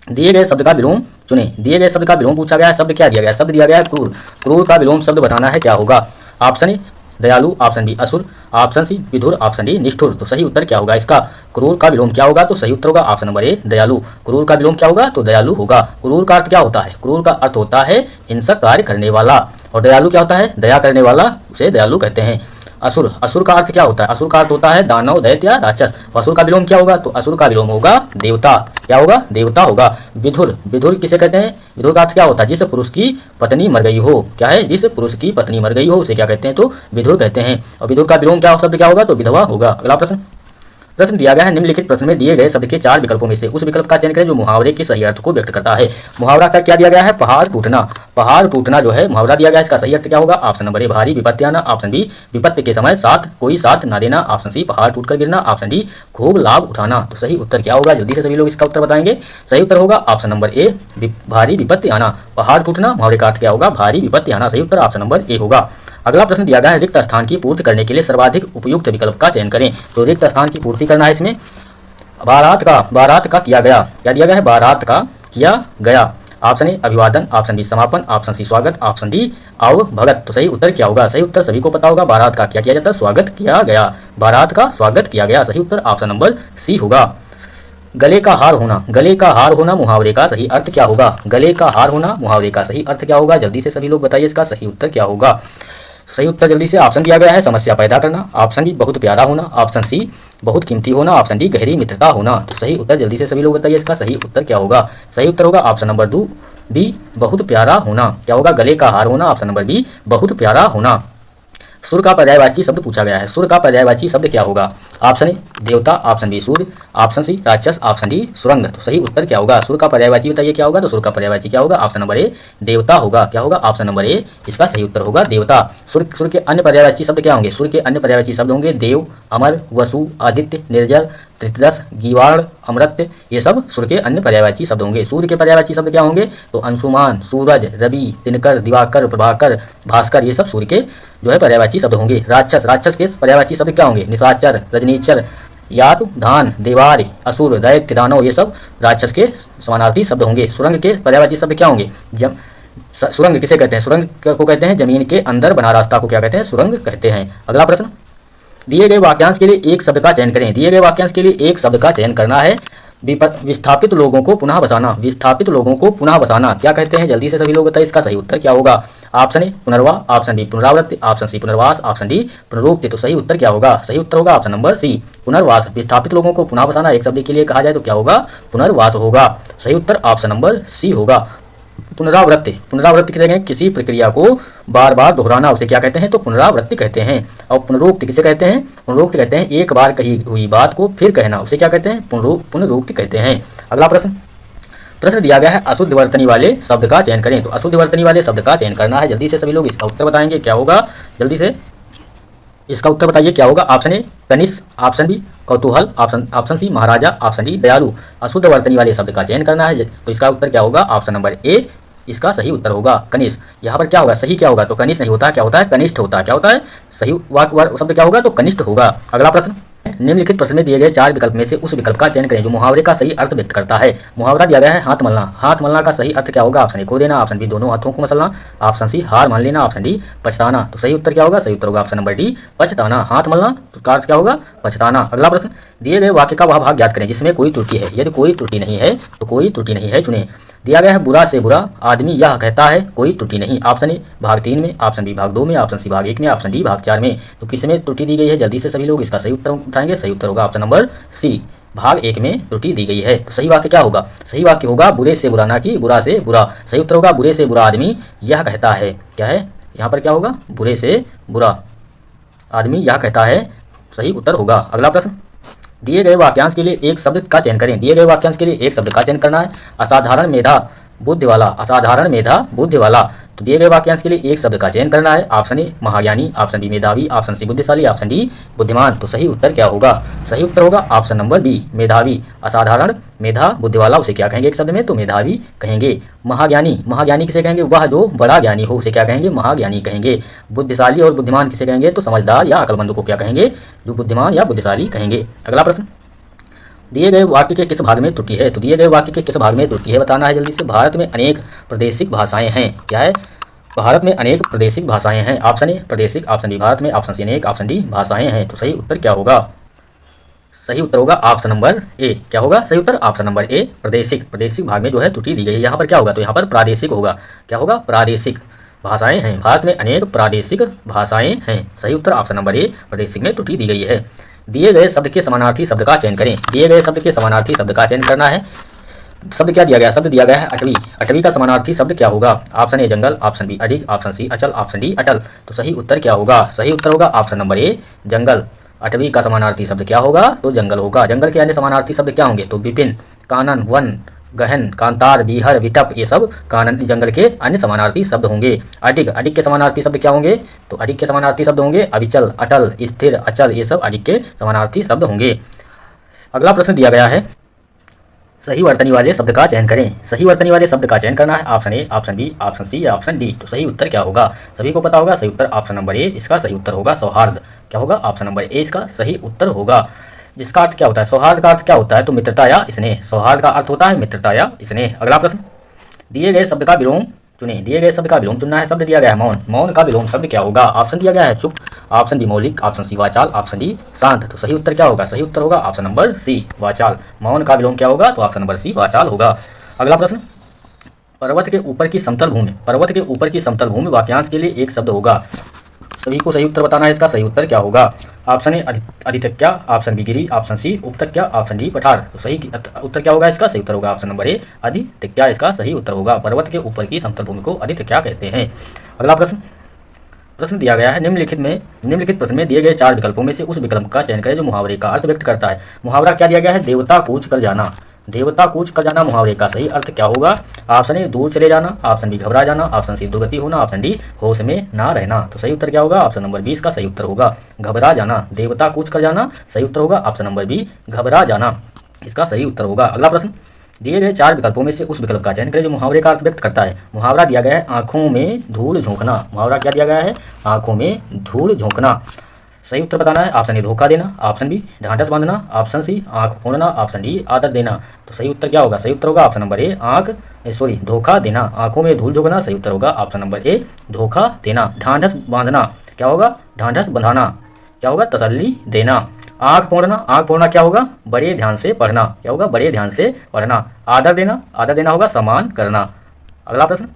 दिए गए शब्द का विलोम चुनें। दिए गए शब्द का विलोम पूछा गया है। शब्द क्या दिया गया है? शब्द दिया गया है क्रूर। क्रूर का विलोम शब्द बताना है, क्या होगा? ऑप्शन ए दयालु, ऑप्शन बी असुर, ऑप्शन सी विधुर, ऑप्शन डी निष्ठुर। तो सही उत्तर क्या होगा इसका? क्रूर का विलोम क्या होगा? तो सही उत्तर होगा ऑप्शन नंबर ए दयालु। क्रूर का विलोम क्या होगा? तो दयालु होगा। क्रूर का अर्थ क्या होता है? क्रूर का अर्थ होता है हिंसक कार्य करने वाला, और दयालु क्या होता है? दया करने वाला, उसे दयालु कहते हैं। असुर, असुर का अर्थ क्या होता है? असुर का अर्थ होता है दानव, दैत्य या राक्षस। असुर का विलोम क्या होगा? तो असुर का विलोम होगा देवता। क्या होगा? देवता होगा। विधुर, विधुर किसे कहते हैं? विधुर का अर्थ क्या होता है? जिस पुरुष की पत्नी मर गई हो। क्या है? जिस पुरुष की पत्नी मर गई हो उसे क्या कहते हैं? तो विधुर कहते हैं। और विधुर का विलोम क्या शब्द क्या होगा? तो विधवा होगा। अगला प्रश्न, प्रश्न दिया गया है निम्नलिखित प्रश्न में दिए गए शब्द के 4 विकल्पों में से उस विकल्प का चयन करें जो मुहावरे के सही अर्थ को व्यक्त करता है। मुहावरा का क्या दिया गया है? पहाड़ टूटना। पहाड़ टूटना जो है मुहावरा दिया गया है, इसका सही अर्थ क्या होगा? ऑप्शन नंबर ए भारी विपत्ति आना, ऑप्शन बी विपत्ति के समय साथ कोई साथ ना देना, ऑप्शन सी पहाड़ टूटकर गिरना, ऑप्शन डी खूब लाभ उठाना। तो सही उत्तर क्या होगा? जल्दी से सभी लोग इसका उत्तर बताएंगे। सही उत्तर होगा ऑप्शन नंबर ए भारी विपत्ति आना। पहाड़ टूटना मुहावरे का अर्थ क्या होगा? भारी विपत्ति आना। सही उत्तर ऑप्शन नंबर ए होगा। अगला प्रश्न दिया गया है रिक्त स्थान की पूर्ति करने के लिए सर्वाधिक उपयुक्त विकल्प का चयन करें। तो रिक्त स्थान की पूर्ति करना है इसमें। बारात का किया गया। क्या दिया गया है? बारात का किया गया। ऑप्शन ए अभिवादन, ऑप्शन बी समापन, ऑप्शन सी स्वागत, ऑप्शन डी अवभगत। तो सही उत्तर क्या होगा? सही उत्तर सभी को पता होगा। बारात का क्या किया जाता है? स्वागत किया गया। बारात का स्वागत किया गया। सही उत्तर ऑप्शन नंबर सी होगा। गले का हार होना। गले का हार होना मुहावरे का सही अर्थ क्या होगा? गले का हार होना मुहावरे का सही अर्थ क्या होगा? जल्दी से सभी लोग बताइए इसका सही उत्तर क्या होगा? सही उत्तर जल्दी से ऑप्शन दिया गया है समस्या पैदा करना, ऑप्शन बी बहुत प्यारा होना, ऑप्शन सी बहुत कीमती होना, ऑप्शन डी गहरी मित्रता होना। तो सही उत्तर जल्दी से सभी लोग बताइए इसका सही उत्तर क्या होगा? सही उत्तर होगा ऑप्शन नंबर 2 बी बहुत प्यारा होना। क्या होगा? गले का हार होना, ऑप्शन नंबर बी बहुत प्यारा होना। सुर का पर्यायवाची शब्द पूछा गया है। सुर का पर्यायवाची शब्द क्या होगा? ऑप्शन ए देवता, ऑप्शन बी सूर्य, ऑप्शन सी राक्षस, ऑप्शन डी सुरंग। तो सही उत्तर क्या होगा? सुर का पर्यायवाची बताइए क्या होगा? तो सुर का पर्यायवाची क्या होगा? ऑप्शन नंबर ए देवता होगा। क्या होगा? ऑप्शन नंबर ए इसका सही उत्तर होगा देवता। सुर के अन्य पर्यायवाची शब्द क्या होंगे? सुर के अन्य पर्यायवाची शब्द होंगे देव, अमर, वसु, आदित्य, निर्जल, त्रिदश, गीवाण, अमृत। ये सब सुर के अन्य पर्यायवाची शब्द होंगे। सूर्य के पर्यायवाची शब्द क्या होंगे? तो अंशुमान, सूरज, रवि, दिनकर, दिवाकर, प्रभाकर, भास्कर। ये सब सूर्य के जो है पर्यायवाची शब्द होंगे। राक्षस, राक्षस के पर्यायवाची शब्द क्या होंगे? निशाचर, रजनीचर, यात, धान, देवार, असुर, दैत्य, दानव। ये सब राक्षस के समानार्थी शब्द होंगे। सुरंग के पर्यायवाची शब्द क्या होंगे? सुरंग किसे कहते हैं? सुरंग को कहते हैं जमीन के अंदर बना रास्ता को क्या कहते हैं? सुरंग कहते हैं। अगला प्रश्न, दिए गए वाक्यांश के लिए एक शब्द का चयन करें। दिए गए वाक्यांश के लिए एक शब्द का चयन करना है। विस्थापित लोगों को पुनः बसाना। विस्थापित लोगों को पुनः बसाना क्या कहते हैं? जल्दी से सभी लोग बताइए इसका सही उत्तर क्या होगा? ऑप्शन ए पुनर्वास, ऑप्शन बी पुनरावृत्ति, ऑप्शन सी पुनर्वास, ऑप्शन डी पुनरुक्ति। तो सही उत्तर क्या होगा? सही उत्तर होगा ऑप्शन नंबर सी पुनर्वास। विस्थापित लोगों को पुनः बसाना एक शब्द के लिए कहा जाए तो क्या होगा? पुनर्वास होगा। सही उत्तर ऑप्शन नंबर सी होगा। पुनरावृत्ति, पुनरावृत्ति कहते हैं किसी प्रक्रिया को बार बार दोहराना, उसे क्या कहते हैं? तो पुनरावृत्ति कहते हैं। और पुनरुक्ति किसे कहते हैं? पुनरुक्ति कहते हैं एक बार कही हुई बात को फिर कहना, उसे क्या कहते हैं? पुनरुक्ति कहते हैं। अगला प्रश्न, प्रश्न दिया गया है अशुद्ध वर्तनी वाले शब्द का चयन करें। तो अशुद्ध वर्तनी वाले शब्द का चयन करना है। जल्दी से सभी लोग इसका उत्तर बताएंगे क्या होगा? जल्दी से इसका उत्तर बताइए क्या होगा? ऑप्शन ए कनिष्ठ, ऑप्शन बी कौतूहल, ऑप्शन सी महाराजा, ऑप्शन डी दयालु। अशुद्ध वर्तनी वाले शब्द का चयन करना है तो इसका उत्तर क्या होगा? ऑप्शन नंबर ए इसका सही उत्तर होगा कनिष्ठ। यहाँ पर क्या होगा? सही क्या होगा? तो कनिष्ठ नहीं होता, क्या होता है? कनिष्ठ होता है। क्या होता है? सही शब्द क्या होगा? तो कनिष्ठ होगा। अगला प्रश्न, निम्नलिखित प्रश्न में दिए गए 4 विकल्प में से उस विकल्प का चयन करें जो मुहावरे का सही अर्थ व्यक्त करता है। मुहावरा दिया गया है हाथ मलना। हाथ मलना का सही अर्थ क्या होगा? ऑप्शन ए खो देना, ऑप्शन बी दोनों हाथों को मसलना, ऑप्शन सी हार मान लेना, ऑप्शन डी पछताना। तो सही उत्तर क्या होगा? सही उत्तर होगा ऑप्शन नंबर डी पछताना। हाथ मलना तो का अर्थ क्या होगा? पछताना। अगला प्रश्न, दिए गए वाक्य का वह भाग ज्ञात करें जिसमें कोई त्रुटि है। यदि कोई त्रुटि नहीं है तो कोई त्रुटि नहीं है चुने। दिया गया है बुरा से बुरा आदमी यह कहता है, कोई त्रुटि नहीं। ऑप्शन ए भाग 3 में, ऑप्शन बी भाग 2 में, ऑप्शन सी भाग 1 में, ऑप्शन डी भाग 4 में। तो किस में त्रुटि दी गई है? जल्दी से सभी लोग इसका सही उत्तर उठाएंगे। सही उत्तर होगा ऑप्शन नंबर सी भाग 1 में त्रुटि दी गई है। तो सही वाक्य क्या होगा? सही वाक्य होगा बुरे से बुरा, ना कि बुरा से बुरा। सही उत्तर होगा बुरे से बुरा आदमी यह कहता है। क्या है यहाँ पर? क्या होगा? बुरे से बुरा आदमी यह कहता है। सही उत्तर होगा। अगला प्रश्न, दिए गए वाक्यांश के लिए एक शब्द का चयन करें। दिए गए वाक्यांश के लिए एक शब्द का चयन करना है। असाधारण मेधा बुद्धि वाला, असाधारण मेधा बुद्धि वाला। तो दिए गए वाक्यांश के लिए एक शब्द का चयन करना है। ऑप्शन ए महाज्ञानी, ऑप्शन बी मेधावी, ऑप्शन सी बुद्धिशाली, ऑप्शन डी बुद्धिमान। तो सही उत्तर क्या होगा? सही उत्तर होगा ऑप्शन नंबर बी मेधावी। असाधारण मेधा बुद्धि वाला उसे क्या कहेंगे एक शब्द में? तो मेधावी कहेंगे। महाज्ञानी, महाज्ञानी किसे कहेंगे? वह जो बड़ा ज्ञानी हो उसे क्या कहेंगे? महाज्ञानी कहेंगे। बुद्धिशाली और बुद्धिमान किसे कहेंगे? तो समझदार या अकलमंद को क्या कहेंगे? जो बुद्धिमान या बुद्धिशाली कहेंगे। अगला प्रश्न, दिए गए वाक्य के किस भाग में त्रुटि है? तो दिए गए वाक्य के किस भाग में त्रुटि है बताना है जल्दी से। भारत में अनेक प्रादेशिक भाषाएं हैं। क्या है? भारत में अनेक प्रादेशिक भाषाएं हैं। ऑप्शन ए प्रादेशिक, ऑप्शन बी भारत में, ऑप्शन सी अनेक, ऑप्शन डी भाषाएं हैं। तो सही उत्तर क्या होगा? सही उत्तर होगा ऑप्शन नंबर ए। क्या होगा सही उत्तर? ऑप्शन नंबर ए प्रादेशिक। प्रादेशिक भाग में जो है त्रुटि दी गई है। यहाँ पर क्या होगा? तो यहाँ पर प्रादेशिक होगा। क्या होगा? प्रादेशिक भाषाएं हैं। भारत में अनेक प्रादेशिक भाषाएं हैं। सही उत्तर ऑप्शन नंबर ए प्रादेशिक में त्रुटि दी गई है। दिए गए शब्द के समानार्थी शब्द का चयन करें। दिए गए शब्द के समानार्थी शब्द का चयन करना है। शब्द क्या दिया गया? शब्द दिया गया है अटवी। अटवी का समानार्थी शब्द क्या होगा? ऑप्शन ए जंगल, ऑप्शन बी अधिक, ऑप्शन सी अचल, ऑप्शन डी अटल। तो सही उत्तर क्या होगा? सही उत्तर होगा ऑप्शन नंबर ए जंगल। अटवी का समानार्थी शब्द क्या होगा? तो जंगल होगा। जंगल के अन्य समानार्थी शब्द क्या होंगे? तो विपिन, कानन, वन, गहन, कांतार, बीहर, विटप, ये सब कानन जंगल के अन्य समानार्थी शब्द होंगे। अधिक, अधिक के समानार्थी शब्द क्या होंगे? तो अधिक के समानार्थी शब्द होंगे अविचल, अटल, स्थिर, अचल, ये सब अधिक के समानार्थी शब्द होंगे। अगला प्रश्न दिया गया है, सही वर्तनी वाले शब्द का चयन करें। सही वर्तनी वाले शब्द का चयन करना है। Option A, option B, option C या ऑप्शन डी। तो सही उत्तर क्या होगा? सभी को पता होगा। सही उत्तर ऑप्शन नंबर ए इसका सही उत्तर होगा सौहार्द। क्या होगा? ऑप्शन नंबर ए इसका सही उत्तर होगा। जिसका अर्थ क्या होता है? सौहार्द का अर्थ क्या होता है? तो मित्रता या स्नेह। सौहार्द का अर्थ होता है मित्रता या स्नेह। अगला प्रश्न, दिए गए शब्द का विलोम चुने। दिए गए शब्द का विलोम चुनना है। शब्द दिया गया है मौन। मौन का विलोम शब्द क्या होगा? ऑप्शन दिया गया है चुप, ऑप्शन बी मौलिक, ऑप्शन सी वाचाल, ऑप्शन डी शांत। तो सही उत्तर क्या होगा? सही उत्तर होगा ऑप्शन नंबर सी वाचाल। मौन का विलोम क्या होगा? तो ऑप्शन नंबर सी वाचाल होगा। अगला प्रश्न, पर्वत के ऊपर की समतल भूमि। पर्वत के ऊपर की समतल भूमि वाक्यांश के लिए एक शब्द होगा। सभी को सही उत्तर बताना है। इसका सही उत्तर क्या होगा? ऑप्शन ए अधितक्या, ऑप्शन बी गिरी, ऑप्शन सी उपतक्या, ऑप्शन डी पठार। तो सही उत्तर क्या होगा? इसका सही उत्तर होगा ऑप्शन नंबर ए अधितक्या। इसका सही उत्तर होगा। पर्वत के ऊपर की समतल भूमि को अधितक्या कहते हैं। अगला प्रश्न, प्रश्न दिया गया है निम्नलिखित प्रश्न में दिए गए 4 विकल्पों में से उस विकल्प का चयन करें जो मुहावरे का अर्थ व्यक्त करता है। मुहावरा क्या दिया गया है? देवता कूच कर जाना। देवता कूच कर जाना मुहावरे का सही अर्थ क्या होगा? ऑप्शन ए दूर चले जाना, ऑप्शन बी घबरा जाना, ऑप्शन सी दुर्गति होना, ऑप्शन डी होश में ना रहना। तो सही उत्तर क्या होगा? ऑप्शन नंबर बी इसका सही उत्तर होगा घबरा जाना। देवता कूच कर जाना सही उत्तर होगा ऑप्शन नंबर बी घबरा जाना। इसका सही उत्तर होगा। अगला प्रश्न, दिए गए 4 विकल्पों में से उस विकल्प का चयन करें जो मुहावरे का अर्थ व्यक्त करता है। मुहावरा दिया गया है आंखों में धूल झोंकना। मुहावरा क्या दिया गया है? आंखों में धूल झोंकना। सही उत्तर बताना है। ऑप्शन ए धोखा देना, ऑप्शन बी ढांढस बांधना, ऑप्शन सी आंख फोड़ना, ऑप्शन डी आदत देना। तो सही उत्तर क्या होगा? सही उत्तर होगा ऑप्शन नंबर ए धोखा देना। आंखों में धूल झोंकना सही उत्तर होगा ऑप्शन नंबर ए धोखा देना। ढांढस बांधना क्या होगा? ढांढस बंधाना। क्या होगा? तसल्ली देना। आंख फोड़ना, आंख फोड़ना क्या होगा? बड़े ध्यान से पढ़ना। क्या होगा? बड़े ध्यान से पढ़ना। आदर देना, आदर देना होगा सम्मान करना। अगला प्रश्न,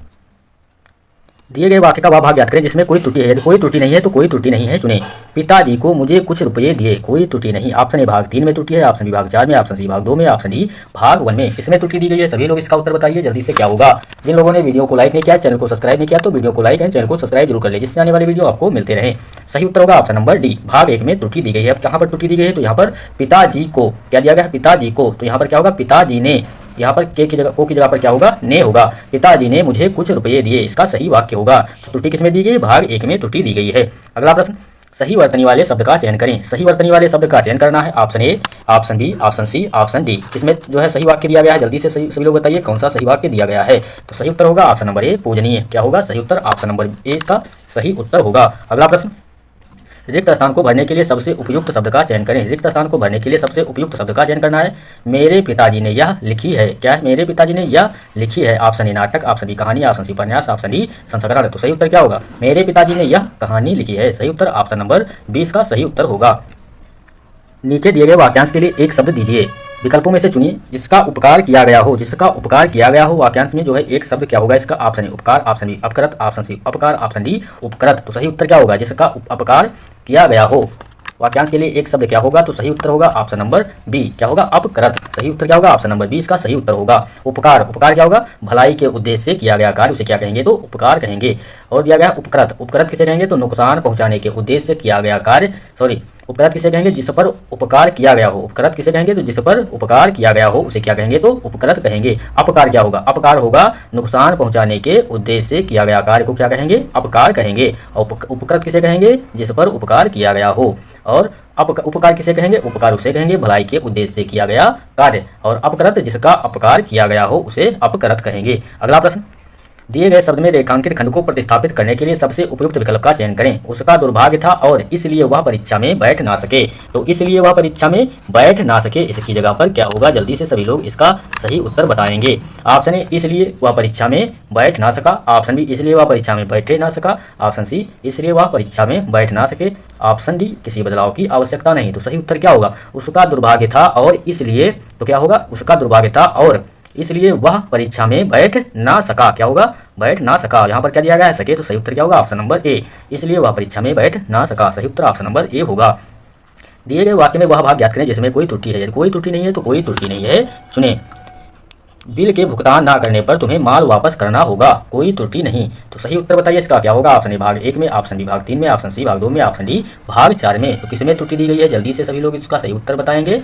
दिए गए वाक्य का वह भाग ज्ञात करें जिसमें कोई त्रुटि है। यदि कोई त्रुटि नहीं है तो कोई त्रुटि नहीं है चुने। पिताजी को मुझे कुछ रुपये दिए, कोई त्रुटि नहीं। ऑप्शन ए भाग 3 में त्रुटि है, ऑप्शन बी भाग 4 में, ऑप्शन सी भाग 2 में, ऑप्शन डी भाग 1 में। इसमें त्रुटि दी गई है। सभी लोग इसका उत्तर बताइए जल्दी से क्या होगा। जिन लोगों ने वीडियो को लाइक नहीं किया, चैनल को सब्सक्राइब नहीं किया तो वीडियो को लाइक एंड चैनल को सब्सक्राइब जरूर कर ले, जिससे आने वाले वीडियो आपको मिलते रहे। सही उत्तर होगा ऑप्शन नंबर डी भाग 1 में त्रुटि दी गई है। अब कहाँ पर त्रुटि दी गई है? तो यहाँ पर पिताजी को क्या दिया गया है? पिताजी को। तो यहाँ पर क्या होगा? पिताजी ने। यहाँ पर के की जगह को की जगह पर क्या होगा? ने होगा। पिताजी ने मुझे कुछ रुपये दिए, इसका सही वाक्य होगा। तो त्रुटि किसमें दी गई? भाग 1 में त्रुटि दी गई है। अगला प्रश्न, सही वर्तनी वाले शब्द का चयन करें। सही वर्तनी वाले शब्द का चयन करना है। Option A, option B, option C, option D. इसमें जो है सही वाक्य दिया गया है। जल्दी से सभी लोग बताइए कौन सा सही वाक्य दिया गया है। तो सही उत्तर होगा ऑप्शन नंबर ए पूजनीय। क्या होगा? सही उत्तर ऑप्शन नंबर ए इसका सही उत्तर होगा। अगला प्रश्न, रिक्त स्थान को भरने के लिए सबसे उपयुक्त शब्द का चयन करें। रिक्त स्थान को भरने के लिए सबसे उपयुक्त शब्द का चयन करना है। मेरे पिताजी ने यह लिखी है। क्या है? मेरे पिताजी ने यह लिखी है। ऑप्शन ए नाटक, ऑप्शन बी कहानी, ऑप्शन सी उपन्यास, ऑप्शन डी संस्करण। तो सही उत्तर क्या होगा? मेरे पिताजी ने यह कहानी लिखी है। सही उत्तर ऑप्शन नंबर 20 का सही उत्तर होगा। नीचे दिए गए वाक्यांश के लिए एक शब्द दीजिए। विकल्पों में से चुनिए जिसका उपकार किया गया हो। जिसका उपकार किया गया हो वाक्यांश में जो है एक शब्द क्या होगा इसका? ऑप्शन ए उपकार, ऑप्शन बी अपकृत, ऑप्शन सी अपकार, ऑप्शन डी उपकृत। तो सही उत्तर क्या होगा? जिसका अपकार किया गया हो वाक्यांश के लिए एक शब्द क्या होगा? तो सही उत्तर होगा ऑप्शन नंबर बी, क्या होगा? अपकृत। सही उत्तर क्या होगा? ऑप्शन नंबर 20 का सही उत्तर होगा। उपकार, उपकार क्या होगा? भलाई के उद्देश्य से किया गया कार्य, उसे क्या कहेंगे? तो उपकार कहेंगे। और दिया गया उपकृत, उपकृत किसे कहेंगे? तो नुकसान पहुंचाने के उद्देश्य से किया गया कार्य, सॉरी उपकृत किसे कहेंगे? जिस पर उपकार किया गया हो। उपकृत किसे कहेंगे? तो जिस पर उपकार किया गया हो उसे क्या कहेंगे? तो उपकृत कहेंगे। अपकार क्या होगा? अपकार होगा नुकसान पहुंचाने के उद्देश्य से किया गया कार्य को क्या कहेंगे? अपकार कहेंगे। और उपकृत किसे कहेंगे? जिस पर उपकार किया गया हो। और उपकार किसे कहेंगे? उपकार उसे कहेंगे भलाई के उद्देश्य से किया गया कार्य। और अपकृत जिसका अपकार किया गया हो उसे अपकृत कहेंगे। अगला प्रश्न, दिए गए शब्द में रेखांकित खंड को प्रतिस्थापित करने के लिए सबसे उपयुक्त विकल्प का चयन करें। उसका दुर्भाग्य था और इसलिए वह परीक्षा में बैठ ना सके। तो इसलिए वह परीक्षा में बैठ ना सके, इसकी जगह पर क्या होगा? जल्दी से सभी लोग इसका सही उत्तर बताएंगे। ऑप्शन ए इसलिए वह परीक्षा में बैठ ना सका, ऑप्शन बी इसलिए वह परीक्षा में बैठे ना सका, ऑप्शन सी इसलिए वह परीक्षा में बैठ ना सके, ऑप्शन डी किसी बदलाव की आवश्यकता नहीं। तो सही उत्तर क्या होगा? उसका दुर्भाग्य था और इसलिए, तो क्या होगा? उसका दुर्भाग्य था और इसलिए वह परीक्षा में बैठ ना सका। क्या होगा? बैठ ना सका। यहाँ पर क्या दिया गया है? सके। तो सही उत्तर क्या होगा? ऑप्शन नंबर ए, इसलिए वह परीक्षा में बैठ ना सका। सही उत्तर ऑप्शन नंबर ए होगा। दिए गए वाक्य में वह भाग ज्ञात करें जिसमें कोई त्रुटि है। यदि कोई त्रुटि नहीं है तो कोई त्रुटि नहीं है चुने। बिल के भुगतान ना करने पर तुम्हें माल वापस करना होगा। कोई त्रुटि नहीं। तो सही उत्तर बताइए इसका क्या होगा? ऑप्शन ए भाग 1 में, ऑप्शन बी भाग 3 में, ऑप्शन सी भाग 2 में, ऑप्शन डी भाग 4 में। तो किसमें त्रुटि दी गई है? जल्दी से सभी लोग इसका सही उत्तर बताएंगे।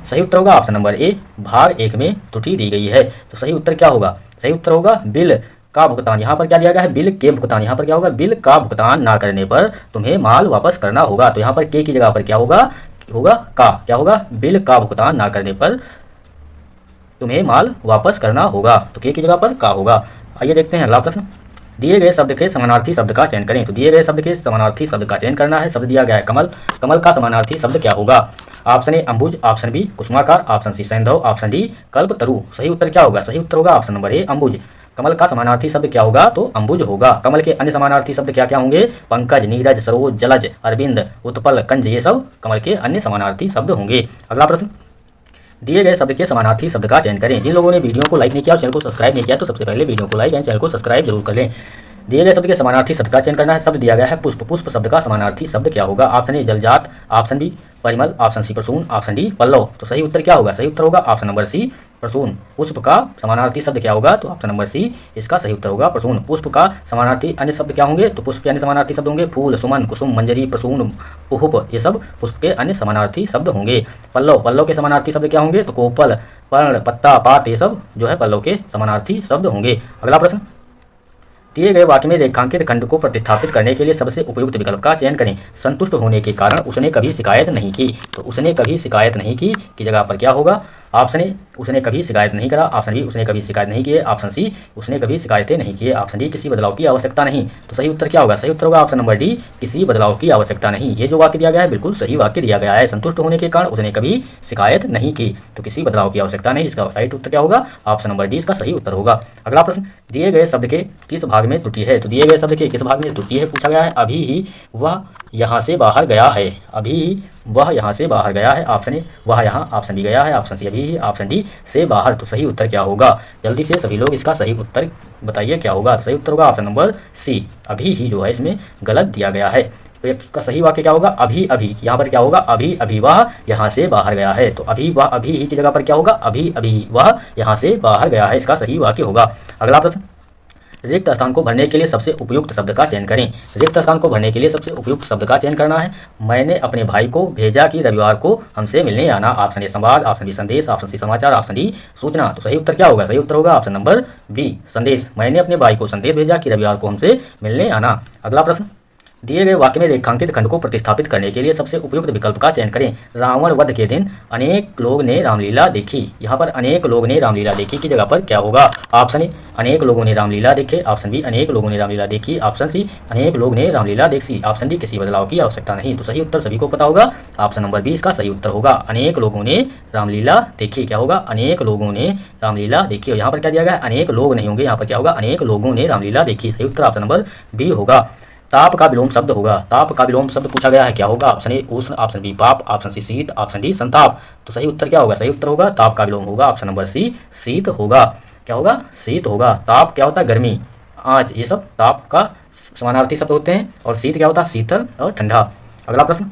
सही उत्तर होगा ऑप्शन नंबर ए, भाग 1 में त्रुटि दी गई है। तो सही उत्तर क्या होगा? सही उत्तर होगा बिल का भुगतान। यहाँ पर क्या दिया गया है? बिल के भुगतान। यहाँ पर क्या होगा? बिल का भुगतान ना करने पर तुम्हें माल वापस करना होगा। तो यहाँ पर के की जगह पर क्या होगा? होगा का। क्या होगा? बिल का भुगतान ना करने पर तुम्हें माल वापस करना होगा। तो के की जगह पर का होगा। आइए देखते हैं अगला प्रश्न। दिए गए शब्द के समानार्थी शब्द का चयन करें। तो दिए गए शब्द के समानार्थी शब्द का चयन करना है। शब्द दिया गया है कमल। कमल का समानार्थी शब्द क्या होगा? ऑप्शन ए अंबुज, ऑप्शन बी कुसुमाकार, ऑप्शन सी सैंधव, ऑप्शन डी कल्पतरु। सही उत्तर क्या होगा? सही उत्तर होगा ऑप्शन नंबर ए अंबुज। कमल का समानार्थी शब्द क्या होगा? तो अंबुज होगा। कमल के अन्य समानार्थी शब्द क्या क्या होंगे? पंकज, नीरज, सरोज, जलज, अरविंद, उत्पल, कंज, ये सब कमल के अन्य समानार्थी शब्द होंगे। अगला प्रश्न, दिए गए शब्द के समानार्थी शब्द का चयन करें। जिन लोगों ने वीडियो को लाइक नहीं किया और चैनल को सब्सक्राइब नहीं किया तो सबसे पहले वीडियो को लाइक एंड चैनल को सब्सक्राइब जरूर कर लें। दिए गए शब्द के समानार्थी शब्द का चयन करना है। शब्द दिया गया है पुष्प। पुष्प शब्द का समानार्थी शब्द क्या होगा? ऑप्शन ए जलजात, ऑप्शन बी परिमल, ऑप्शन सी प्रसून, ऑप्शन डी पल्लव। तो सही उत्तर क्या होगा? सही उत्तर होगा ऑप्शन नंबर सी प्रसून। पुष्प का समानार्थी शब्द क्या होगा? तो ऑप्शन नंबर सी इसका सही उत्तर होगा प्रसून। पुष्प का समानार्थी अन्य शब्द क्या होंगे? तो पुष्प के अन्य समानार्थी शब्द होंगे फूल, सुमन, कुसुम, मंजरी, प्रसून, पुष्प। ये सब पुष्प के अन्य समानार्थी शब्द होंगे। पल्लव, पल्लव के समानार्थी शब्द क्या होंगे? तो कोपल, पर्ण, पत्ता, पात, ये सब जो है पल्लव के समानार्थी शब्द होंगे। अगला प्रश्न, दिए गए वाक्य में रेखांकित खंड को प्रतिस्थापित करने के लिए सबसे उपयुक्त विकल्प का चयन करें। संतुष्ट होने के कारण उसने कभी शिकायत नहीं की। तो उसने कभी शिकायत नहीं की जगह पर क्या होगा? ऑप्शन ए उसने कभी शिकायत नहीं करा, ऑप्शन बी उसने कभी शिकायत नहीं किए, ऑप्शन सी उसने कभी शिकायतें नहीं किए, ऑप्शन डी किसी बदलाव की आवश्यकता नहीं। तो सही उत्तर क्या होगा? सही उत्तर होगा ऑप्शन नंबर डी किसी बदलाव की आवश्यकता नहीं। ये जो वाक्य दिया गया है बिल्कुल सही वाक्य दिया गया है। संतुष्ट होने के कारण उसने कभी शिकायत नहीं की, तो किसी बदलाव की आवश्यकता नहीं। इसका राइट उत्तर क्या होगा? ऑप्शन नंबर डी इसका सही उत्तर होगा। अगला प्रश्न, दिए गए शब्द के किस भाग में त्रुटि है? तो दिए गए शब्द के किस भाग में त्रुटि है पूछा गया है। अभी ही वह यहाँ से बाहर गया है। अभी ही वह यहाँ से बाहर गया है। ऑप्शन ए वह यहाँ, ऑप्शन बी गया है, ऑप्शन सी अभी ही, ऑप्शन डी से बाहर। तो सही उत्तर क्या होगा? जल्दी से सभी लोग इसका सही उत्तर बताइए क्या होगा? सही उत्तर होगा ऑप्शन नंबर सी अभी ही जो है इसमें गलत दिया गया है। तो इसका सही वाक्य क्या होगा? अभी अभी। यहाँ पर क्या होगा? अभी अभी वह यहाँ से बाहर गया है। तो अभी वह अभी ही की जगह पर क्या होगा? अभी अभी वह यहाँ से बाहर गया है। इसका सही वाक्य होगा। अगला प्रश्न, रिक्त स्थान को भरने के लिए सबसे उपयुक्त शब्द का चयन करें। रिक्त स्थान को भरने के लिए सबसे उपयुक्त शब्द का चयन करना है। मैंने अपने भाई को भेजा कि रविवार को हमसे मिलने आना। ऑप्शन ए संवाद, ऑप्शन बी संदेश, ऑप्शन सी समाचार, ऑप्शन डी सूचना। तो सही उत्तर क्या होगा? सही उत्तर होगा ऑप्शन नंबर बी संदेश। मैंने अपने भाई को संदेश भेजा कि रविवार को हमसे मिलने आना। अगला प्रश्न, दिए गए वाक्य में रेखांकित खंड को प्रतिस्थापित करने के लिए सबसे उपयुक्त विकल्प का चयन करें। रावण वध के दिन अनेक लोग ने रामलीला देखी। यहाँ पर अनेक लोग ने रामलीला देखी की जगह पर क्या होगा? ऑप्शन ए अनेक लोगों ने रामलीला देखे, ऑप्शन बी अनेक लोगों ने रामलीला देखी, ऑप्शन सी अनेक लोग ने रामलीला देखी, ऑप्शन डी किसी बदलाव की आवश्यकता नहीं। तो सही उत्तर सभी को पता होगा, ऑप्शन नंबर बी इसका सही उत्तर होगा। अनेक लोगों ने रामलीला देखी। क्या होगा? अनेक लोगों ने रामलीला देखी। और यहाँ पर क्या दिया गया है? अनेक लोग नहीं होंगे, यहाँ पर क्या होगा? अनेक लोगों ने रामलीला देखी। सही उत्तर ऑप्शन नंबर बी होगा। ताप का विलोम शब्द होगा। ताप का विलोम शब्द पूछा गया है, क्या होगा? ऑप्शन ए उष्ण, ऑप्शन बी पाप, ऑप्शन सी शीत, ऑप्शन डी संताप। तो सही उत्तर क्या होगा? सही उत्तर होगा ताप का विलोम होगा, ऑप्शन नंबर सी शीत होगा। क्या होगा? शीत होगा। ताप क्या होता है? गर्मी, आँच, ये सब ताप का समानार्थी शब्द होते हैं। और शीत क्या होता है? शीतल और ठंडा। अगला प्रश्न,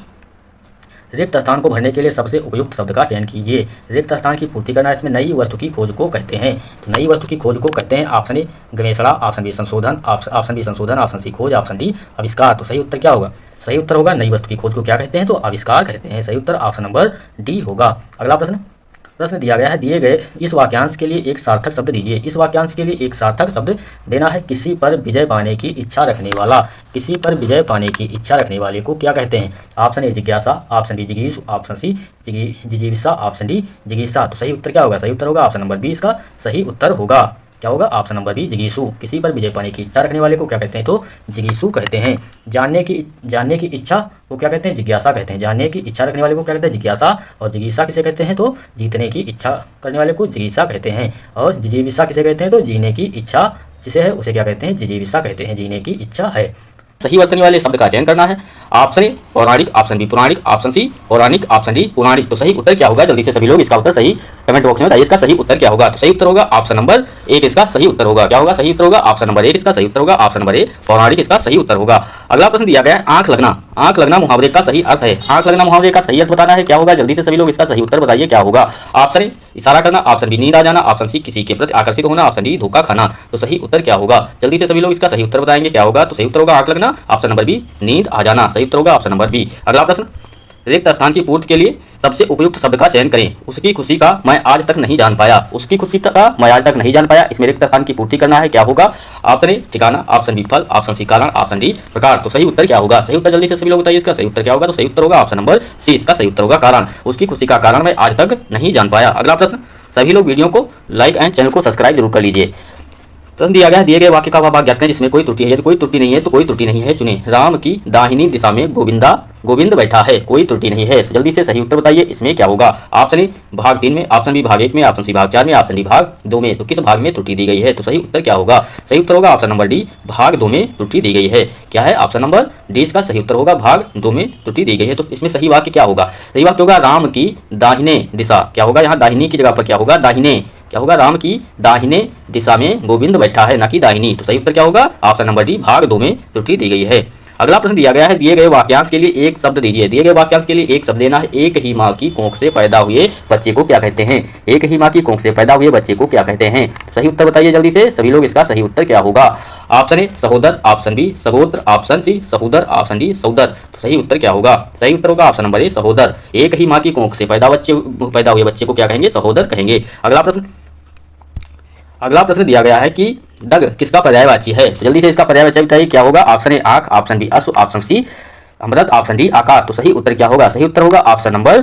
रिक्त स्थान को भरने के लिए सबसे उपयुक्त शब्द का चयन कीजिए। रिक्त स्थान की पूर्ति करना, इसमें नई वस्तु की खोज को कहते हैं। तो नई वस्तु की खोज को कहते हैं ऑप्शन ए गवेषणा, ऑप्शन बी संशोधन, ऑप्शन बी संशोधन, ऑप्शन सी खोज, ऑप्शन डी आविष्कार। तो सही उत्तर क्या होगा? सही उत्तर होगा नई वस्तु की खोज को क्या कहते हैं? तो आविष्कार कहते हैं। सही उत्तर ऑप्शन नंबर डी होगा। अगला प्रश्न दिया गया है, दिए गए इस वाक्यांश के लिए एक सार्थक शब्द दीजिए। इस वाक्यांश के लिए एक सार्थक शब्द देना है। किसी पर विजय पाने की इच्छा रखने वाला। किसी पर विजय पाने की इच्छा रखने वाले को क्या कहते हैं? ऑप्शन ए जिज्ञासा, ऑप्शन बी जिगीषु, ऑप्शन सी जिजीविषा, ऑप्शन डी जिगीषा। तो सही उत्तर क्या होगा? सही उत्तर होगा ऑप्शन नंबर बी इसका सही उत्तर होगा। क्या होगा? ऑप्शन नंबर बी जिगीषु। किसी पर विजय पाने की इच्छा रखने वाले को क्या कहते हैं? तो जिगीषु कहते हैं। जानने की इच्छा को क्या कहते हैं? जिज्ञासा कहते हैं। जानने की इच्छा रखने वाले को क्या कहते हैं? जिज्ञासा। और जिगीषा किसे कहते हैं? तो जीतने की इच्छा करने वाले को जिगीषा कहते हैं। और जिजीविषा किसे कहते हैं? तो जीने की इच्छा जिसे है उसे क्या कहते हैं? जिजीविषा कहते हैं। जीने की इच्छा है। सही वर्तनी वाले शब्द का चयन करना है। ऑप्शन ए पौराणिक, ऑप्शन बी पुराणिक, ऑप्शन सी पौराणिक, ऑप्शन डी पुराणिक। तो सही उत्तर क्या होगा? जल्दी से सभी लोग इसका उत्तर सही कमेंट बॉक्स में बताइए, इसका सही उत्तर क्या होगा? तो सही उत्तर होगा ऑप्शन नंबर एक इसका सही उत्तर होगा। क्या होगा? सही उत्तर होगा ऑप्शन नंबर एक इसका सही उत्तर होगा। ऑप्शन नंबर ए पौराणिक इसका सही उत्तर होगा। अगला प्रश्न दिया गया है, आंख लगना। आंख लगना मुहावरे का सही अर्थ है। आंख लगना मुहावरे का सही अर्थ बताना है। क्या होगा? जल्दी से सभी लोग इसका सही उत्तर बताइए, क्या होगा? ऑप्शन ए इशारा करना, ऑप्शन बी नींद आ जाना, ऑप्शन सी किसी के प्रति आकर्षित होना, ऑप्शन डी धोखा खाना। तो सही उत्तर क्या होगा? जल्दी से सभी लोग इसका सही उत्तर बताएंगे, क्या होगा? तो सही उत्तर होगा आंख लगना, ऑप्शन नंबर बी नींद आ जाना। सही उत्तर होगा ऑप्शन नंबर बी। अगला प्रश्न, रिक्त स्थान की पूर्ति के लिए सबसे उपयुक्त शब्द का चयन करें। उसकी खुशी का मैं आज तक नहीं जान पाया। उसकी खुशी का मैं आज तक नहीं जान पाया। इसमें रिक्त स्थान की पूर्ति करना है। क्या होगा? ऑप्शन ए ठिकाना, ऑप्शन बी फल, ऑप्शन सी कारण, ऑप्शन डी प्रकार। तो सही उत्तर क्या होगा? सही उत्तर जल्दी से सभी लोग बताइए, इसका सही उत्तर क्या होगा? तो सही उत्तर होगा ऑप्शन नंबर सी इसका सही उत्तर होगा कारण। उसकी खुशी का कारण मैं आज तक नहीं जान पाया। अगला प्रश्न, सभी लोग वीडियो को लाइक एंड चैनल को सब्सक्राइब जरूर कर लीजिए। प्रश्न दिया गया है, दिए गए वाक्य का वह भाग ज्ञात करें जिसमें कोई त्रुटि है। यदि कोई त्रुटि नहीं है तो कोई त्रुटि नहीं है चुने। राम की दाहिनी दिशा में गोविंद बैठा है। कोई त्रुटि नहीं है। जल्दी से सही उत्तर बताइए, इसमें क्या होगा? ऑप्शन ए भाग 3 में, ऑप्शन बी भाग 1 में, ऑप्शन सी भाग 4 में, ऑप्शन डी भाग 2 में। तो किस भाग में त्रुटि दी गई है? तो सही उत्तर क्या होगा? सही उत्तर होगा ऑप्शन नंबर डी भाग 2 में त्रुटि दी गई है। क्या है? ऑप्शन नंबर डी इसका सही उत्तर होगा, भाग 2 में त्रुटि दी गई है। तो इसमें सही वाक्य क्या होगा? सही वाक्य होगा राम की दाहिने दिशा। क्या होगा? यहाँ दाहिनी की जगह पर क्या होगा? दाहिने। क्या होगा? राम की दाहिने दिशा में गोविंद बैठा है, ना कि दाहिनी। तो सही उत्तर क्या होगा? ऑप्शन नंबर डी भाग 2 में त्रुटि दी गई है। अगला प्रश्न दिया गया है, दिए गए वाक्यांश के लिए एक शब्द दीजिए। दिए गए वाक्यांश के लिए एक शब्द देना है। एक ही माँ की कोख से पैदा हुए बच्चे को क्या कहते हैं? एक ही माँ की कोख से पैदा हुए बच्चे को क्या कहते हैं? सही उत्तर बताइए जल्दी से सभी लोग, इसका सही उत्तर क्या होगा? ऑप्शन ए सहोदर, ऑप्शन बी सहोदर, ऑप्शन सी सहोदर, ऑप्शन डी सहोदर। तो सही उत्तर क्या होगा? सही उत्तर होगा ऑप्शन नंबर ए सहोदर। एक ही माँ की कोख से पैदा हुए बच्चे को क्या कहेंगे? सहोदर कहेंगे। अगला प्रश्न दिया गया है कि डग किसका पर्यायवाची है? जल्दी से इसका पर्यायवाची बताइए, क्या होगा? ऑप्शन ए आंख, ऑप्शन बी अश्व, ऑप्शन सी अमृत, ऑप्शन डी आकाश। तो सही उत्तर क्या होगा? सही उत्तर होगा ऑप्शन नंबर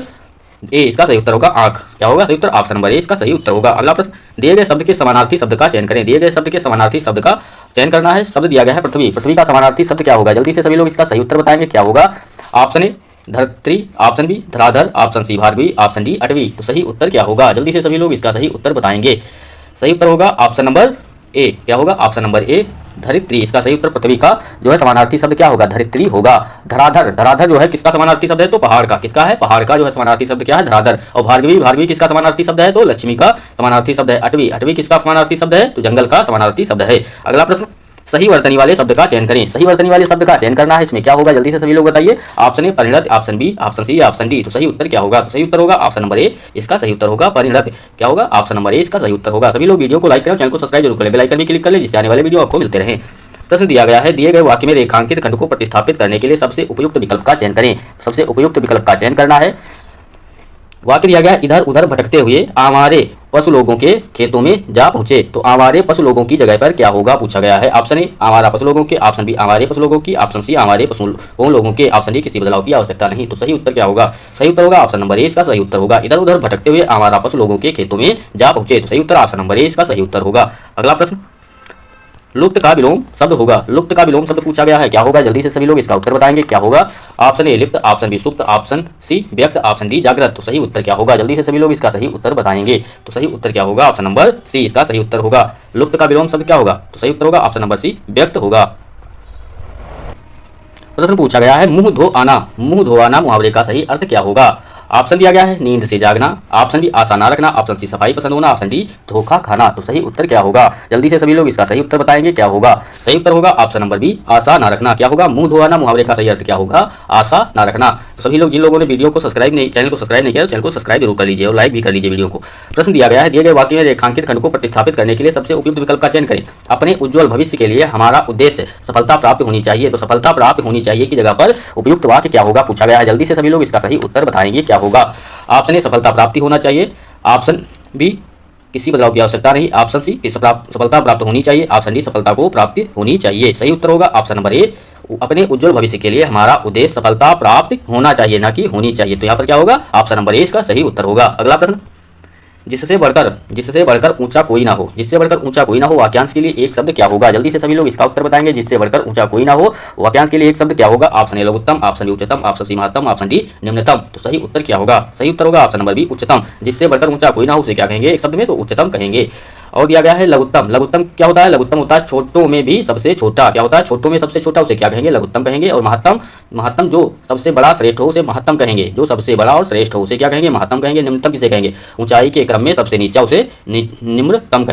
ए इसका सही उत्तर होगा आंख। क्या होगा? सही उत्तर ऑप्शन नंबर ए इसका सही उत्तर होगा। अगला प्रश्न, दिए गए शब्द के समानार्थी शब्द का चयन करें। दिए गए शब्द के समानार्थी शब्द का चयन करना है। शब्द दिया गया है पृथ्वी। पृथ्वी का समानार्थी शब्द क्या होगा? जल्दी से सभी लोग इसका सही उत्तर बताएंगे, क्या होगा? ऑप्शन ए धरित्री, ऑप्शन बी धराधर, ऑप्शन सी भार्गवी, ऑप्शन डी अटवी। तो सही उत्तर क्या होगा? जल्दी से सभी लोग इसका सही उत्तर बताएंगे। सही उत्तर होगा ऑप्शन नंबर ए। क्या होगा? ऑप्शन नंबर ए धरित्री। इसका सही उत्तर पृथ्वी का जो है समानार्थी शब्द क्या होगा? धरित्री होगा। धराधर, धराधर जो है किसका समानार्थी शब्द है? तो पहाड़ का। किसका है? पहाड़ का जो है समानार्थी शब्द क्या है? धराधर। और भार्गवी, भार्गवी किसका समानार्थी शब्द है? तो लक्ष्मी का समानार्थी शब्द है। अटवी, अटवी किसका समानार्थी शब्द है? तो जंगल का समानार्थी शब्द है। अगला प्रश्न, सही वर्तनी वाले शब्द का चयन करें। सही वर्तनी वाले शब्द का चयन करना है। इसमें क्या होगा? जल्दी से सभी लोग बताइए। ऑप्शन ए परिणत, option B, option C, option D. तो सही उत्तर क्या होगा? तो सही उत्तर होगा ऑप्शन नंबर ए इसका सही उत्तर होगा परिणत। क्या होगा? ऑप्शन नंबर ए इसका सही उत्तर होगा। सभी लोग वीडियो को लाइक करें, चैनल को सब्सक्राइब जरूर करें, बेल आइकन भी क्लिक कर लें जिससे आने वाले वीडियो आपको मिलते रहें। प्रश्न दिया गया है, दिए गए वाक्य में रेखांकित खंड को प्रतिस्थापित करने के लिए सबसे उपयुक्त विकल्प का चयन करें। सबसे उपयुक्त विकल्प का चयन करना है। वाक्य दिया गया इधर उधर भटकते हुए आवारे पशु लोगों के खेतों में जा पहुंचे। तो आवारे पशु लोगों की जगह पर क्या होगा पूछा गया है। ऑप्शन ए आवारा पशु लोगों के, ऑप्शन बी आवारे पशु लोगों की, ऑप्शन सी आवारे पशु लोगों के, ऑप्शन डी किसी बदलाव की आवश्यकता नहीं। तो सही उत्तर क्या होगा? सही उत्तर होगा ऑप्शन नंबर ए इसका सही उत्तर होगा। इधर उधर भटकते हुए आवारा पशु लोगों के खेतों में जा पहुंचे। तो सही उत्तर ऑप्शन नंबर ए इसका सही उत्तर होगा। अगला प्रश्न, लुप्त का विलोम शब्द होगा। लुप्त का विलोम शब्द पूछा गया है, क्या होगा? जल्दी से सभी लोग इसका उत्तर बताएंगे। क्या होगा? ऑप्शन ए लिप्त, ऑप्शन बी सुप्त, ऑप्शन सी व्यक्त, ऑप्शन डी जागृत। तो सही उत्तर क्या होगा? जल्दी से सभी लोग इसका सही उत्तर बताएंगे। तो सही उत्तर क्या होगा? ऑप्शन नंबर सी इसका सही उत्तर होगा। लुप्त का विलोम शब्द क्या होगा? तो सही उत्तर होगा ऑप्शन नंबर सी व्यक्त होगा। प्रश्न पूछा गया है मुंह धो आना। मुंह धो आना मुहावरे का सही अर्थ क्या होगा? ऑप्शन दिया गया है नींद से जागना, ऑप्शन बी आशा ना रखना, ऑप्शन सी सफाई पसंद होना, ऑप्शन डी धोखा खाना। तो सही उत्तर क्या होगा? जल्दी से सभी लोग इसका सही उत्तर बताएंगे। क्या होगा? सही उत्तर होगा ऑप्शन नंबर बी आशा ना रखना। क्या होगा? मुंह धोआना मुहावरे का सही अर्थ क्या होगा? आशा ना रखना। तो सभी लोग जिन लोगों ने वीडियो को सब्सक्राइब नहीं, चैनल को सब्सक्राइब नहीं किया, चैनल को सब्सक्राइब जरूर कर लीजिए और लाइक भी कर लीजिए वीडियो को। प्रश्न दिया गया है दिए गए वाक्य में रेखांकित खंड को प्रतिस्थापित करने के लिए सबसे उपयुक्त विकल्प का चयन करें। अपने उज्ज्वल भविष्य के लिए हमारा उद्देश्य सफलता प्राप्त होनी चाहिए। तो सफलता प्राप्त होनी चाहिए की जगह पर उपयुक्त वाक्य क्या होगा पूछा गया है। जल्दी से सभी लोग इसका सही उत्तर बताएंगे। क्या होगा? ऑप्शन ए सफलता प्राप्ति होना चाहिए, ऑप्शन बी किसी बदलाव की आवश्यकता नहीं, ऑप्शन सी सफलता प्राप्त होनी चाहिए, ऑप्शन डी सफलता को प्राप्ति होनी चाहिए। सही उत्तर होगा ऑप्शन नंबर ए अपने उज्जवल भविष्य के लिए हमारा उद्देश्य सफलता प्राप्त होना चाहिए, ना कि होनी चाहिए। तो यहाँ पर क्या होगा? ऑप्शन नंबर ए इसका सही उत्तर होगा। अगला प्रश्न, जिससे बढ़कर ऊंचा कोई ना हो। जिससे बढ़कर ऊंचा कोई ना हो वाक्यांश के लिए एक शब्द क्या होगा? जल्दी से सभी लोग इसका उत्तर बताएंगे। जिससे बढ़कर ऊंचा कोई ना हो वाक्यांश के लिए एक शब्द क्या होगा? ऑप्शन ए लघुत्तम, ऑप्शन बी उच्चतम, ऑप्शन सी महत्तम, ऑप्शन डी निम्नतम। तो सही उत्तर क्या होगा? सही उत्तर होगा ऑप्शन नंबर बी उच्चतम। जिससे बढ़कर ऊंचा कोई ना हो उसे क्या कहेंगे एक शब्द में? तो उच्चतम कहेंगे। और दिया गया है लघुत्तम। लघुत्तम क्या होता है? लघुत्तम होता है छोटों में भी सबसे छोटा। क्या होता है? छोटों में सबसे छोटा उसे क्या कहेंगे? लघुत्तम कहेंगे। और महत्तम जो सबसे बड़ा श्रेष्ठ हो उसे महत्तम कहेंगे। जो सबसे बड़ा और श्रेष्ठ हो उसे क्या कहेंगे? महत्तम कहेंगे। निम्नतम किसे कहेंगे? ऊंचाई के क्रम में सबसे नीचा उसे निम्नतम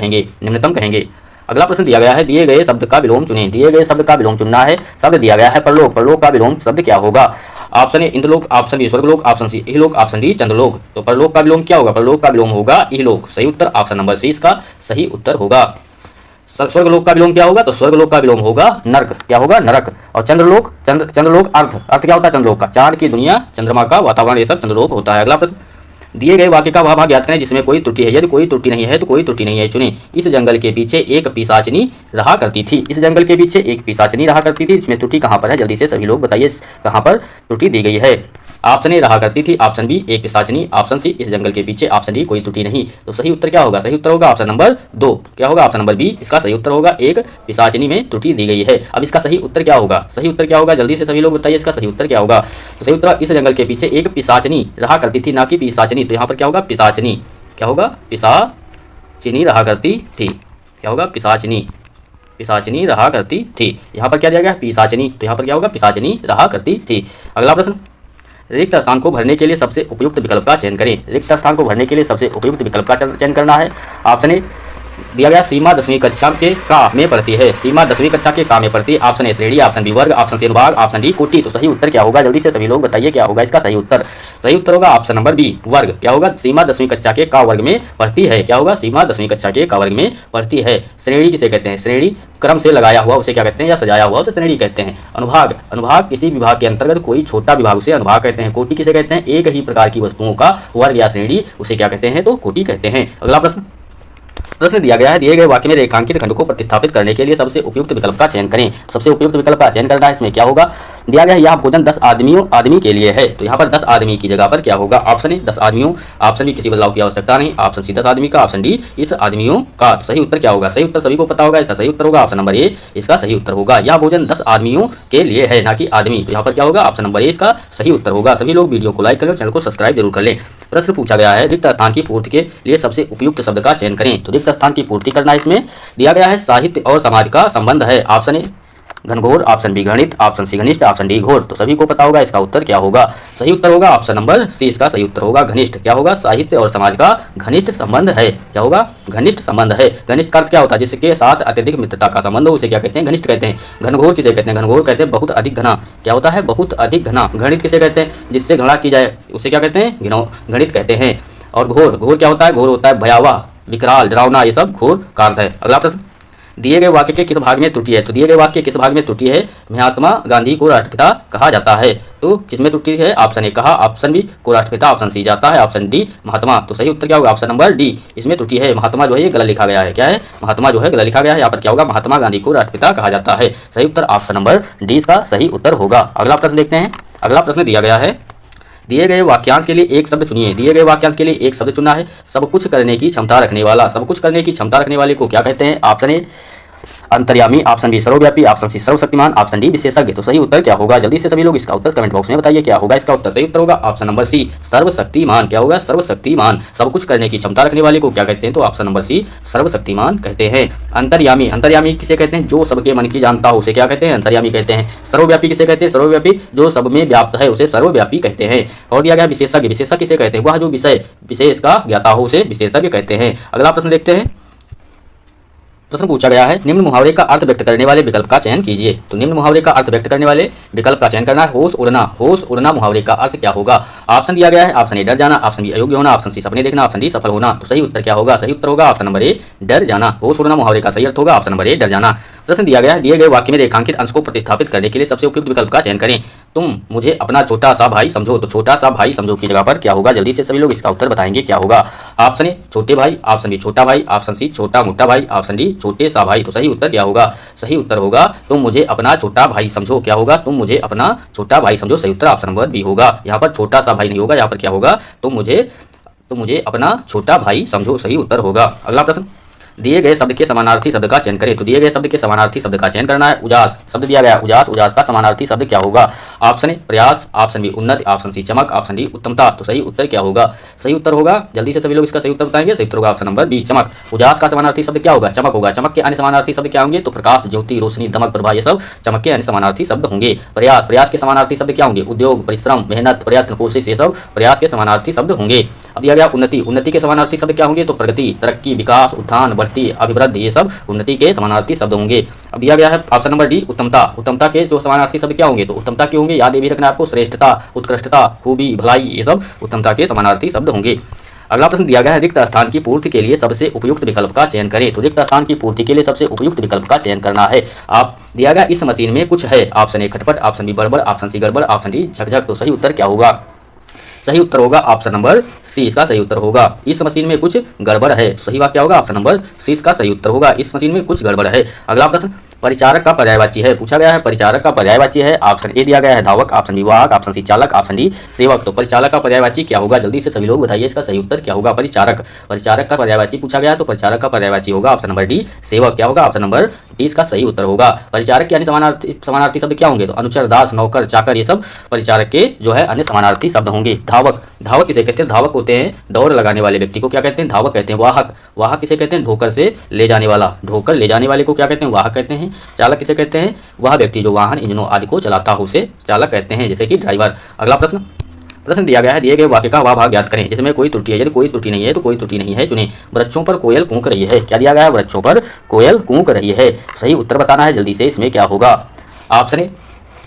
कहेंगे। अगला प्रश्न दिया गया है दिए गए शब्द का विलोम चुनें। दिए गए शब्द का विलोम चुनना है। शब्द दिया गया है परलोक। परलोक का विलोम शब्द क्या होगा? ऑप्शन ए इंद्रलोक, ऑप्शन बी स्वर्गलोक, ऑप्शन सी इहलोक, ऑप्शन डी चंद्रलोक। तो परलोक का विलोम क्या होगा? परलोक का विलोम होगा इहलोक। सही उत्तर ऑप्शन नंबर सी इसका सही उत्तर होगा। स्वर्गलोक का विलोम क्या होगा? तो स्वर्गलोक का विलोम होगा नरक। क्या होगा? नरक। और चंद्रलोक अर्थ क्या होता है? चंद्रलोक का चांद की दुनिया, चंद्रमा का वातावरण, ये सब चंद्रलोक होता है। अगला प्रश्न, दिए गए वाक्य का वह भाग ज्ञात करें जिसमें कोई त्रुटि है। यदि कोई त्रुटि नहीं है तो कोई त्रुटि नहीं है चुनें। इस जंगल के पीछे एक पिशाचनी रहा करती थी। इस जंगल के पीछे एक पिशाचनी रहा करती थी। इसमें त्रुटि कहाँ पर है? जल्दी से सभी लोग बताइए कहाँ पर त्रुटि दी गई है। ऑप्शन ए रहा करती थी, ऑप्शन बी एक पिशाचनी, ऑप्शन सी इस जंगल के पीछे, ऑप्शन डी कोई त्रुटि नहीं। तो सही उत्तर क्या होगा? सही उत्तर होगा ऑप्शन नंबर 2। क्या होगा? ऑप्शन नंबर बी इसका सही उत्तर होगा। एक पिशाचनी में त्रुटि दी गई है। अब इसका सही उत्तर क्या होगा? सही उत्तर क्या होगा? जल्दी से सभी लोग बताइए इसका सही उत्तर क्या होगा। तो सही उत्तर इस जंगल के पीछे एक पिशाचनी रहा करती थी, ना कि पिशाचनी। तो यहाँ पर क्या होगा? पिशाचनी। क्या होगा? पिशाचिनी रहा करती थी। क्या होगा? पिशाचिनी रहा करती थी। यहाँ पर क्या दिया गया? पिशाचिनी। तो यहाँ पर क्या होगा? पिशाचिनी रहा करती थी। अगला प्रश्न, रिक्त स्थान को भरने के लिए सबसे उपयुक्त विकल्प का चयन करें। रिक्त स्थान को भरने के लिए सबसे उपयुक्त विकल्प का चयन करना है। ऑप्शन ए दिया गया सीमा 10वीं कक्षा के का में पढ़ती है। सीमा 10वीं कक्षा के का में पढ़ती है। ऑप्शन ए श्रेणी, ऑप्शन बी वर्ग, ऑप्शन सी अनुभाग, ऑप्शन डी कोटि। तो सही उत्तर क्या होगा? जल्दी से सभी लोग बताइए क्या होगा इसका सही उत्तर। सही उत्तर होगा ऑप्शन नंबर बी वर्ग। क्या होगा? सीमा 10वीं कक्षा के का वर्ग में पढ़ती है। क्या होगा? सीमा 10वीं कक्षा के का वर्ग में पढ़ती है। श्रेणी किसे कहते हैं? श्रेणी क्रम से लगाया हुआ उसे क्या कहते हैं? या सजाया हुआ उसे श्रेणी कहते हैं। अनुभाग किसी विभाग के अंतर्गत कोई छोटा विभाग उसे अनुभाग कहते हैं। कोटि किसे कहते हैं? एक ही प्रकार की वस्तुओं का वर्ग या श्रेणी उसे क्या कहते हैं? तो कोटि कहते हैं। अगला प्रश्न दिया गया है दिए गए वाक्य में रेखांकित खंड को प्रतिस्थापित करने के लिए सबसे उपयुक्त विकल्प का चयन करें। सबसे उपयुक्त विकल्प का चयन करना है। इसमें क्या होगा? दिया गया है यह भोजन 10 आदमी के लिए है। तो यहाँ पर 10 आदमी की जगह पर क्या होगा? ऑप्शन ए 10 आदमियों, ऑप्शन बी किसी बदलाव की आवश्यकता नहीं, ऑप्शन सी 10 आदमी का, ऑप्शन डी इस आदमियों का। तो सही उत्तर क्या होगा? सही उत्तर सभी को पता होगा। इसका सही उत्तर होगा ऑप्शन नंबर ए इसका सही उत्तर होगा। यह भोजन 10 आदमियों के लिए है, ना कि आदमी। तो यहाँ पर क्या होगा? ऑप्शन नंबर ए इसका सही उत्तर होगा। सभी लोग वीडियो को लाइक करें, चैनल को सब्सक्राइब जरूर कर लें। प्रश्न पूछा गया है रिक्त स्थान की पूर्ति के लिए सबसे उपयुक्त शब्द का चयन करें। तो रिक्त स्थान की पूर्ति करना इसमें दिया गया है साहित्य और समाज का संबंध है। ऑप्शन ए घनघोर, ऑप्शन बी घृणित, ऑप्शन सी घनिष्ठ, ऑप्शन डी घोर। तो सभी को पता होगा इसका उत्तर क्या होगा। सही उत्तर होगा ऑप्शन नंबर सी इसका सही उत्तर होगा घनिष्ठ। क्या होगा? साहित्य और समाज का घनिष्ठ संबंध है। क्या होगा? घनिष्ठ संबंध है। घनिष्ठ का अर्थ क्या होता है? जिसके साथ अत्यधिक मित्रता का संबंध हो उसे क्या कहते हैं? घनिष्ठ कहते हैं। घनघोर किसे कहते हैं? घनघोर कहते हैं बहुत अधिक घना। क्या होता है? बहुत अधिक घना। घृणित किसे कहते हैं? जिससे घृणा की जाए उसे क्या कहते हैं? घृणित कहते हैं। और घोर क्या होता है? घोर होता है भयावह, विकराल, डरावना, ये सब घोर का अर्थ है। अगला प्रश्न, दिए गए वाक्य के किस भाग में त्रुटि है? तो दिए गए वाक्य के किस भाग में त्रुटि है? महात्मा गांधी को राष्ट्रपिता कहा जाता है। तो किसमें त्रुटि है? ऑप्शन ए कहा, ऑप्शन बी को राष्ट्रपिता, ऑप्शन सी जाता है, ऑप्शन डी महात्मा। तो सही उत्तर क्या होगा? ऑप्शन नंबर डी, इसमें त्रुटि है। महात्मा जो है ये गलत लिखा गया है। क्या है? महात्मा जो है गलत लिखा गया है। यहाँ पर क्या होगा? महात्मा गांधी को राष्ट्रपिता कहा जाता है। सही उत्तर ऑप्शन नंबर डी इसका सही उत्तर होगा। अगला प्रश्न देखते हैं। अगला प्रश्न दिया गया है, दिए गए वाक्यांश के लिए एक शब्द चुनिए। दिए गए वाक्यांश के लिए एक शब्द चुनना है। सब कुछ करने की क्षमता रखने वाला। सब कुछ करने की क्षमता रखने वाले को क्या कहते हैं? ऑप्शन ए अंतर्यामी, ऑप्शन बी सर्वव्यापी, ऑप्शन सी सर्वशक्तिमान, ऑप्शन डी विशेषज्ञ। तो सही उत्तर क्या होगा? जल्दी से सभी लोग इसका उत्तर कमेंट बॉक्स में बताइए क्या होगा इसका उत्तर। सही उत्तर होगा ऑप्शन नंबर सी सर्वशक्तिमान। क्या होगा? सर्वशक्तिमान। सब कुछ करने की क्षमता रखने वाले को क्या कहते हैं? तो ऑप्शन नंबर सी सर्वशक्तिमान कहते हैं। अंतर्यामी, अंतर्यामी किसे कहते हैं? जो सबके मन की जानता हो उसे क्या कहते हैं? अंतर्यामी कहते हैं। सर्वव्यापी किसे कहते हैं? सर्वव्यापी जो सब में व्याप्त है उसे सर्वव्यापी कहते हैं। और दिया गया विशेषज्ञ, विशेषज्ञ किसे कहते हैं? वह जो विषय विशेष का ज्ञाता हो उसे विशेषज्ञ कहते हैं। अगला प्रश्न देखते हैं। प्रश्न पूछा गया है, निम्न मुहावरे का अर्थ व्यक्त करने वाले विकल्प का चयन कीजिए। तो निम्न मुहावरे का अर्थ व्यक्त करने वाले विकल्प का चयन करना है। होश उड़ना, होश उड़ना मुहावरे का अर्थ क्या होगा? ऑप्शन दिया गया है, ऑप्शन ए डर जाना, ऑप्शन बी अयोग्य होना, ऑप्शन सी सपने देखना, ऑप्शन डी सफल होना। तो सही उत्तर क्या होगा? सही उत्तर होगा ऑप्शन नंबर ए डर जाना। होश उड़ना मुहावरे का सही अर्थ होगा ऑप्शन नंबर ए डर जाना। प्रश्न दिया गया है, दिए गए वाक्य में रेखांकित अंश को प्रतिस्थापित करने के लिए सबसे उपयुक्त विकल्प का चयन करें। तुम मुझे अपना छोटा सा भाई समझो। तो छोटा सा भाई समझो की जगह पर क्या होगा? जल्दी से सभी लोग इसका उत्तर बताएंगे क्या होगा। ऑप्शन ए छोटे भाई, ऑप्शन बी छोटा भाई, ऑप्शन सी छोटा मोटा भाई, ऑप्शन डी छोटे सा भाई। तो सही उत्तर क्या होगा? सही उत्तर होगा तुम मुझे अपना छोटा भाई समझो। क्या होगा? तुम मुझे अपना छोटा भाई समझो। सही उत्तर ऑप्शन नंबर बी होगा। यहाँ पर छोटा सा भाई नहीं होगा, यहाँ पर क्या होगा? तुम मुझे अपना छोटा भाई समझो। सही उत्तर होगा। अगला प्रश्न, दिए गए शब्द के समानार्थी शब्द का चयन करें। तो दिए गए शब्द के समानार्थी शब्द का चयन करना है। उजास शब्द दिया गया है, उजास, उजास का समानार्थी शब्द क्या होगा? ऑप्शन ए प्रयास, ऑप्शन बी उन्नति, ऑप्शन सी चमक, ऑप्शन डी उत्तमता। तो सही उत्तर क्या होगा? सही उत्तर होगा, जल्दी से सभी लोग इसका सही उत्तर बताएंगे। सही उत्तर होगा ऑप्शन नंबर बी चमक। उजास का समानार्थी शब्द क्या होगा? चमक होगा। चमक के अन्य समानार्थी शब्द क्या होंगे? तो प्रकाश, ज्योति, रोशनी, दमक, प्रभा, ये सब चमक के अन्य समानार्थी शब्द होंगे। प्रयास, प्रयास के समानार्थी शब्द क्या होंगे? उद्योग, परिश्रम, मेहनत, प्रयत्न, कोशिश, ये सब प्रयास के समानार्थी शब्द होंगे। अब दिया गया उन्नति, उन्नति के समानार्थी शब्द क्या होंगे? तो प्रगति, तरक्की, विकास, उत्थान, बढ़ती, अभिवृद्धि, ये सब उन्नति के समानार्थी शब्द होंगे। अब दिया गया है ऑप्शन नंबर डी उत्तमता। उत्तमता के जो समानार्थी शब्द क्या होंगे? तो उत्तमता के होंगे, याद ये भी रखना आपको, श्रेष्ठता, उत्कृष्टता, खूबी, भलाई, ये सब उत्तमता के समानार्थी शब्द होंगे। अगला प्रश्न दिया गया है, रिक्त स्थान की पूर्ति के लिए सबसे उपयुक्त विकल्प का चयन करें। तो रिक्त स्थान की पूर्ति के लिए सबसे उपयुक्त विकल्प का चयन करना है। आप दिया गया इस मशीन में कुछ है। ऑप्शन ए खटपट, ऑप्शन बी बड़बड़, ऑप्शन सी गड़बड़, ऑप्शन डी झकझक। तो सही उत्तर क्या होगा? सही उत्तर होगा ऑप्शन नंबर सी इसका सही उत्तर होगा। इस मशीन में कुछ गड़बड़ है। सही बात क्या होगा? ऑप्शन नंबर सी इसका सही उत्तर होगा। इस मशीन में कुछ गड़बड़ है। अगला प्रश्न, परिचारक का पर्यायवाची है। पूछा गया है परिचारक का पर्यायवाची है। ऑप्शन ए दिया गया है धावक, ऑप्शन बी वाहक, ऑप्शन सी चालक, ऑप्शन डी सेवक। तो परिचालक का पर्यायवाची क्या होगा? जल्दी से सभी लोग बताइए इसका सही उत्तर क्या होगा। परिचारक, परिचारक का पर्यायवाची पूछा गया तो परिचारक का पर्यायवाची होगा ऑप्शन नंबर डी सेवक। क्या होगा? ऑप्शन नंबर डी इसका सही उत्तर होगा। परिचारक के अन्य समानार्थी शब्द क्या होंगे? तो अनुचर, दास, नौकर, चाकर, ये सब परिचारक के जो है अन्य समानार्थी शब्द होंगे। धावक, धावक किसे कहते हैं? धावक होते हैं दौड़ लगाने वाले व्यक्ति को क्या कहते हैं? धावक कहते हैं। वाहक, वाहक किसे कहते हैं? ढोकर से ले जाने वाला, ढोकर ले जाने वाले को क्या कहते हैं? वाहक कहते हैं। चालक किसे कहते हैं? वह व्यक्ति जो वाहन, इंजनों आदि को चलाता हो उसे चालक कहते हैं, जैसे कि ड्राइवर। अगला प्रश्न, प्रश्न दिया गया है, दिए गए वाक्य का वह भाग ज्ञात करें जिसमें कोई त्रुटि है। यदि कोई त्रुटि नहीं है तो कोई त्रुटि नहीं है चुने। वृक्षों पर कोयल कूक रही है। क्या दिया गया है? वृक्षों पर कोयल कूक रही है। सही उत्तर बताना है जल्दी से, इसमें क्या होगा? ऑप्शन ए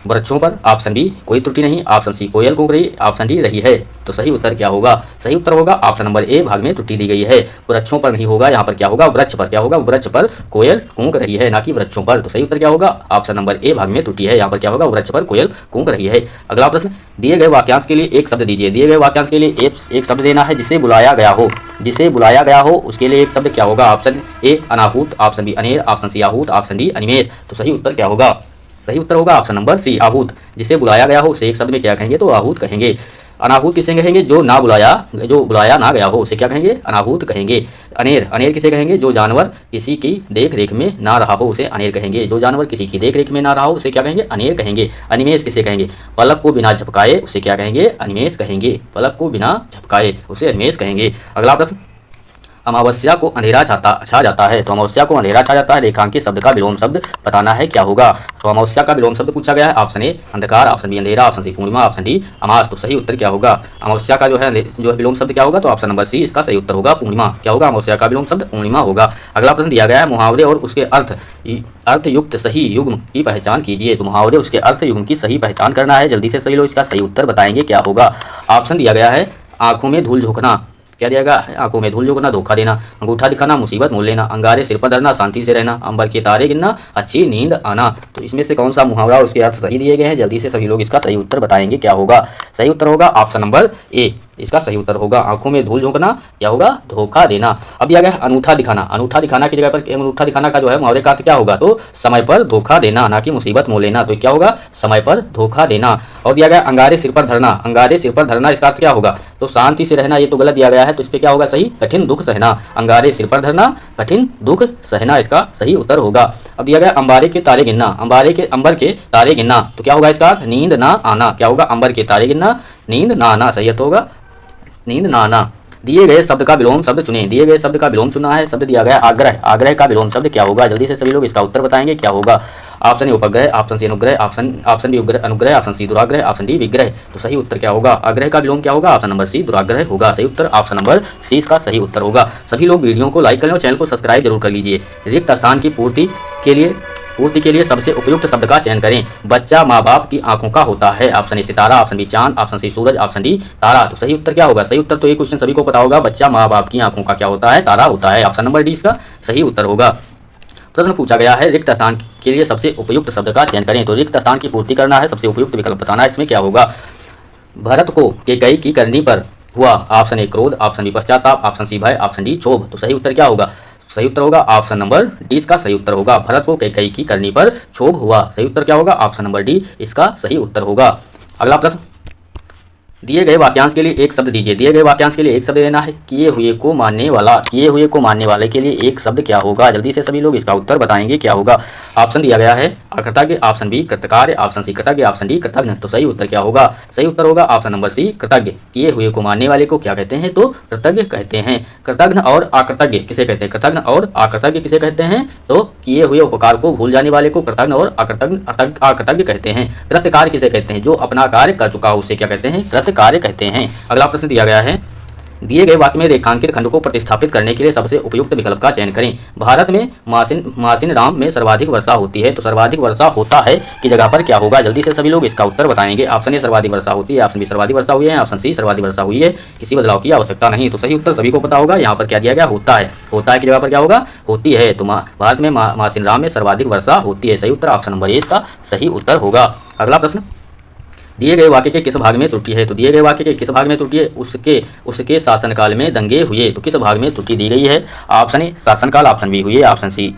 वृक्षों पर, ऑप्शन बी कोई त्रुटि नहीं, ऑप्शन सी कोयल कूक रही, ऑप्शन डी रही है। तो सही उत्तर क्या होगा? सही उत्तर होगा ऑप्शन नंबर ए भाग में त्रुटि दी गई है। वृक्षों पर नहीं होगा, यहाँ पर क्या होगा? वृक्ष पर। क्या होगा? वृक्ष पर कोयल कूक रही है, ना कि वृक्षों पर। तो सही उत्तर क्या होगा? ऑप्शन नंबर ए भाग में त्रुटि है। यहाँ पर क्या होगा? वृक्ष पर कोयल कूक रही है। अगला प्रश्न, दिए गए वाक्यांश के लिए एक शब्द दीजिए। दिए गए वाक्यांश के लिए एक शब्द देना है जिसे बुलाया गया हो। जिसे बुलाया गया हो उसके लिए एक शब्द क्या होगा? ऑप्शन ए अनाहूत, ऑप्शन बी अनेर, ऑप्शन सी आहूत, ऑप्शन डी अनिमेष। तो सही उत्तर क्या होगा? सही उत्तर होगा ऑप्शन नंबर सी आहूत। जिसे बुलाया गया हो उसे एक शब्द में क्या कहेंगे? तो आहूत कहेंगे। अनाहूत किसे कहेंगे? जो बुलाया ना गया हो उसे क्या कहेंगे? अनाहूत कहेंगे। अनेर, अनेर किसे कहेंगे? जो जानवर किसी की देख रेख में ना रहा हो उसे अनेर कहेंगे। जो जानवर किसी की देख रेख में ना रहा हो उसे क्या कहेंगे? अनेर कहेंगे। अनिमेष किसे कहेंगे? पलक को बिना झपकाए उसे क्या कहेंगे? अनिमेष कहेंगे। पलक को बिना झपकाए उसे अनिमेष कहेंगे। अगला प्रश्न, अमावस्या को अंधेरा छा जाता है। तो अमावस्या को अंधेरा छा जाता है, रेखांकित शब्द का विलोम शब्द बताना है, क्या होगा? तो अमावस्या का विलोम शब्द पूछा गया है। ऑप्शन ए अंधकार, ऑप्शन बी अंधेरा, ऑप्शन सी पूर्णिमा, ऑप्शन डी अमास। तो सही उत्तर क्या होगा? अमावस्या का जो है विलोम शब्द क्या होगा? तो ऑप्शन नंबर सी इसका सही उत्तर होगा पूर्णिमा। क्या होगा? अमावस्या का विलोम शब्द पूर्णिमा होगा। अगला प्रश्न दिया गया है, मुहावरे और उसके अर्थयुक्त सही युग्म की पहचान कीजिए। तो मुहावरे उसके अर्थ युग्म की सही पहचान करना है। जल्दी से सही लोग इसका सही उत्तर बताएंगे क्या होगा। ऑप्शन दिया गया है, आंखों में धूल झोंकना। क्या दिया गया है, आंखों में धूल झोंकना, धोखा देना, अंगूठा दिखाना, मुसीबत मोल लेना, अंगारे सिर पर धरना, शांति से रहना, अंबर के तारे गिनना, अच्छी नींद आना। तो इसमें से कौन सा मुहावरा और उसके अर्थ सही दिए गए हैं, जल्दी से सभी लोग इसका सही उत्तर बताएंगे। क्या होगा सही उत्तर? होगा ऑप्शन नंबर ए, इसका सही उत्तर होगा आंखों में धूल झोंकना, क्या होगा धोखा देना। अब दिया गया है अनूठा दिखाना, अनूठा दिखाना की जगह पर अंगूठा दिखाना का जो है मुहावरे का अर्थ क्या होगा, तो समय पर धोखा देना, ना कि मुसीबत मोल लेना। तो क्या होगा समय पर धोखा देना। और दिया गया अंगारे सिर पर धरना, अंगारे सिर पर धरना इसका अर्थ क्या होगा, तो शांति से रहना। ये तो गलत दिया गया है, तो इस पर क्या होगा सही, कठिन दुख सहना। अंगारे सिर पर धरना, कठिन दुख सहना इसका सही उत्तर होगा। अब दिया गया अंबारे के तारे गिनना, अंबर के तारे गिनना, तो क्या होगा इसका अर्थ, नींद ना आना। क्या होगा अंबर के तारे गिनना, नींद ना आना, सही अर्थ होगा नींद ना आना। दिए गए शब्द का विलोम शब्द चुनें, दिए गए शब्द का विलोम चुना है, शब्द दिया गया आग्रह, आग्रह का विलोम शब्द क्या होगा, जल्दी से सभी लोग इसका उत्तर बताएंगे। क्या होगा ऑप्शन ए उपग्रह, ऑप्शन सी अनुग्रह, ऑप्शन बी अनुग्रह, ऑप्शन सी दुराग्रह, ऑप्शन डी विग्रह। तो सही उत्तर क्या होगा, आग्रह का विलोम क्या होगा, ऑप्शन नंबर सी दुराग्रह होगा। सही उत्तर ऑप्शन नंबर सी इसका सही उत्तर होगा। सभी लोग वीडियो को लाइक करें और चैनल को सब्सक्राइब जरूर कर लीजिए। रिक्त स्थान की पूर्ति के लिए सबसे उपयुक्त शब्द का चयन करें। बच्चा माँ बाप की आंखों का होता है, ऑप्शन ए सितारा, ऑप्शन बी चांद, ऑप्शन सी सूरज, ऑप्शन डी तारा। तो सही उत्तर क्या होगा, सही उत्तर तो ये क्वेश्चन सभी को पता होगा, बच्चा माँ बाप की आंखों का क्या होता है, तारा होता है। ऑप्शन नंबर डी इसका सही उत्तर होगा। प्रश्न पूछा गया है रिक्त स्थान के लिए सबसे उपयुक्त शब्द का चयन करें। तो रिक्त स्थान की पूर्ति करना है, सबसे उपयुक्त विकल्प बताना है। इसमें क्या होगा, भरत को केकई की करनी पर हुआ, ऑप्शन ए क्रोध, ऑप्शन बी पश्चाताप, ऑप्शन सी भय, ऑप्शन डी क्षोभ। तो सही उत्तर क्या होगा, सही उत्तर होगा ऑप्शन नंबर डी इसका सही उत्तर होगा। भरत को कैकेयी की करनी पर क्षोभ हुआ। सही उत्तर क्या होगा, ऑप्शन नंबर डी इसका सही उत्तर होगा। अगला प्रश्न, दिए गए वाक्यांश के लिए एक शब्द दीजिए। दिए गए वाक्यांश के लिए एक शब्द देना है। किए हुए को मानने वाला, किए हुए को मानने वाले के लिए एक शब्द क्या होगा, जल्दी से सभी लोग इसका उत्तर बताएंगे। क्या होगा, ऑप्शन दिया गया है अकृतज्ञ, ऑप्शन बी कृतकार्य, ऑप्शन सी कृतज्ञ, ऑप्शन डी कृतज्ञ। तो सही उत्तर क्या होगा, सही उत्तर होगा ऑप्शन नंबर सी कृतज्ञ। किए हुए को मानने वाले को क्या कहते हैं, तो कृतज्ञ कहते हैं। कृतज्ञ और अकृतज्ञ किसे कहते हैं, कृतज्ञ और अकृतज्ञ किसे कहते हैं, तो किए हुए उपकार को भूल जाने वाले को कृतज्ञ और अकृतज्ञ कहते हैं। कृतकार्य किसे कहते हैं, जो अपना कार्य कर चुका हो उसे क्या कहते हैं, कृतकार्य कहते हैं। अगला प्रश्न दिया गया है, दिए गए वाक्य में रेखांकित खंड को प्रतिस्थापित करने के लिए सबसे उपयुक्त विकल्प का चयन करें। भारत में मासिन राम में सर्वाधिक वर्षा होती है, तो सर्वाधिक वर्षा होता है की जगह पर क्या होगा, जल्दी से सभी लोग इसका उत्तर बताएंगे। ऑप्शन ए सर्वाधिक वर्षा होती है, ऑप्शन बी सर्वाधिक वर्षा हुई है, ऑप्शन सी सर्वाधिक वर्षा हुई है, किसी बदलाव की आवश्यकता नहीं। तो सही उत्तर सभी को पता होगा, यहाँ पर क्या दिया गया, होता है। होता है की जगह पर क्या होगा, होती है। तो भारत में मासिन राम में सर्वाधिक वर्षा होती है। सही उत्तर ऑप्शन नंबर ए इसका सही उत्तर होगा। अगला प्रश्न, दिए गए वाक्य के किस भाग में त्रुटि है, तो दिए गए वाक्य के किस भाग में त्रुटि है, उसके शासनकाल में दंगे हुए। तो किस भाग में त्रुटि दी गई है, ऑप्शन ए शासनकाल, ऑप्शन बी हुई है, ऑप्शन सी